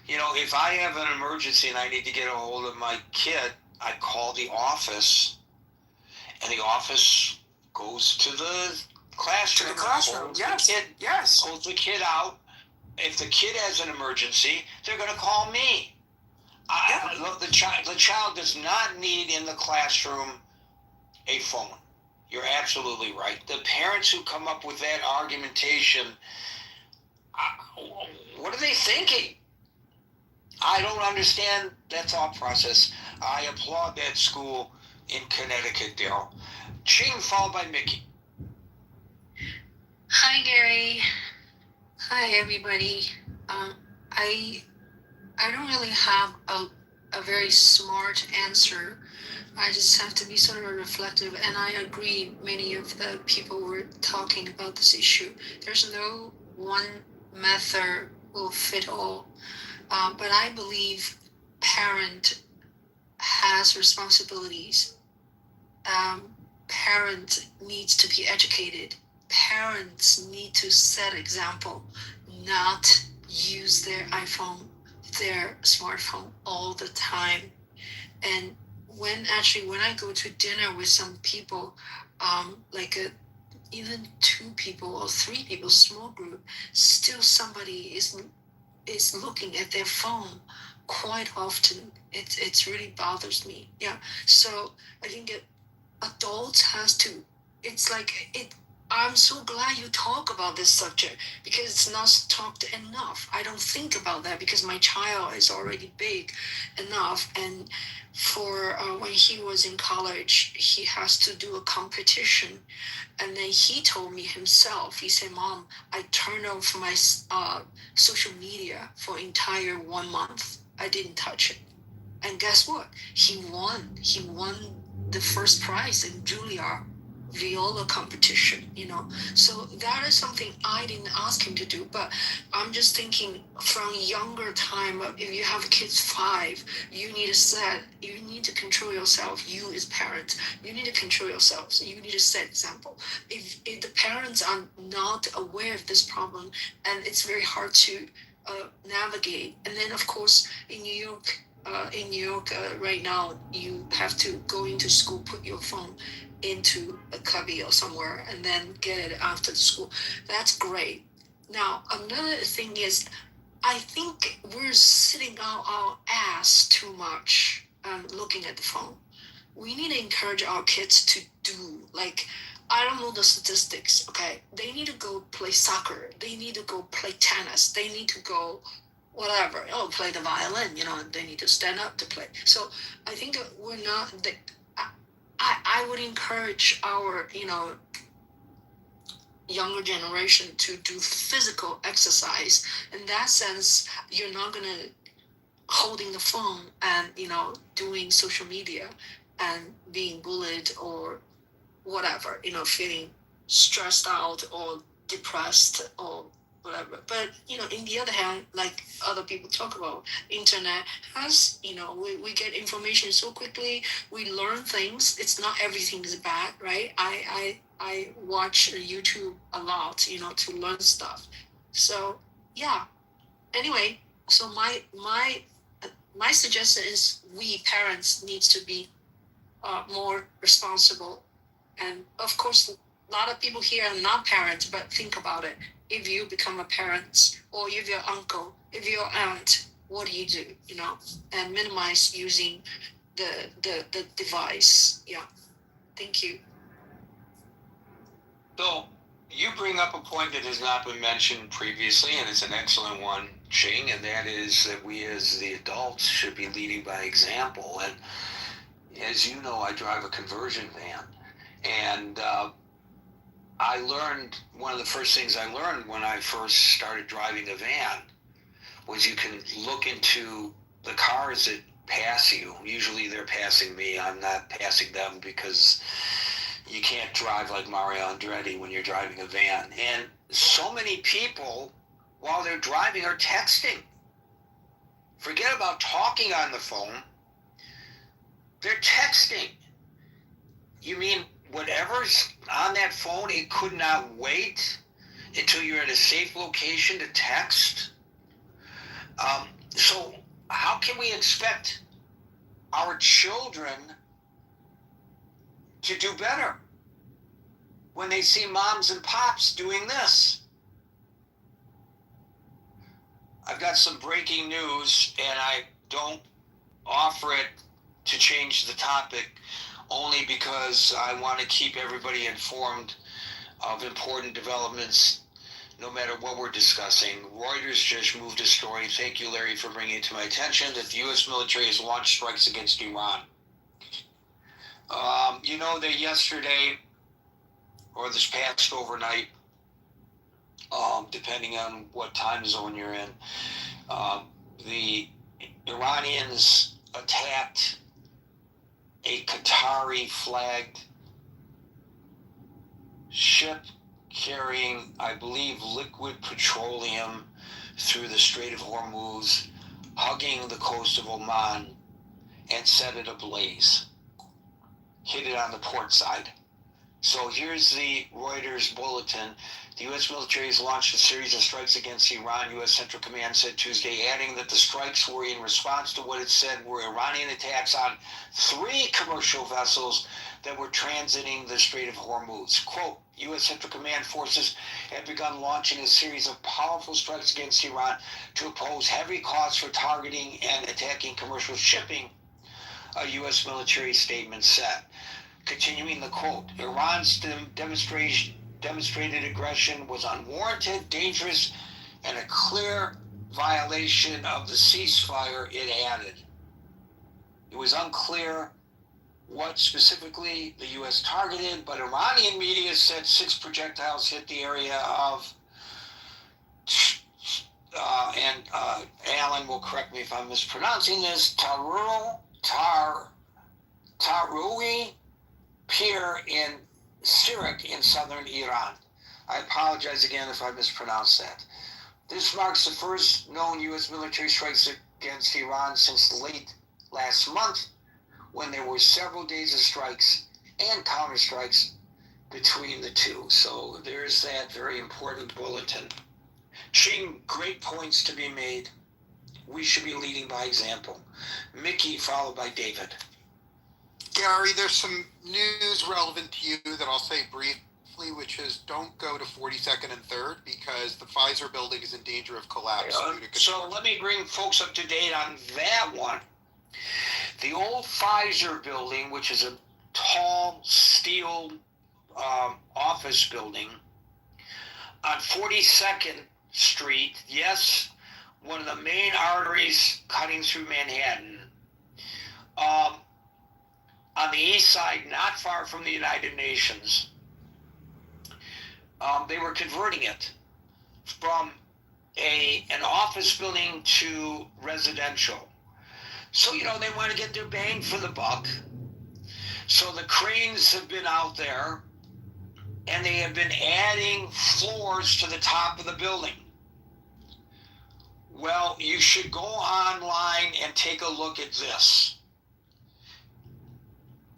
If I have an emergency and I need to get a hold of my kid, I call the office, and the office goes to the classroom. To the classroom, yes. Pulls the kid out. If the kid has an emergency, they're going to call me. Look, the child does not need in the classroom a phone. You're absolutely right. The parents who come up with that argumentation, what are they thinking? I don't understand that thought process. I applaud that school in Connecticut, Daryl. Ching, followed by Mickey. Hi, Gary. Hi, everybody. I don't really have a very smart answer. I just have to be sort of reflective, and I agree many of the people were talking about this issue. There's no one method will fit all, but I believe parent has responsibilities. Parent needs to be educated. Parents need to set example, not use their iPhone, their smartphone all the time. And when I go to dinner with some people, even 2 people or 3 people, small group, still somebody is looking at their phone quite often. It really bothers me. Yeah. So I think adults has to. It's like it. I'm so glad you talk about this subject because it's not talked enough. I don't think about that because my child is already big enough, and for when he was in college, he has to do a competition, and then he told me himself. He said, "Mom, I turned off my social media for entire 1 month. I didn't touch it, and guess what? He won. He won the first prize in Juilliard viola competition, So that is something I didn't ask him to do, but I'm just thinking from younger time, if you have kids 5, you need to control yourself. You as parents, you need to control yourself. So you need to set example. If the parents are not aware of this problem, and it's very hard to navigate. And then of course in New York right now, you have to go into school, put your phone into a cubby or somewhere, and then get it after the school. That's great. Now, another thing is, I think we're sitting on our ass too much looking at the phone. We need to encourage our kids to do, I don't know the statistics, okay? They need to go play soccer. They need to go play tennis. They need to go whatever, play the violin, they need to stand up to play. So I think we're not, I would encourage our, younger generation to do physical exercise. In that sense, you're not going to holding the phone and, doing social media and being bullied or whatever, feeling stressed out or depressed or whatever. But in the other hand, like other people talk about, internet has, we get information so quickly, we learn things. It's not everything is bad, right? I watch YouTube a lot, to learn stuff. So yeah. Anyway, so my suggestion is we parents needs to be more responsible. And of course, a lot of people here are not parents, but think about it. If you become a parent, or if your uncle, if your aunt, what do? And minimize using the device. Yeah. Thank you. So you bring up a point that has not been mentioned previously, and it's an excellent one, Ching, and that is that we as the adults should be leading by example. And as you know, I drive a conversion van, and I learned, one of the first things I learned when I first started driving a van was you can look into the cars that pass you. Usually they're passing me. I'm not passing them because you can't drive like Mario Andretti when you're driving a van. And so many people, while they're driving, are texting. Forget about talking on the phone. They're texting. You mean whatever's on that phone, it could not wait until you're at a safe location to text? So how can we expect our children to do better when they see moms and pops doing this? I've got some breaking news, and I don't offer it to change the topic only because I want to keep everybody informed of important developments no matter what we're discussing. Reuters just moved a story. Thank you, Larry, for bringing it to my attention, that the U.S. military has launched strikes against Iran. You know that yesterday, or this past overnight, depending on what time zone you're in, the Iranians attacked a Qatari-flagged ship carrying, I believe, liquid petroleum through the Strait of Hormuz, hugging the coast of Oman, and set it ablaze. Hit it on the port side. So here's the Reuters bulletin. The U.S. military has launched a series of strikes against Iran, U.S. Central Command said Tuesday, adding that the strikes were in response to what it said were Iranian attacks on 3 commercial vessels that were transiting the Strait of Hormuz. Quote, U.S. Central Command forces have begun launching a series of powerful strikes against Iran to impose heavy costs for targeting and attacking commercial shipping, a U.S. military statement said. Continuing the quote, Iran's demonstrated aggression was unwarranted, dangerous, and a clear violation of the ceasefire, it added. It was unclear what specifically the U.S. targeted, but Iranian media said 6 projectiles hit the area of, Alan will correct me if I'm mispronouncing this, Taroui Pier in Sirak in southern Iran. I apologize again if I mispronounced that. This marks the first known U.S. military strikes against Iran since late last month, when there were several days of strikes and counterstrikes between the two. So there's that very important bulletin. Ching, great points to be made. We should be leading by example. Mickey, followed by David. Gary, there's some news relevant to you that I'll say briefly, which is don't go to 42nd and 3rd because the Pfizer building is in danger of collapse. So let me bring folks up to date on that one. The old Pfizer building, which is a tall steel office building on 42nd Street, yes, one of the main arteries cutting through Manhattan. On the east side, not far from the United Nations, they were converting it from an office building to residential. So, they want to get their bang for the buck. So the cranes have been out there, and they have been adding floors to the top of the building. Well, you should go online and take a look at this.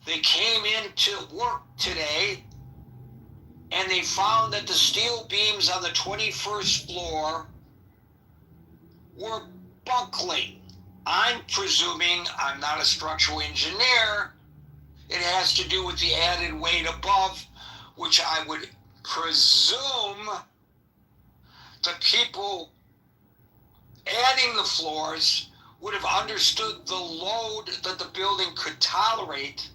They came in to work today, and they found that the steel beams on the 21st floor were buckling. I'm presuming, I'm not a structural engineer, it has to do with the added weight above, which I would presume the people adding the floors would have understood the load that the building could tolerate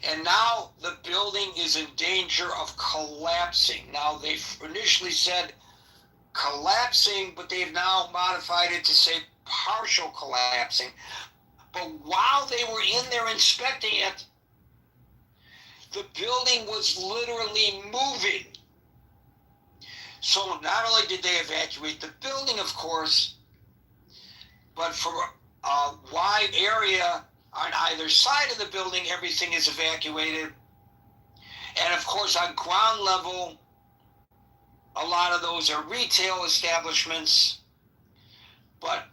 And now the building is in danger of collapsing. Now, they initially said collapsing, but they've now modified it to say partial collapsing. But while they were in there inspecting it, the building was literally moving. So not only did they evacuate the building, of course, but for a wide area on either side of the building, everything is evacuated. And of course, on ground level, a lot of those are retail establishments, but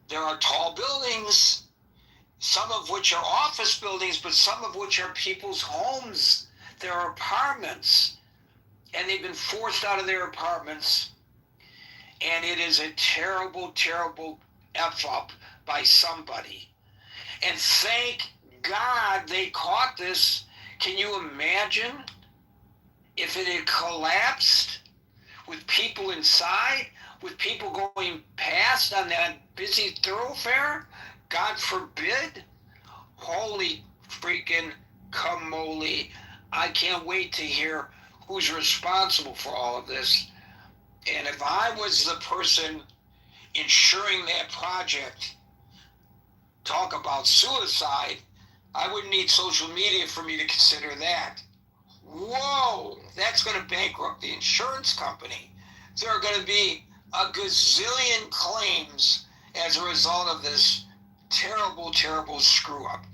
there are tall buildings, some of which are office buildings, but some of which are people's homes, their apartments, and they've been forced out of their apartments. And it is a terrible, terrible F-up by somebody. And thank God they caught this. Can you imagine if it had collapsed with people inside, with people going past on that busy thoroughfare? God forbid. Holy freaking camole. I can't wait to hear who's responsible for all of this. And if I was the person ensuring that project, talk about suicide, I wouldn't need social media for me to consider that. Whoa, that's going to bankrupt the insurance company. There are going to be a gazillion claims as a result of this terrible, terrible screw up.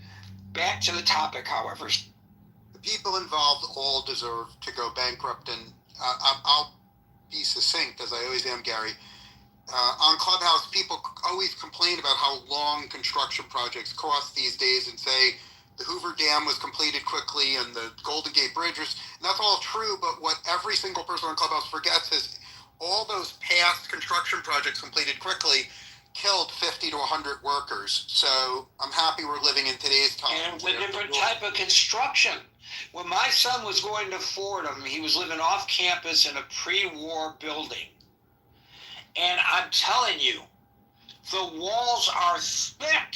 Back to the topic, however. The people involved all deserve to go bankrupt, and I'll be succinct, as I always am, Gary. On Clubhouse, people always complain about how long construction projects cost these days and say the Hoover Dam was completed quickly and the Golden Gate Bridge was, and that's all true, but what every single person on Clubhouse forgets is all those past construction projects completed quickly killed 50 to 100 workers. So I'm happy we're living in today's time. And with different type of construction. When my son was going to Fordham, he was living off campus in a pre-war building. And I'm telling you, the walls are thick.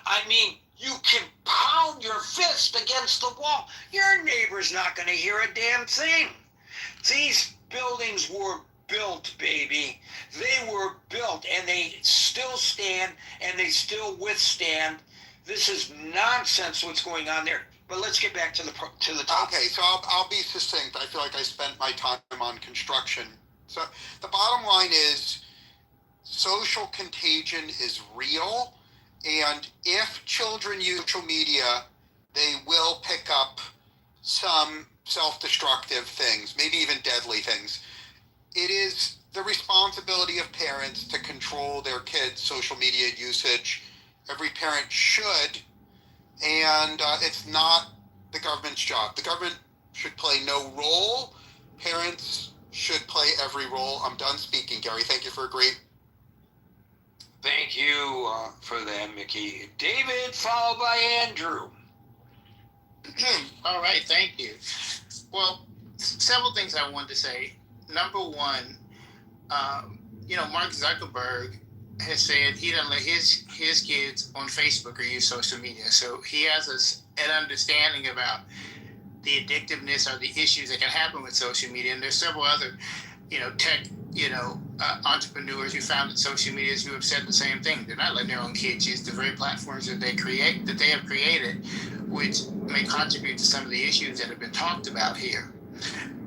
I mean, you can pound your fist against the wall. Your neighbor's not going to hear a damn thing. These buildings were built, baby. They were built, and they still stand, and they still withstand. This is nonsense what's going on there. But let's get back to the topic. Okay, so I'll be succinct. I feel like I spent my time on construction. So the bottom line is social contagion is real, and if children use social media, they will pick up some self-destructive things, maybe even deadly things. It is the responsibility of parents to control their kids' social media usage. Every parent should, and it's not the government's job. The government should play no role. Parents should play every role. I'm done speaking, Gary. Thank you for a great... Thank you for that, Mickey. David, followed by Andrew. All right, thank you. Well, several things I wanted to say. Number one, Mark Zuckerberg has said he doesn't let his kids on Facebook or use social media. So he has an understanding about the addictiveness or the issues that can happen with social media. And there's several other, tech, entrepreneurs who founded social medias who have said the same thing. They're not letting their own kids use the very platforms that they have created, which may contribute to some of the issues that have been talked about here.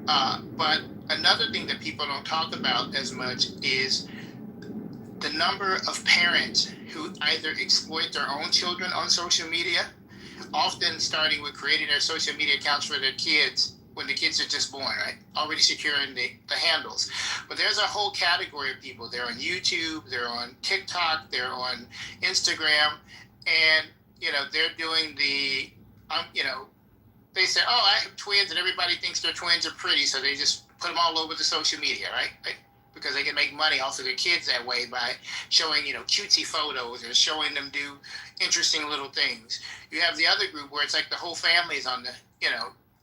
But another thing that people don't talk about as much is the number of parents who either exploit their own children on social media, often starting with creating their social media accounts for their kids when the kids are just born, right? Already securing the handles. But there's a whole category of people. They're on YouTube, they're on TikTok, they're on Instagram, and, they're doing the, they say, oh, I have twins, and everybody thinks their twins are pretty, so they just put them all over the social media, right? Because they can make money off of their kids that way by showing, cutesy photos or showing them do interesting little things. You have the other group where it's like the whole family is on the,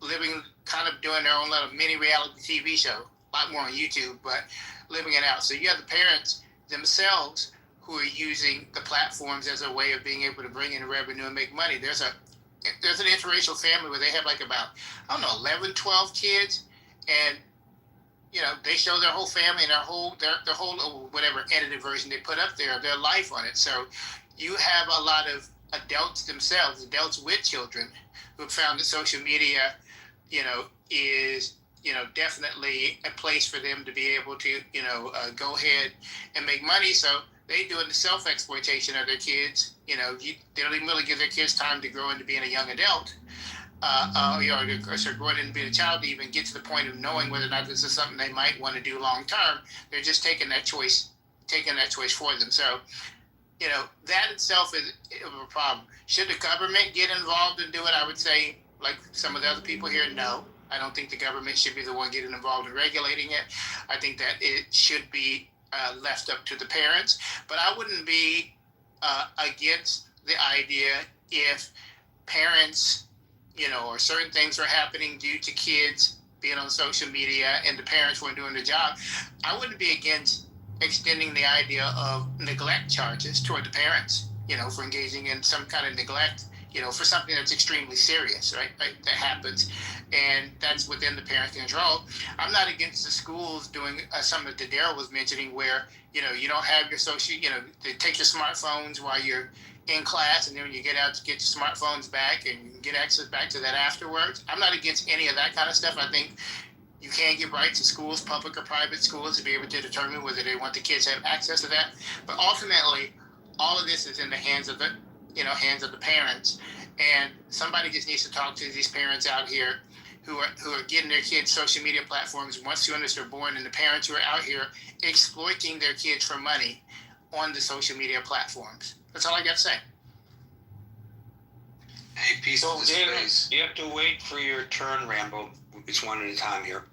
living, kind of doing their own little mini reality TV show, a lot more on YouTube, but living it out. So you have the parents themselves who are using the platforms as a way of being able to bring in revenue and make money. There's a there's an interracial family where they have like about, I don't know, 11, 12 kids, and you know, they show their whole family and their whole whatever edited version they put up there of their life on it. So you have a lot of adults themselves, adults with children, who have found that social media, you know, is, you know, definitely a place for them to be able to, you know, go ahead and make money. So they doing the self-exploitation of their kids. You know, they don't even really give their kids time to grow into being a young adult. You know, or growing into being a child to even get to the point of knowing whether or not this is something they might want to do long term. They're just taking that choice for them. So, you know, that itself is a problem. Should the government get involved and do it? I would say, like some of the other people here, no. I don't think the government should be the one getting involved in regulating it. I think that it should be left up to the parents. But I wouldn't be against the idea if parents, you know, or certain things are happening due to kids being on social media and the parents weren't doing the job. I wouldn't be against extending the idea of neglect charges toward the parents, you know, for engaging in some kind of neglect, you know, for something that's extremely serious, right? That happens, and that's within the parents' control. I'm not against the schools doing something that Daryl was mentioning, where, you know, you don't have your social, you know, they take your smartphones while you're in class, and then when you get out to get your smartphones back, and you can get access back to that afterwards. I'm not against any of that kind of stuff. I think you can give rights to schools, public or private schools, to be able to determine whether they want the kids to have access to that. But ultimately, all of this is in the hands of the, you know, hands of the parents. And somebody just needs to talk to these parents out here who are getting their kids social media platforms once soon as they're born, and the parents who are out here exploiting their kids for money on the social media platforms. That's all I got to say. Hey, piece of space. You have to wait for your turn, Rambo. It's one at a time here.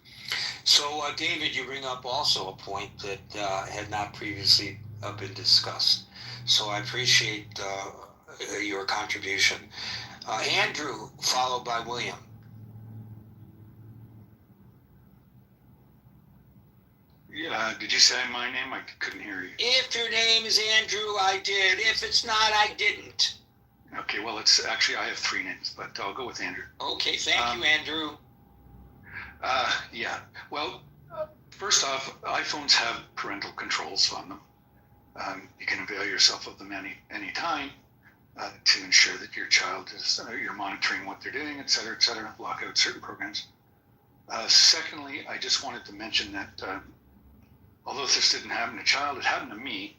So, David, you bring up also a point that had not previously been discussed. So I appreciate your contribution. Andrew, followed by William. Yeah, did you say my name? I couldn't hear you. If your name is Andrew, I did. If it's not, I didn't. Okay, well, it's actually, I have 3 names, but I'll go with Andrew. Okay, thank you, Andrew. Yeah, well, first off, iPhones have parental controls on them. You can avail yourself of them any time to ensure that your child is, you're monitoring what they're doing, et cetera, lock out certain programs. Secondly, I just wanted to mention that although this didn't happen to a child, it happened to me.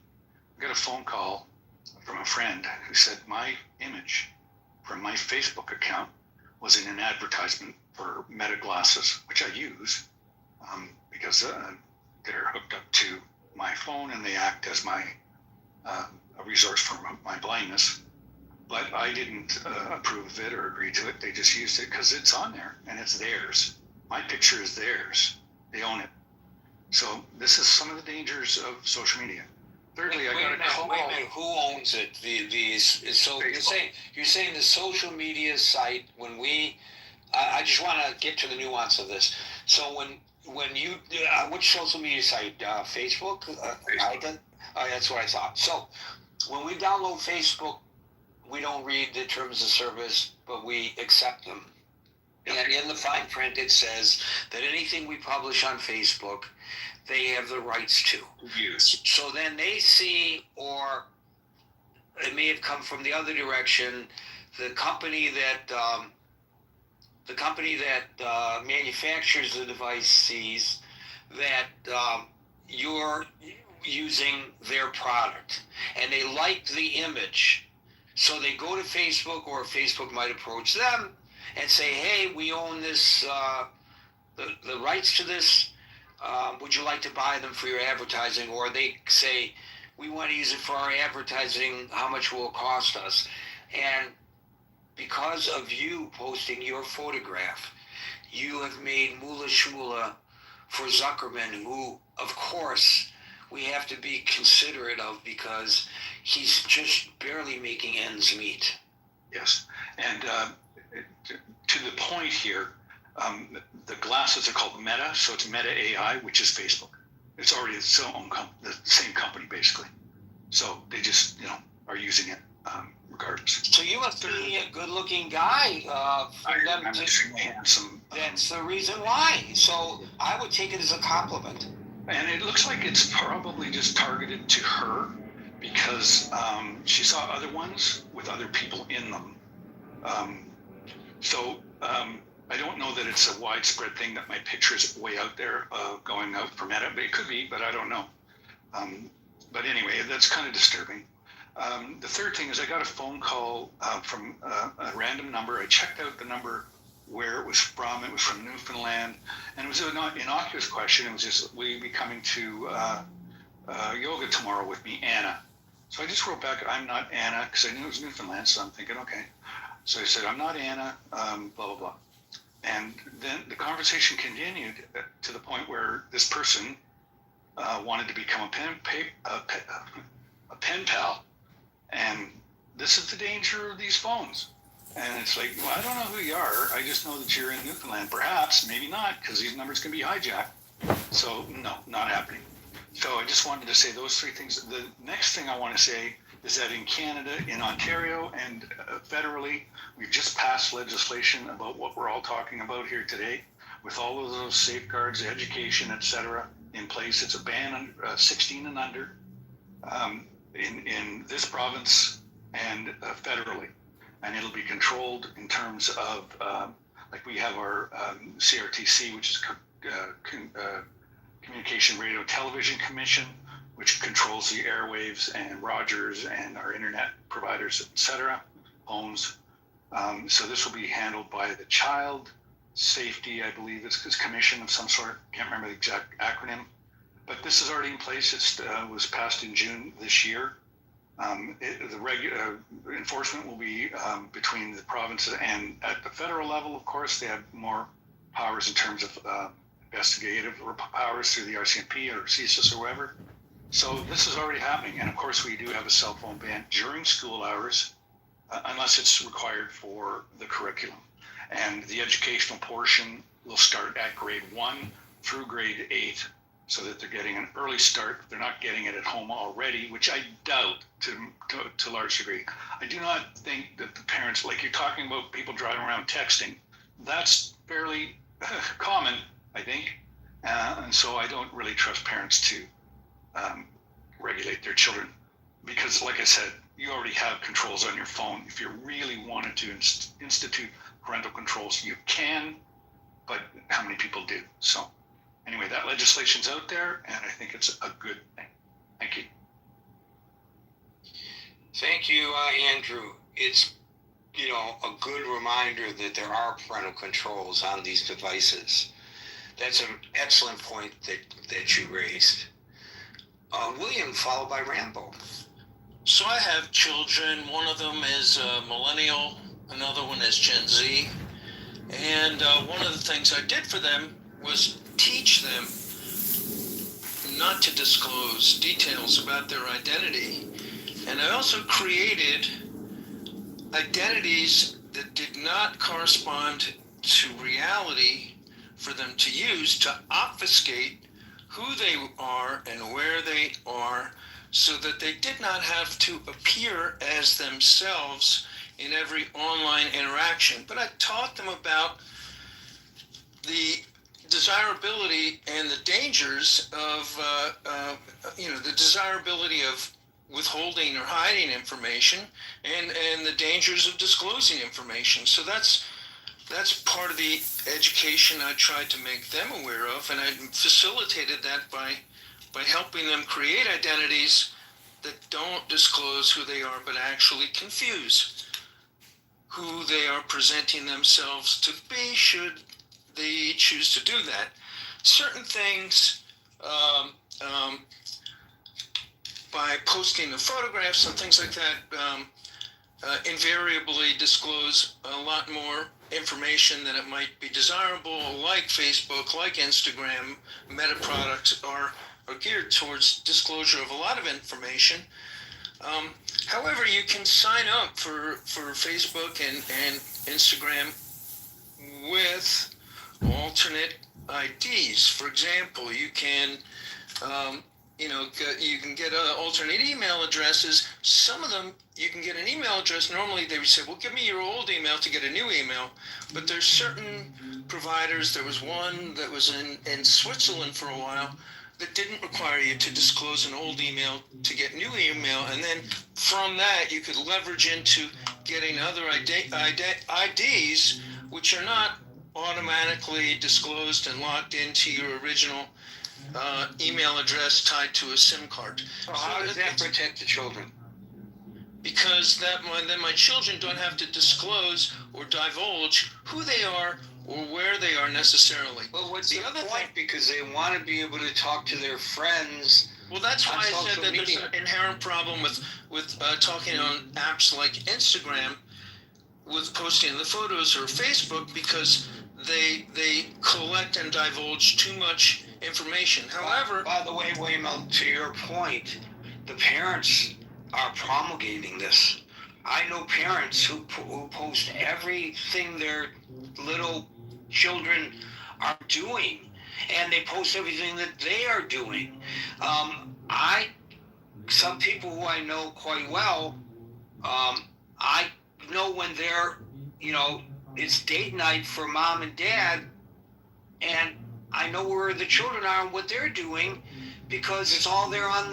I got a phone call from a friend who said my image from my Facebook account was in an advertisement for Meta glasses, which I use because they're hooked up to my phone and they act as my a resource for my blindness. But I didn't approve of it or agree to it. They just used it because it's on there and it's theirs. My picture is theirs. They own it. So this is some of the dangers of social media. Thirdly, I got a call. Wait a minute, who owns it? So you're saying the social media site, when we, I just want to get to the nuance of this. So when you, which social media site? Facebook? That's what I thought. So when we download Facebook, we don't read the terms of service, but we accept them. And in the fine print, it says that anything we publish on Facebook, they have the rights to use. So then they see, or it may have come from the other direction, the company that manufactures the device sees that you're using their product, and they like the image, so they go to Facebook, or Facebook might approach them and say, hey, we own this, the rights to this. Would you like to buy them for your advertising? Or they say, we want to use it for our advertising. How much will it cost us? And because of you posting your photograph, you have made Moolah Shmoolah for Zuckerman, who, of course, we have to be considerate of because he's just barely making ends meet. Yes, and to the point here, the glasses are called Meta, so it's Meta AI, which is Facebook. It's already the same company, basically. So they just, are using it regardless. So you must be a good-looking guy for them I'm to. extremely handsome. That's the reason why. So I would take it as a compliment. And it looks like it's probably just targeted to her because she saw other ones with other people in them. I don't know that it's a widespread thing that my picture is way out there going out for Meta, but it could be, but I don't know. But anyway, that's kind of disturbing. The third thing is I got a phone call from a random number. I checked out the number where it was from. It was from Newfoundland, and it was an innocuous question. It was just, will you be coming to yoga tomorrow with me, Anna? So I just wrote back, I'm not Anna, because I knew it was Newfoundland, so I'm thinking, okay. So I said, I'm not Anna, blah, blah, blah. And then the conversation continued to the point where this person wanted to become a pen pal. And this is the danger of these phones. And it's like, well, I don't know who you are. I just know that you're in Newfoundland. Perhaps, maybe not, because these numbers can be hijacked. So, no, not happening. So I just wanted to say those three things. The next thing I want to say is that in Canada, in Ontario, and federally, we've just passed legislation about what we're all talking about here today, with all of those safeguards, education, etc., in place. It's a ban on 16 and under in this province and federally. And it'll be controlled in terms of, like we have our CRTC, which is Communication Radio Television Commission, which controls the airwaves and Rogers and our internet providers, etc., homes. So this will be handled by the Child Safety, I believe it's commission of some sort. Can't remember the exact acronym. But this is already in place. It was passed in June this year. The regular enforcement will be between the provinces, and at the federal level, of course, they have more powers in terms of investigative powers through the RCMP or CSIS or whatever. So this is already happening, and of course we do have a cell phone ban during school hours, unless it's required for the curriculum. And the educational portion will start at grade 1 through grade 8, so that they're getting an early start. They're not getting it at home already, which I doubt to a large degree. I do not think that the parents, like you're talking about people driving around texting, that's fairly common, I think. And so I don't really trust parents to regulate their children, because like I said, you already have controls on your phone. If you really wanted to institute parental controls, you can, but how many people do? So anyway, that legislation's out there, and I think it's a good thing. Thank you. Thank you, Andrew. It's, a good reminder that there are parental controls on these devices. That's an excellent point that you raised. William, followed by Rambo. So I have children. One of them is millennial, another one is Gen Z. And one of the things I did for them was teach them not to disclose details about their identity. And I also created identities that did not correspond to reality for them to use to obfuscate who they are and where they are, so that they did not have to appear as themselves in every online interaction. But I taught them about the desirability and the dangers of, the desirability of withholding or hiding information, and the dangers of disclosing information. So that's part of the education I tried to make them aware of, and I facilitated that by helping them create identities that don't disclose who they are, but actually confuse who they are presenting themselves to be, should they choose to do that. Certain things, by posting the photographs and things like that, invariably disclose a lot more information than it might be desirable, like Facebook, like Instagram. Meta products are geared towards disclosure of a lot of information. However, you can sign up for Facebook and Instagram with alternate IDs. For example, you can you can get alternate email addresses. Some of them, you can get an email address. Normally they would say, well, give me your old email to get a new email. But there's certain providers. There was one that was in Switzerland for a while that didn't require you to disclose an old email to get new email. And then from that, you could leverage into getting other IDs, which are not automatically disclosed and locked into your original email address tied to a SIM card. So how does that protect the children? Because then my children don't have to disclose or divulge who they are or where they are necessarily. Well, what's the other point? Because they want to be able to talk to their friends. Well, that's why I said that there's an inherent problem with talking on apps like Instagram with posting the photos, or Facebook, because they collect and divulge too much information. However, by the way, William, to your point, the parents are promulgating this. I know parents who post everything their little children are doing, and they post everything that they are doing. Some people who I know quite well, I know when they're, it's date night for mom and dad, and I know where the children are and what they're doing, because it's all there on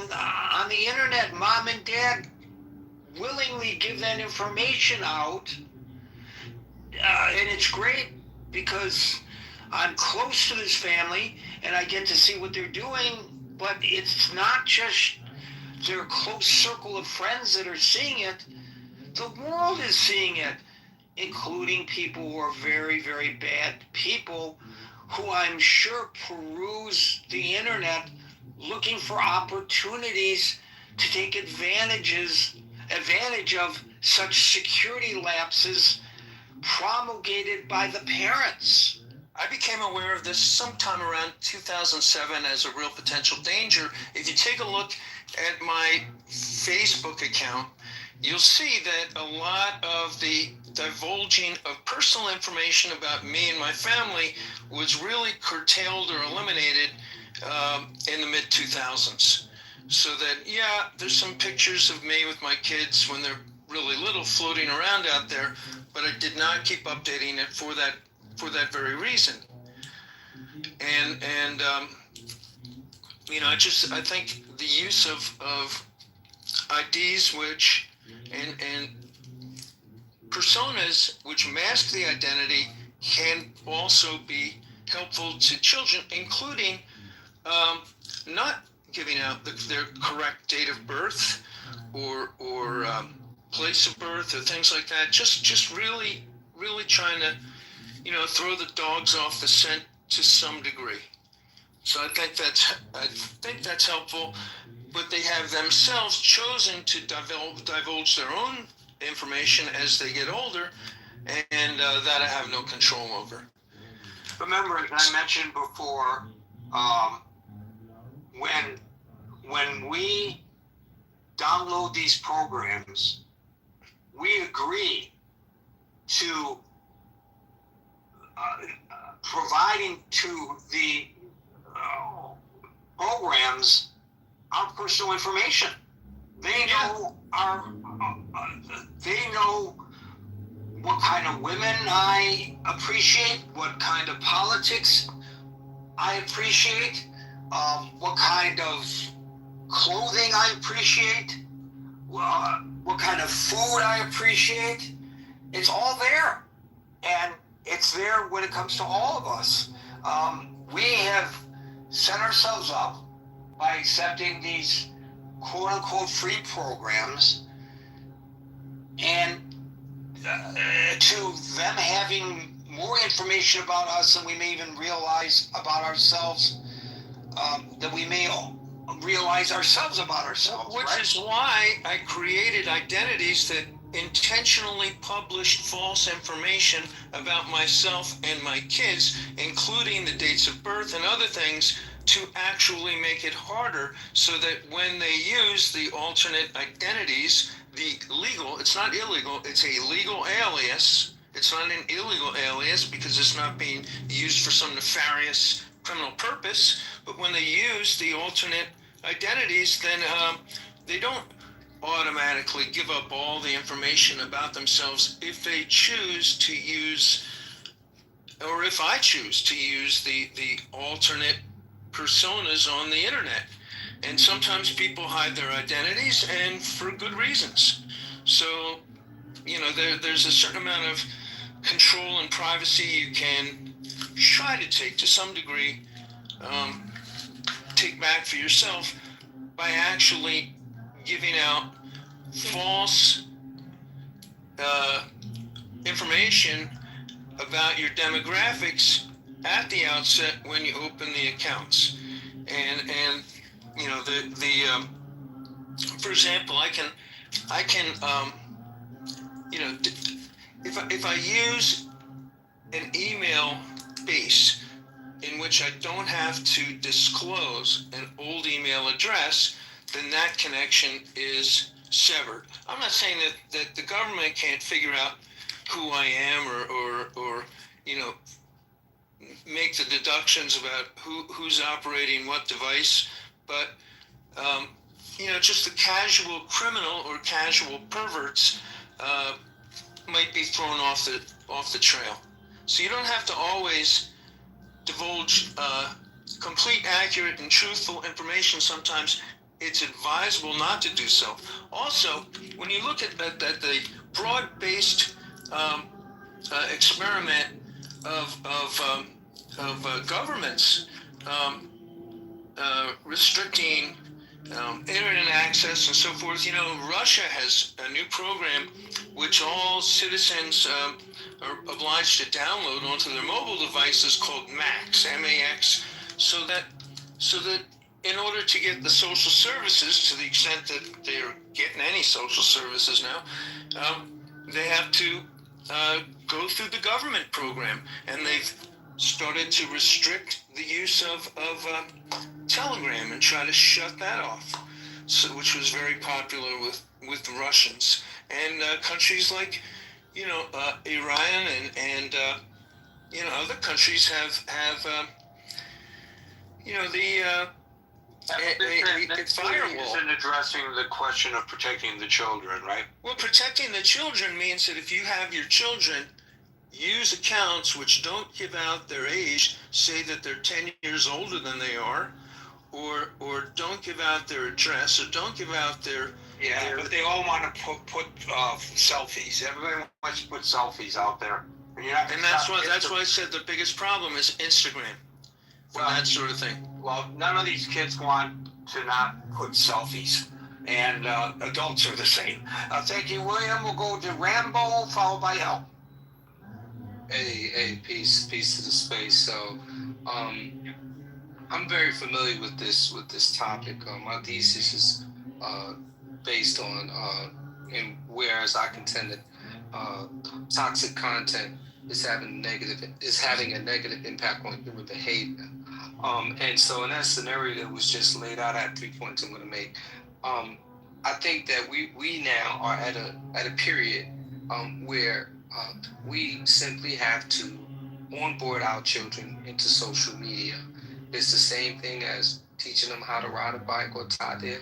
the internet. Mom and dad willingly give that information out, and it's great because I'm close to this family and I get to see what they're doing. But it's not just their close circle of friends that are seeing it. The world is seeing it, including people who are very, very bad people who I'm sure peruse the internet looking for opportunities to take advantage of such security lapses promulgated by the parents. I became aware of this sometime around 2007 as a real potential danger. If you take a look at my Facebook account, you'll see that a lot of the divulging of personal information about me and my family was really curtailed or eliminated in the mid-2000s. So that, there's some pictures of me with my kids when they're really little floating around out there, but I did not keep updating it for that very reason. And I think the use of IDs and personas which mask the identity can also be helpful to children, including not giving out their correct date of birth or place of birth or things like that. Just really trying to throw the dogs off the scent to some degree. So I think that's helpful. But they have themselves chosen to divulge their own information as they get older, and that I have no control over. Remember, as I mentioned before, when we download these programs, we agree to providing to the programs our personal information. They know they know what kind of women I appreciate, what kind of politics I appreciate, what kind of clothing I appreciate, what kind of food I appreciate. It's all there, and it's there when it comes to all of us. We have set ourselves up by accepting these quote-unquote free programs, and to them having more information about us than we may even realize about ourselves, that we may realize ourselves about ourselves. Which is why I created identities that intentionally published false information about myself and my kids, including the dates of birth and other things, to actually make it harder so that when they use the alternate identities, it's not illegal, it's a legal alias. It's not an illegal alias because it's not being used for some nefarious criminal purpose, but when they use the alternate identities, then they don't automatically give up all the information about themselves if they choose to use, or if I choose to use the alternate personas on the internet. And sometimes people hide their identities, and for good reasons. So, there's a certain amount of control and privacy you can try to take to some degree, take back for yourself by actually giving out false information about your demographics at the outset when you open the accounts. And for example, I can if I use an email base in which I don't have to disclose an old email address, then that connection is severed. I'm not saying that the government can't figure out who I am or make the deductions about who's operating what device, but just the casual criminal or casual perverts might be thrown off the trail. So you don't have to always divulge complete, accurate, and truthful information. Sometimes it's advisable not to do so. Also, when you look at the broad-based experiment of governments restricting internet access and so forth. Russia has a new program which all citizens are obliged to download onto their mobile devices called MAX, M-A-X, so that in order to get the social services, to the extent that they're getting any social services now, they have to go through the government program, and they've started to restrict the use of Telegram and try to shut that off, which was very popular with the Russians and countries like Iran and other countries have the firewall. Isn't addressing the question of protecting the children, right? Well, protecting the children means that if you have your children use accounts which don't give out their age, say that they're 10 years older than they are, or don't give out their address, or don't give out their... Yeah, but they all want to put selfies. Everybody wants to put selfies out there. And that's why I said the biggest problem is Instagram. That sort of thing. Well, none of these kids want to not put selfies. And adults are the same. Thank you, William. We'll go to Rambo, followed by Help. Hey, peace to the space. So, I'm very familiar with this topic. My thesis is based on, and whereas I contend that toxic content is having a negative impact on human behavior. And so, in that scenario that was just laid out, I had 3 points I'm going to make. I think that we now are at a period where we simply have to onboard our children into social media. It's the same thing as teaching them how to ride a bike or tie their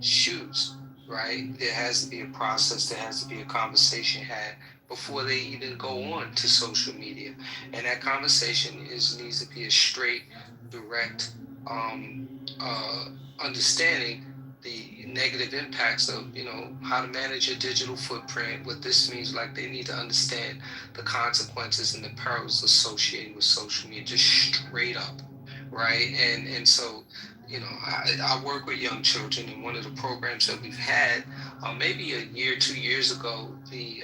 shoes, right? There has to be a process, there has to be a conversation had before they even go on to social media. And that conversation needs to be a straight, direct understanding the negative impacts of, how to manage your digital footprint, what this means. Like, they need to understand the consequences and the perils associated with social media, just straight up, right? And so, I work with young children, and one of the programs that we've had, maybe a year, 2 years ago, the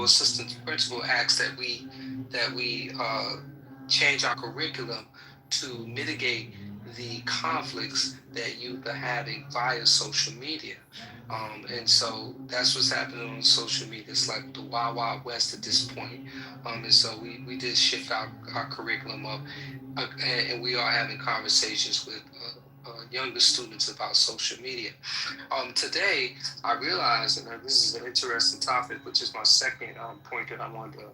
assistant principal asked that we change our curriculum to mitigate the conflicts that youth are having via social media. And so that's what's happening on social media. It's like the Wild Wild West at this point. And so we did shift our curriculum up, and we are having conversations with younger students about social media. Today, I realized, and this is an interesting topic, which is my second point that I wanted to,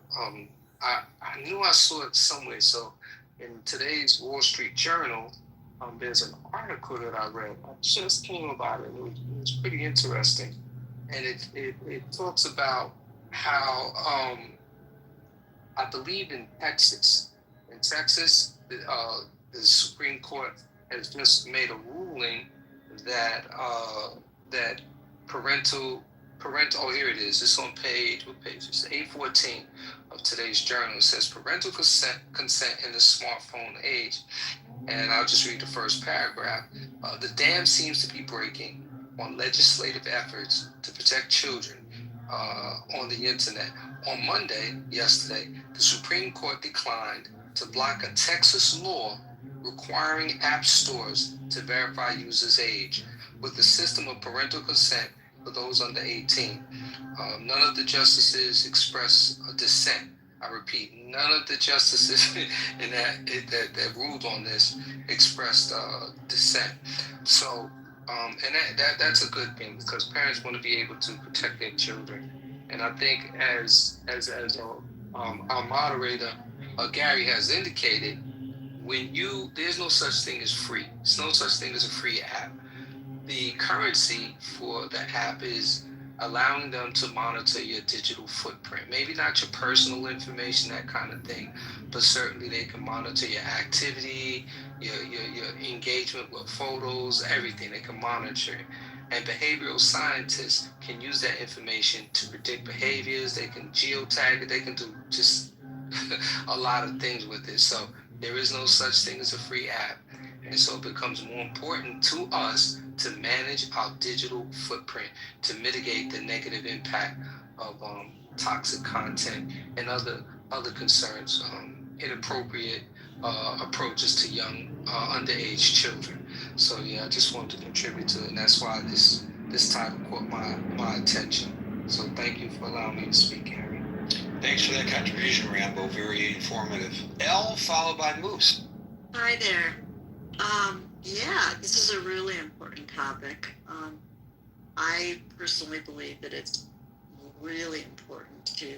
I knew I saw it somewhere. So in today's Wall Street Journal, There's an article that I read. I just came about it. It was pretty interesting, and it talks about how I believe in Texas. In Texas, the Supreme Court has just made a ruling that that parental. Oh, here it is. It's on what page? It's 814 of today's journal. It says parental consent in the smartphone age. And I'll just read the first paragraph. The dam seems to be breaking on legislative efforts to protect children on the internet. On Monday, yesterday, the Supreme Court declined to block a Texas law requiring app stores to verify users' age with the system of parental consent for those under 18. None of the justices expressed a dissent. I repeat, none of the justices in that ruled on this expressed dissent. So, and that's a good thing because parents want to be able to protect their children. And I think as our moderator Gary has indicated, there's no such thing as free. There's no such thing as a free app. The currency for the app is allowing them to monitor your digital footprint. Maybe not your personal information, that kind of thing, but certainly they can monitor your activity, your engagement with photos, everything. They can monitor. And behavioral scientists can use that information to predict behaviors. They can geotag it. They can do just a lot of things with it. So there is no such thing as a free app. And so it becomes more important to us to manage our digital footprint, to mitigate the negative impact of toxic content and other concerns, inappropriate approaches to young underage children. So yeah, I just wanted to contribute to it, and that's why this title caught my attention. So thank you for allowing me to speak, Harry. Thanks for that contribution, Rambo. Very informative. Elle, followed by Moose. Hi there. Yeah, this is a really important topic. I personally believe that it's really important to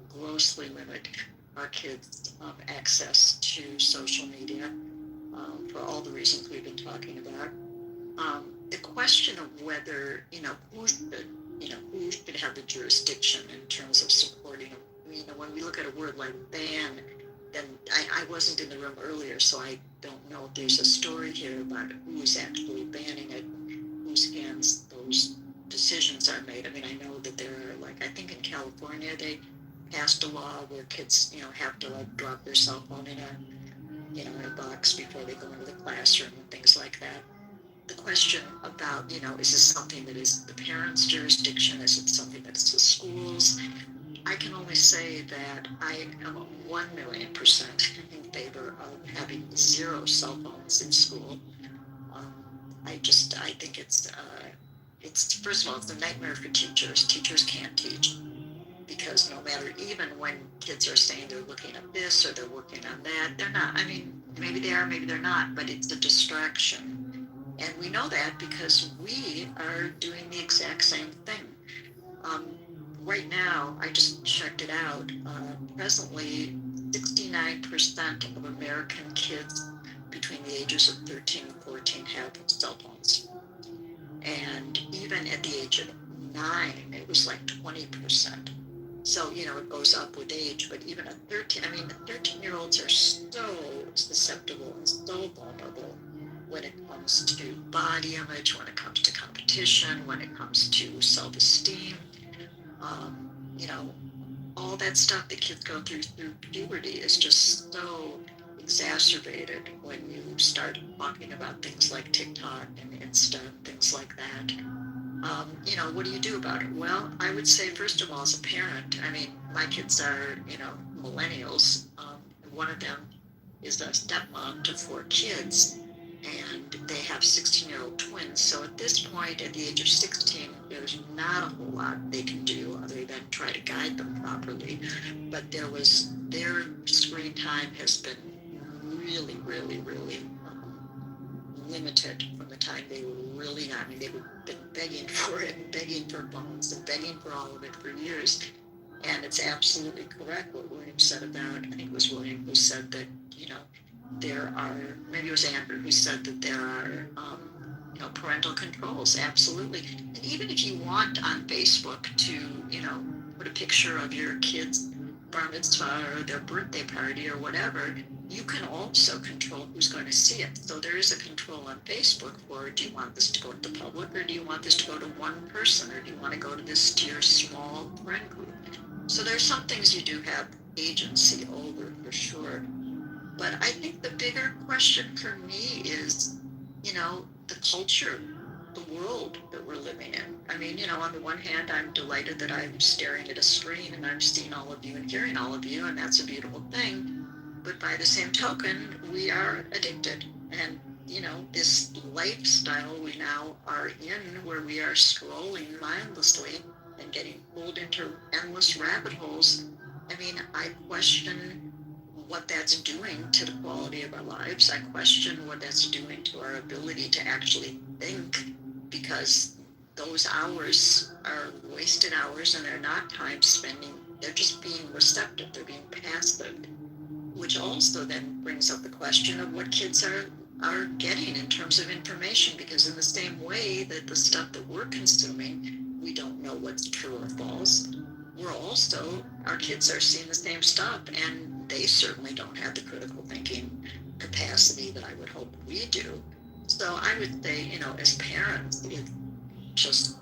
grossly limit our kids' shows to social media for all the reasons we've been talking about. The question of whether, who should have the jurisdiction in terms of supporting, when we look at a word like ban, then I wasn't in the room earlier, so I don't know if there's a story here about who's actually banning it, whose hands those decisions are made. I mean, I know that there are, I think in California, they passed a law where kids, have to drop their cell phone in a box before they go into the classroom and things like that. The question about, is this something that is the parents' jurisdiction? Is it something that's the schools? I can only say that I am 1,000,000% in favor of having 0 cell phones in school. I think it's first of all, it's a nightmare for teachers. Teachers can't teach because no matter, even when kids are saying they're looking at this or they're working on that, they're not. I mean, maybe they are, maybe they're not, but it's a distraction. And we know that because we are doing the exact same thing. Right now, I just checked it out. Presently, 69% of American kids between the ages of 13 and 14 have cell phones. And even at the age of 9, it was like 20%. So, it goes up with age, but even at 13-year-olds are so susceptible and so vulnerable when it comes to body image, when it comes to competition, when it comes to self-esteem. All that stuff that kids go through puberty is just so exacerbated when you start talking about things like TikTok and Insta and things like that. What do you do about it? Well, I would say, first of all, as a parent, my kids are, millennials. One of them is a stepmom to 4 kids, and they have 16-year-old twins. So at this point, at the age of 16, there's not a whole lot they can do other than try to guide them properly. But their screen time has been really, really, really limited from the time they were really young. They've been begging for it, and begging for phones, and begging for all of it for years. And it's absolutely correct what William said about, I think it was William who said that, there are, maybe it was Amber who said that there are, parental controls. Absolutely. And even if you want on Facebook to, put a picture of your kid's bar mitzvah or their birthday party or whatever, you can also control who's going to see it. So there is a control on Facebook for, do you want this to go to the public, or do you want this to go to one person, or do you want to go to your small friend group? So there's some things you do have agency over for sure. But I think the bigger question for me is, the culture, the world that we're living in. I mean, on the one hand, I'm delighted that I'm staring at a screen and I'm seeing all of you and hearing all of you, and that's a beautiful thing. But by the same token, we are addicted. And, this lifestyle we now are in, where we are scrolling mindlessly and getting pulled into endless rabbit holes, I mean, I question what that's doing to the quality of our lives. I question what that's doing to our ability to actually think, because those hours are wasted hours and they're not time spending. They're just being receptive. They're being passive, which also then brings up the question of what kids are getting in terms of information, because in the same way that the stuff that we're consuming, we don't know what's true or false, our kids are seeing the same stuff, and they certainly don't have the critical thinking capacity that I would hope we do. So I would say, as parents, it's just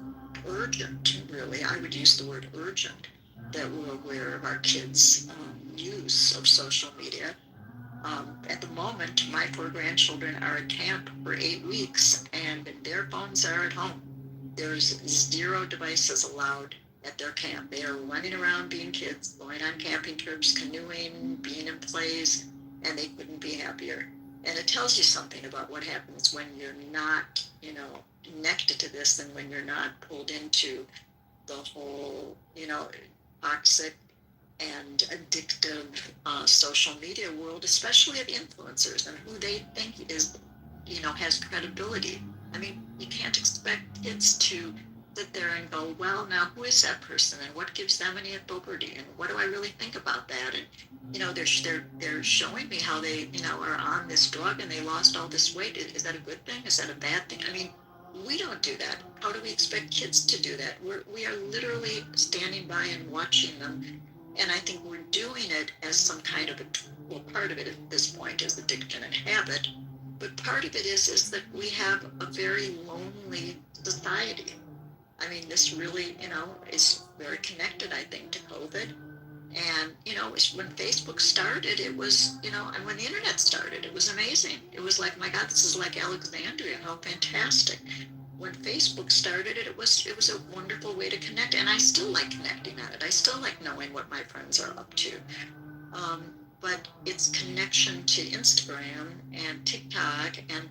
urgent, really. I would use the word urgent, that we're aware of our kids' use of social media. At the moment, my 4 grandchildren are at camp for 8 weeks, and their phones are at home. There's 0 devices allowed at their camp. They are running around being kids, going on camping trips, canoeing, being in plays, and they couldn't be happier. And it tells you something about what happens when you're not, connected to this, and when you're not pulled into the whole, toxic and addictive social media world, especially of influencers and who they think is, has credibility. I mean, you can't expect kids to sit there and go, well, now who is that person, and what gives them any authority, and what do I really think about that? And they're showing me how they are on this drug and they lost all this weight. Is that a good thing? Is that a bad thing? I mean, we don't do that. How do we expect kids to do that? We are literally standing by and watching them, and I think we're doing it as some kind of part of it at this point is addiction and habit, but part of it is that we have a very lonely society. I mean, this really, is very connected, I think, to COVID. And, when Facebook started, it was, and when the internet started, it was amazing. It was like, my God, this is like Alexandria, how fantastic. When Facebook started it was a wonderful way to connect. And I still like connecting on it. I still like knowing what my friends are up to. But its connection to Instagram and TikTok and,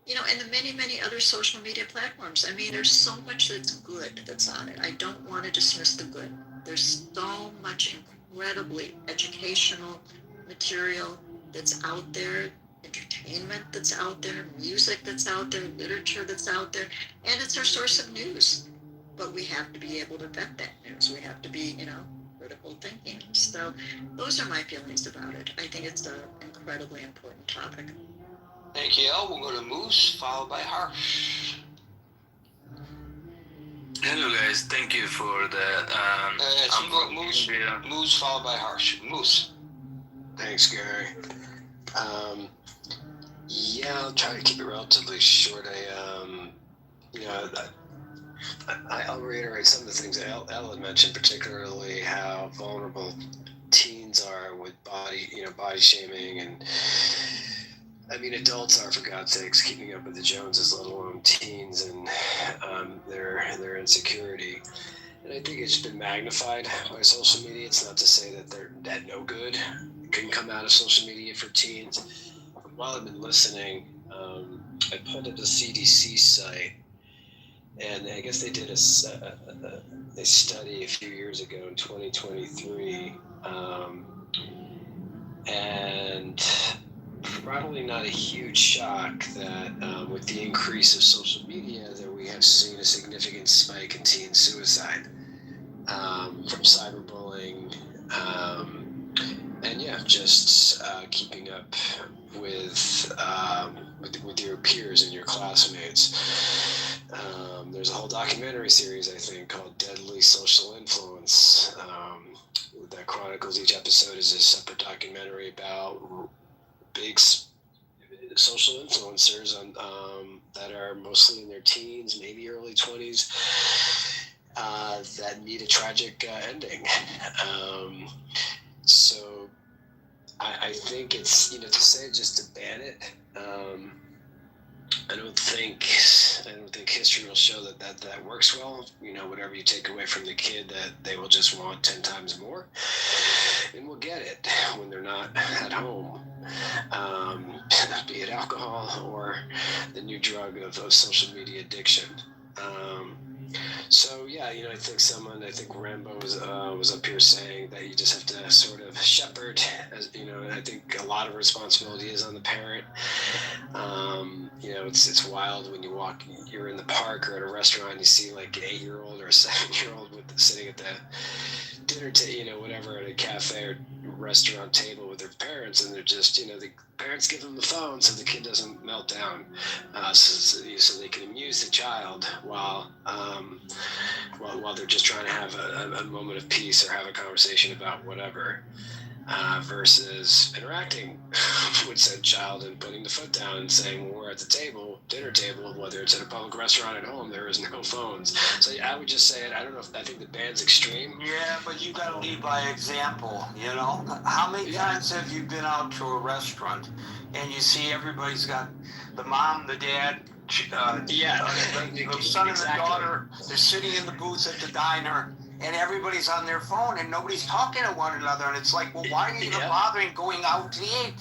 and the many, many other social media platforms. I mean, there's so much that's good that's on it. I don't want to dismiss the good. There's so much incredibly educational material that's out there, entertainment that's out there, music that's out there, literature that's out there, and it's our source of news. But we have to be able to vet that news. We have to be, critical thinking. So those are my feelings about it. I think it's an incredibly important topic. Thank you, El. We'll go to Moose, followed by Harsh. Hello, guys. Thank you for that. Moose, followed by Harsh. Moose. Thanks, Gary. Yeah, I'll try to keep it relatively short. I'll reiterate some of the things that El had mentioned, particularly how vulnerable teens are with body shaming, and I mean, adults are, for God's sakes, keeping up with the Joneses, let alone teens and their insecurity. And I think it's been magnified by social media. It's not to say that no good can come out of social media for teens. While I've been listening, I pulled up the CDC site, and I guess they did a study a few years ago in 2023, and probably not a huge shock that with the increase of social media that we have seen a significant spike in teen suicide from cyberbullying and yeah, just keeping up with your peers and your classmates. There's a whole documentary series, I think, called Deadly Social Influence, that chronicles each episode is a separate documentary about big social influencers that are mostly in their teens, maybe early 20s, that need a tragic ending. So I think it's, to say just to ban it, I don't think history will show that works well. Whatever you take away from the kid, that they will just want 10 times more, and we'll get it when they're not at home. Be it alcohol or the new drug of social media addiction. So yeah, I think Rambo was up here saying that you just have to sort of shepherd, and I think a lot of responsibility is on the parent. It's wild when you're in the park or at a restaurant and you see like an 8-year-old or a 7-year-old sitting at the dinner table, whatever, at a cafe or restaurant table with their parents, and they're just, the parents give them the phone so the kid doesn't melt down, so they can amuse the child while they're just trying to have a moment of peace or have a conversation about whatever, versus interacting with said child and putting the foot down and saying, when we're at the dinner table, whether it's at a public restaurant at home, there is no phones. So I would just say it. I don't know I think the ban's extreme. Yeah, but you gotta lead by example, How many times have you been out to a restaurant and you see everybody's got the mom, the dad, the son and the daughter, they're sitting in the booth at the diner, and everybody's on their phone and nobody's talking to one another, and it's like, well, why are you even bothering going out to eat?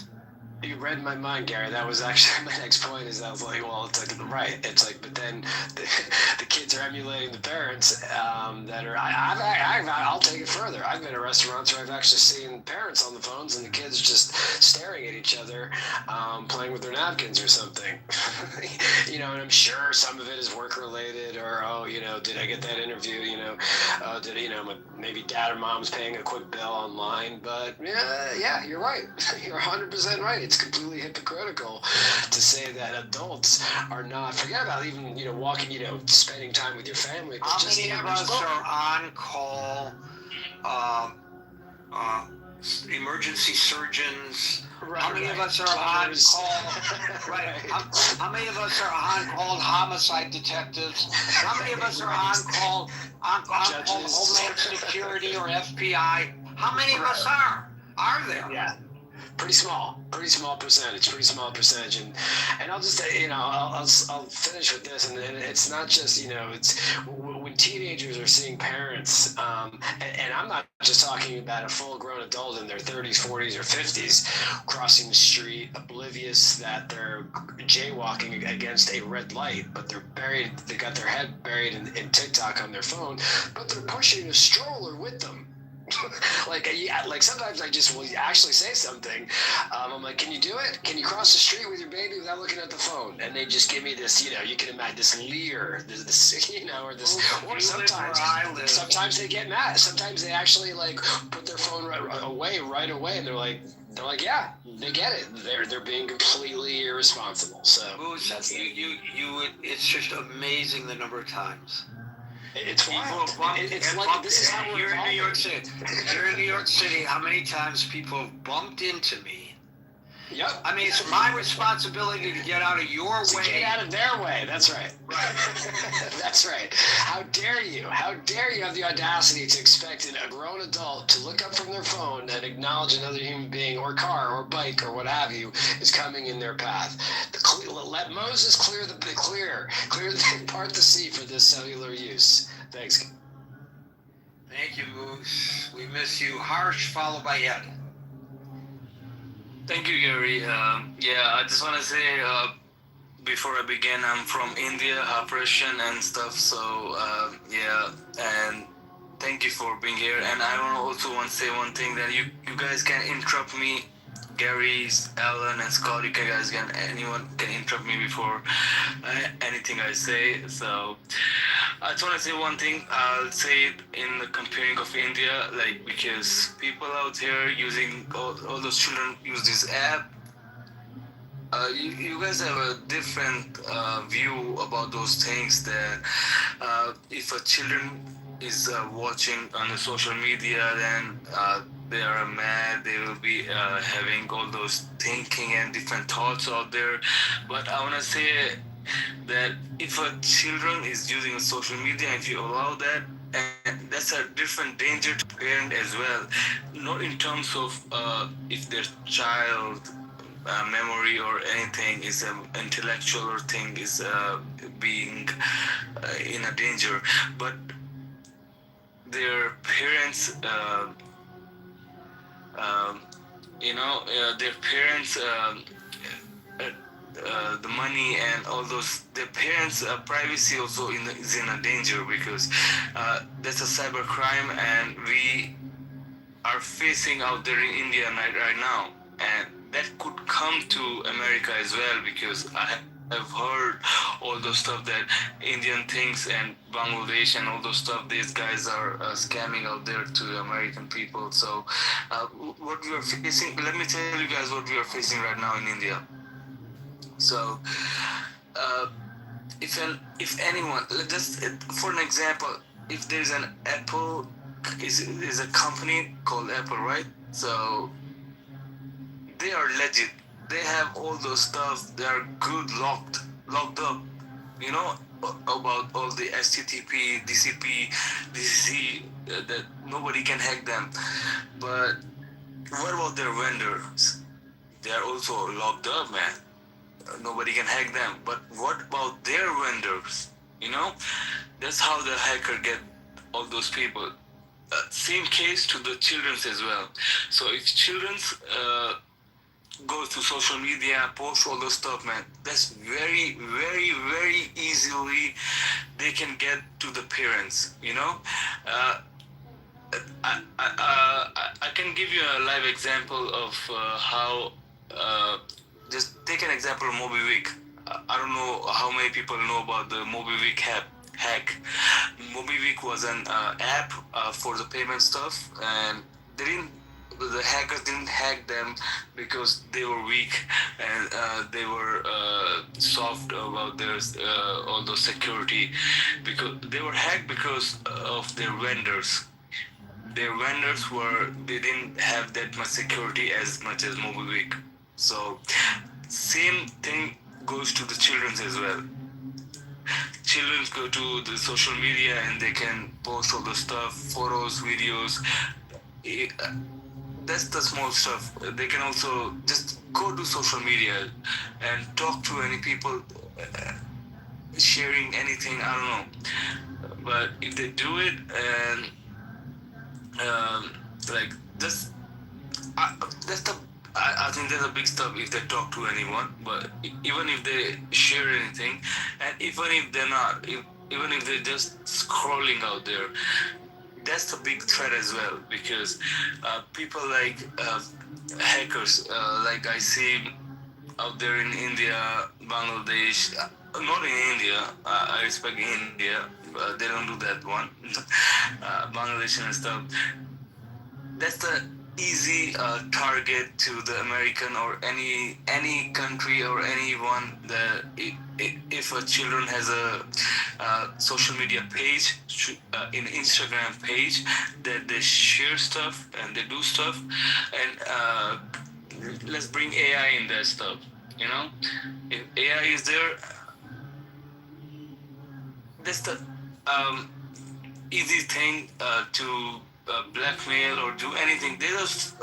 You read my mind, Gary. That was actually my next point. Is I was like, well, it's like right. It's like, but then the kids are emulating the parents that are. I'll take it further. I've been at restaurants where I've actually seen parents on the phones and the kids just staring at each other, playing with their napkins or something. And I'm sure some of it is work related, or did I get that interview? Maybe dad or mom's paying a quick bill online. But yeah, you're right. You're 100% right. It's completely hypocritical to say that adults are not, forget about even, walking, spending time with your family. But how many of us are on call, emergency surgeons? How many of us are on call? Right. How many of us are on call homicide detectives? How many of us are on call Homeland Security or FBI? How many of us are there? Yeah. Pretty small percentage, and I'll just I'll finish with this, and it's not just it's when teenagers are seeing parents, and I'm not just talking about a full-grown adult in their 30s, 40s, or 50s crossing the street, oblivious that they're jaywalking against a red light, but they got their head buried in TikTok on their phone, but they're pushing a stroller with them. like sometimes I just will actually say something. I'm like, can you do it? Can you cross the street with your baby without looking at the phone? And they just give me this, you can imagine this leer, this or this. Or sometimes they get mad. Sometimes they actually put their phone right away, and they're like, yeah, they get it. They're being completely irresponsible. So that's it's just amazing the number of times. It's wild. It's like this is how we're in New York City. You're in New York City. How many times people have bumped into me? Yep. I mean, it's my responsibility to get out of your way. Get out of their way. That's right. Right. That's right. How dare you? How dare you have the audacity to expect a grown adult to look up from their phone and acknowledge another human being or car or bike or what have you is coming in their path? Let Moses part the sea for this cellular use. Thanks. Thank you, Moose. We miss you. Harsh, followed by Ed. Thank you, Gary. I just want to say, before I begin, I'm from India, half Russian and stuff. So, and thank you for being here. And I also want to say one thing, that you guys can interrupt me Gary, Alan, and Scott, you guys anyone can interrupt me before anything I say. So I just want to say one thing. I'll say it in the comparing of India, like because people out here using all those children use this app. You guys have a different view about those things that if a children is watching on the social media, then they are mad, they will be having all those thinking and different thoughts out there. But I want to say that if a children is using social media, if you allow that, and that's a different danger to parent as well, not in terms of if their child memory or anything is intellectual or thing is being in a danger, but their parents their parents the money and all those, their parents privacy also is in a danger, because that's a cyber crime, and we are facing out there in India right now, and that could come to America as well, because I have heard all those stuff that Indian things and Bangladesh and all those stuff, these guys are scamming out there to American people. So what we are facing, let me tell you guys what we are facing right now in India. So if anyone, just for an example, if there's an Apple, is a company called Apple, right? So they are legit. They have all those stuff. They are good locked up. You know about all the HTTP, DCP, DCC, that nobody can hack them. But what about their vendors? They are also locked up, man. Nobody can hack them. But what about their vendors? That's how the hacker get all those people. Same case to the children's as well. So if children's go to social media, post all those stuff, man, that's very, very, very easily they can get to the parents. I can give you a live example of how. Just take an example of MobiWik. I don't know how many people know about the MobiWik hack. MobiWik was an app for the payment stuff, and the hackers didn't hack them because they were weak and they were soft about their all those security, because they were hacked because of their vendors. Their vendors they didn't have that much security as much as MobiWik. So same thing goes to the children's as well. Children go to the social media and they can post all the stuff, photos, videos. That's the small stuff. They can also just go to social media and talk to any people, sharing anything, I don't know. But if they do it and like this, I think that's a big stuff if they talk to anyone. But even if they share anything, and even if they're not, even if they're just scrolling out there, that's a big threat as well, because people like hackers, like I see out there in India, Bangladesh, not in India, I respect India, but they don't do that one, Bangladesh and stuff. That's the easy target to the American or any country or anyone that if a children has a social media page, in Instagram page, that they share stuff and they do stuff, and let's bring AI in that stuff. If AI is there, that's the easy thing to blackmail or do anything. They just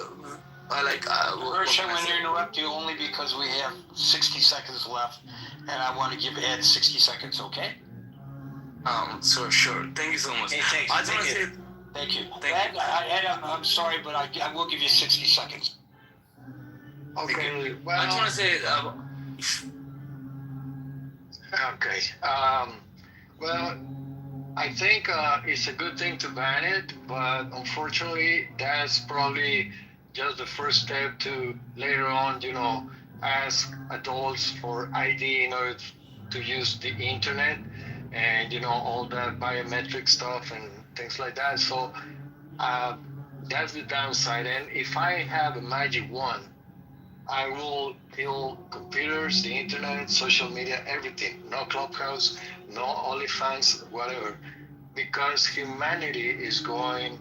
First, I'm going to interrupt you only because we have 60 seconds left, and I want to give Ed 60 seconds, okay? So sure. Thank you so much. Hey, thanks. I just want to say thank you. Ed, I'm sorry, but I will give you 60 seconds. Okay, well... I just want to say... okay. Well, I think it's a good thing to ban it, but unfortunately, that's probably just the first step to later on, ask adults for ID in order to use the internet and all that biometric stuff and things like that. So uh, that's the downside. And if I have a magic wand, I will kill computers, the internet, social media, everything. No Clubhouse, no OnlyFans, whatever. Because humanity is going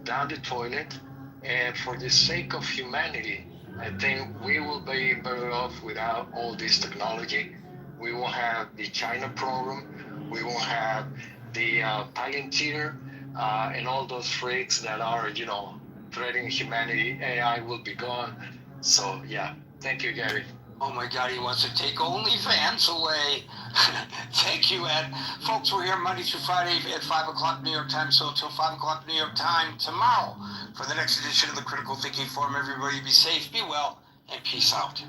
down the toilet. And for the sake of humanity, I think we will be better off without all this technology. We won't have the China program. We won't have the Palantir and all those freaks that are, threatening humanity. AI will be gone. So, yeah. Thank you, Gary. Oh my God, he wants to take OnlyFans away. Thank you, Ed. Folks, we're here Monday through Friday at 5 o'clock New York time, so until 5 o'clock New York time tomorrow for the next edition of the Critical Thinking Forum. Everybody be safe, be well, and peace out.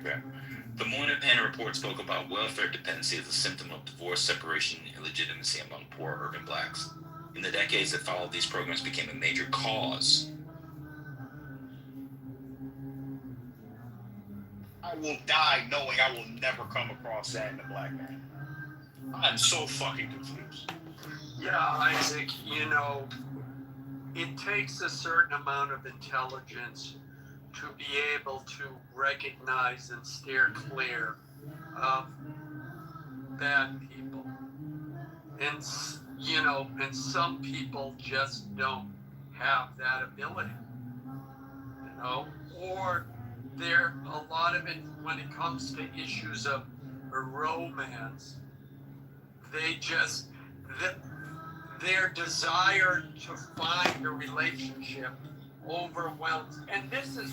Okay. The Moynihan report spoke about welfare dependency as a symptom of divorce, separation, and illegitimacy among poor urban blacks. In the decades that followed, these programs became a major cause will die knowing I will never come across that in a black man. I'm so fucking confused. Yeah, Isaac, you know, it takes a certain amount of intelligence to be able to recognize and steer clear of bad people. And, you know, and some people just don't have that ability, you know, or there, a lot of it, when it comes to issues of romance, they just, their desire to find a relationship overwhelms, and this is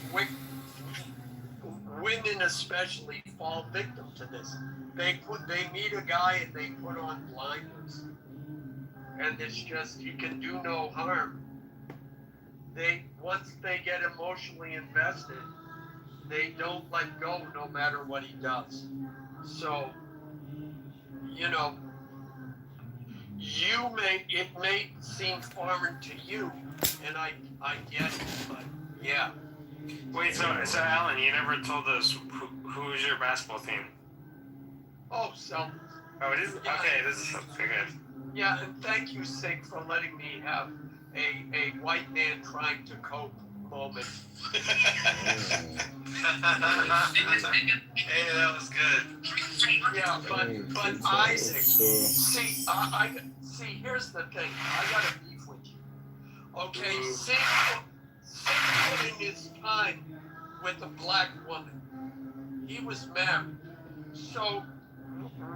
women especially fall victim to this. They meet a guy and they put on blinders, and it's just, he can do no harm. Once they get emotionally invested, they don't let go no matter what he does. So, you know, it may seem foreign to you, and I get it, but yeah. Wait, so Alan, you never told us who's your basketball team? Oh, so. Oh, it is? Yeah, okay, this is okay, good. Yeah, and thank you, Sig, for letting me have a white man trying to cope moment. Hey, that was good. Yeah, but Isaac, see, here's the thing. I got a beef with you. Okay, Sig put in his time with a black woman. He was married. So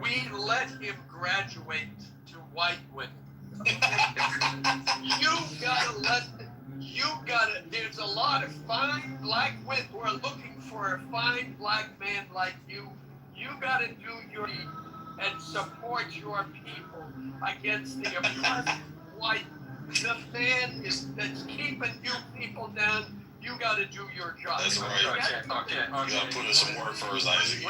we let him graduate to white women. There's a lot of fine black women who are looking for a fine black man like you. You gotta do your deed and support your people against the oppressed white. The man that's keeping you people down. You gotta do your job. That's right. Okay. You gotta put in some work first, Isaac.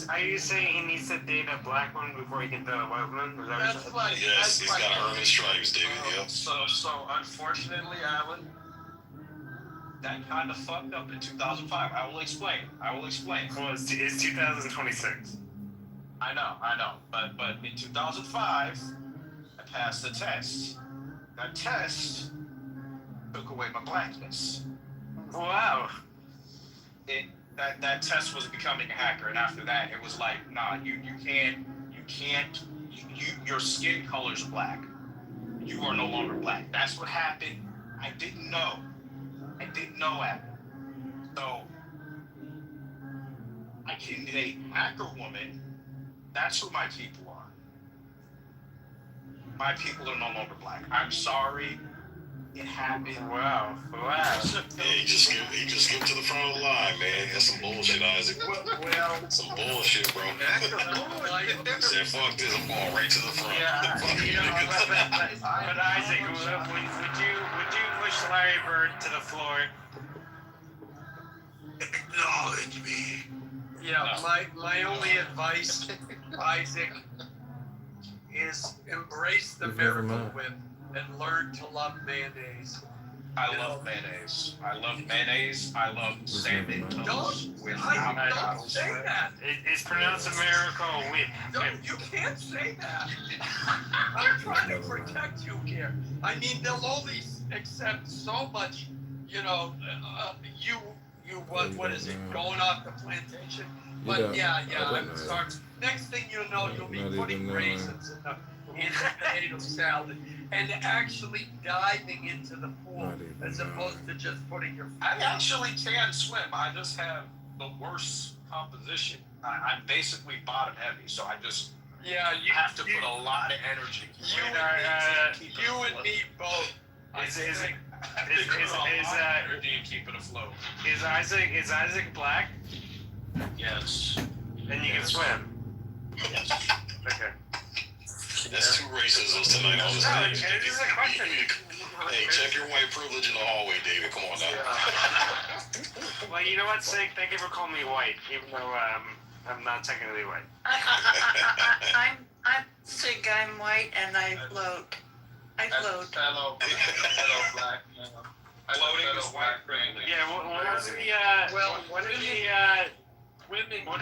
Are you saying he needs to date a black one before he can date a white woman? That's right. Yes, he's got to earn his stripes, David. Yep. So unfortunately, Alan, that kind of fucked up in 2005. I will explain. Well, it's 2026. I know. But in 2005, I passed the test. That test took away my blackness. Wow. That test was becoming a hacker, and after that, it was like, nah, you can't. Your skin color's black. You are no longer black. That's what happened. I didn't know that. So I can date hacker woman. That's who my people are. My people are no longer black. I'm sorry. It happened. Wow. Yeah, he just get to the front of the line, man. That's some bullshit, Isaac. Some bullshit, bro. Said, fuck this, I'm going right to the front. Yeah, but Isaac, would you push Larry Bird to the floor? Acknowledge me. Yeah, my only advice, Isaac, is embrace the Miracle Whip and learn to love mayonnaise. I love mayonnaise. I love salmon toast with Don't say that. It's pronounced a Miracle Whip. You can't say that. I'm trying to protect you here. I mean, they'll only accept so much, you know, what is it, going off the plantation? But yeah, I'm sorry. Next thing you know, you'll be putting raisins in the potato salad and actually diving into the pool as opposed to just putting your. I actually can swim. I just have the worst composition. I'm basically bottom heavy, so I just you have to put a lot of energy. You and me both. Is keep it afloat. Is Isaac black? Yes. And you can swim. Yes. Okay. That's two racisms tonight on the stage. This is a question. Hey, check your white privilege in the hallway, David. Come on now. Well, you know what, Sig? Thank you for calling me white, even though I'm not technically white. I'm Sig. I'm white, and I float. Hello, black. Floating is white friendly. Yeah. women. What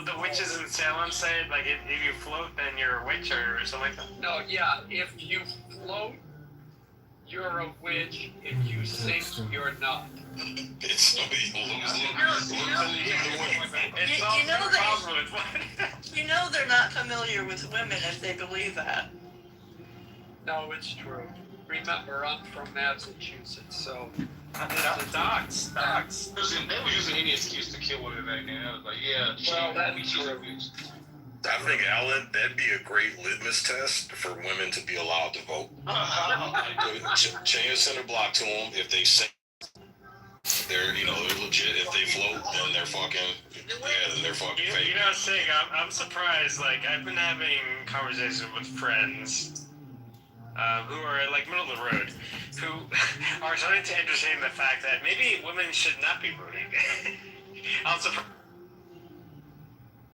the witches in Salem say? Like, if you float, then you're a witch or something like that? No, yeah, if you float, you're a witch. If you sink, you're not. It's no, you know they're not familiar with women if they believe that. No, it's true. Remember, I'm from Massachusetts, so. Dogs. They were using any excuse to kill women back then. I was like, yeah. Well, that's true. I think, Alan, that'd be a great litmus test for women to be allowed to vote. Change the center block to them. If they say they're legit. If they float, then they're fucking, then they're fucking fake. You know, Sig, I'm surprised. Like, I've been having conversations with friends who are like middle of the road, who are starting to entertain the fact that maybe women should not be voting. I'm surprised.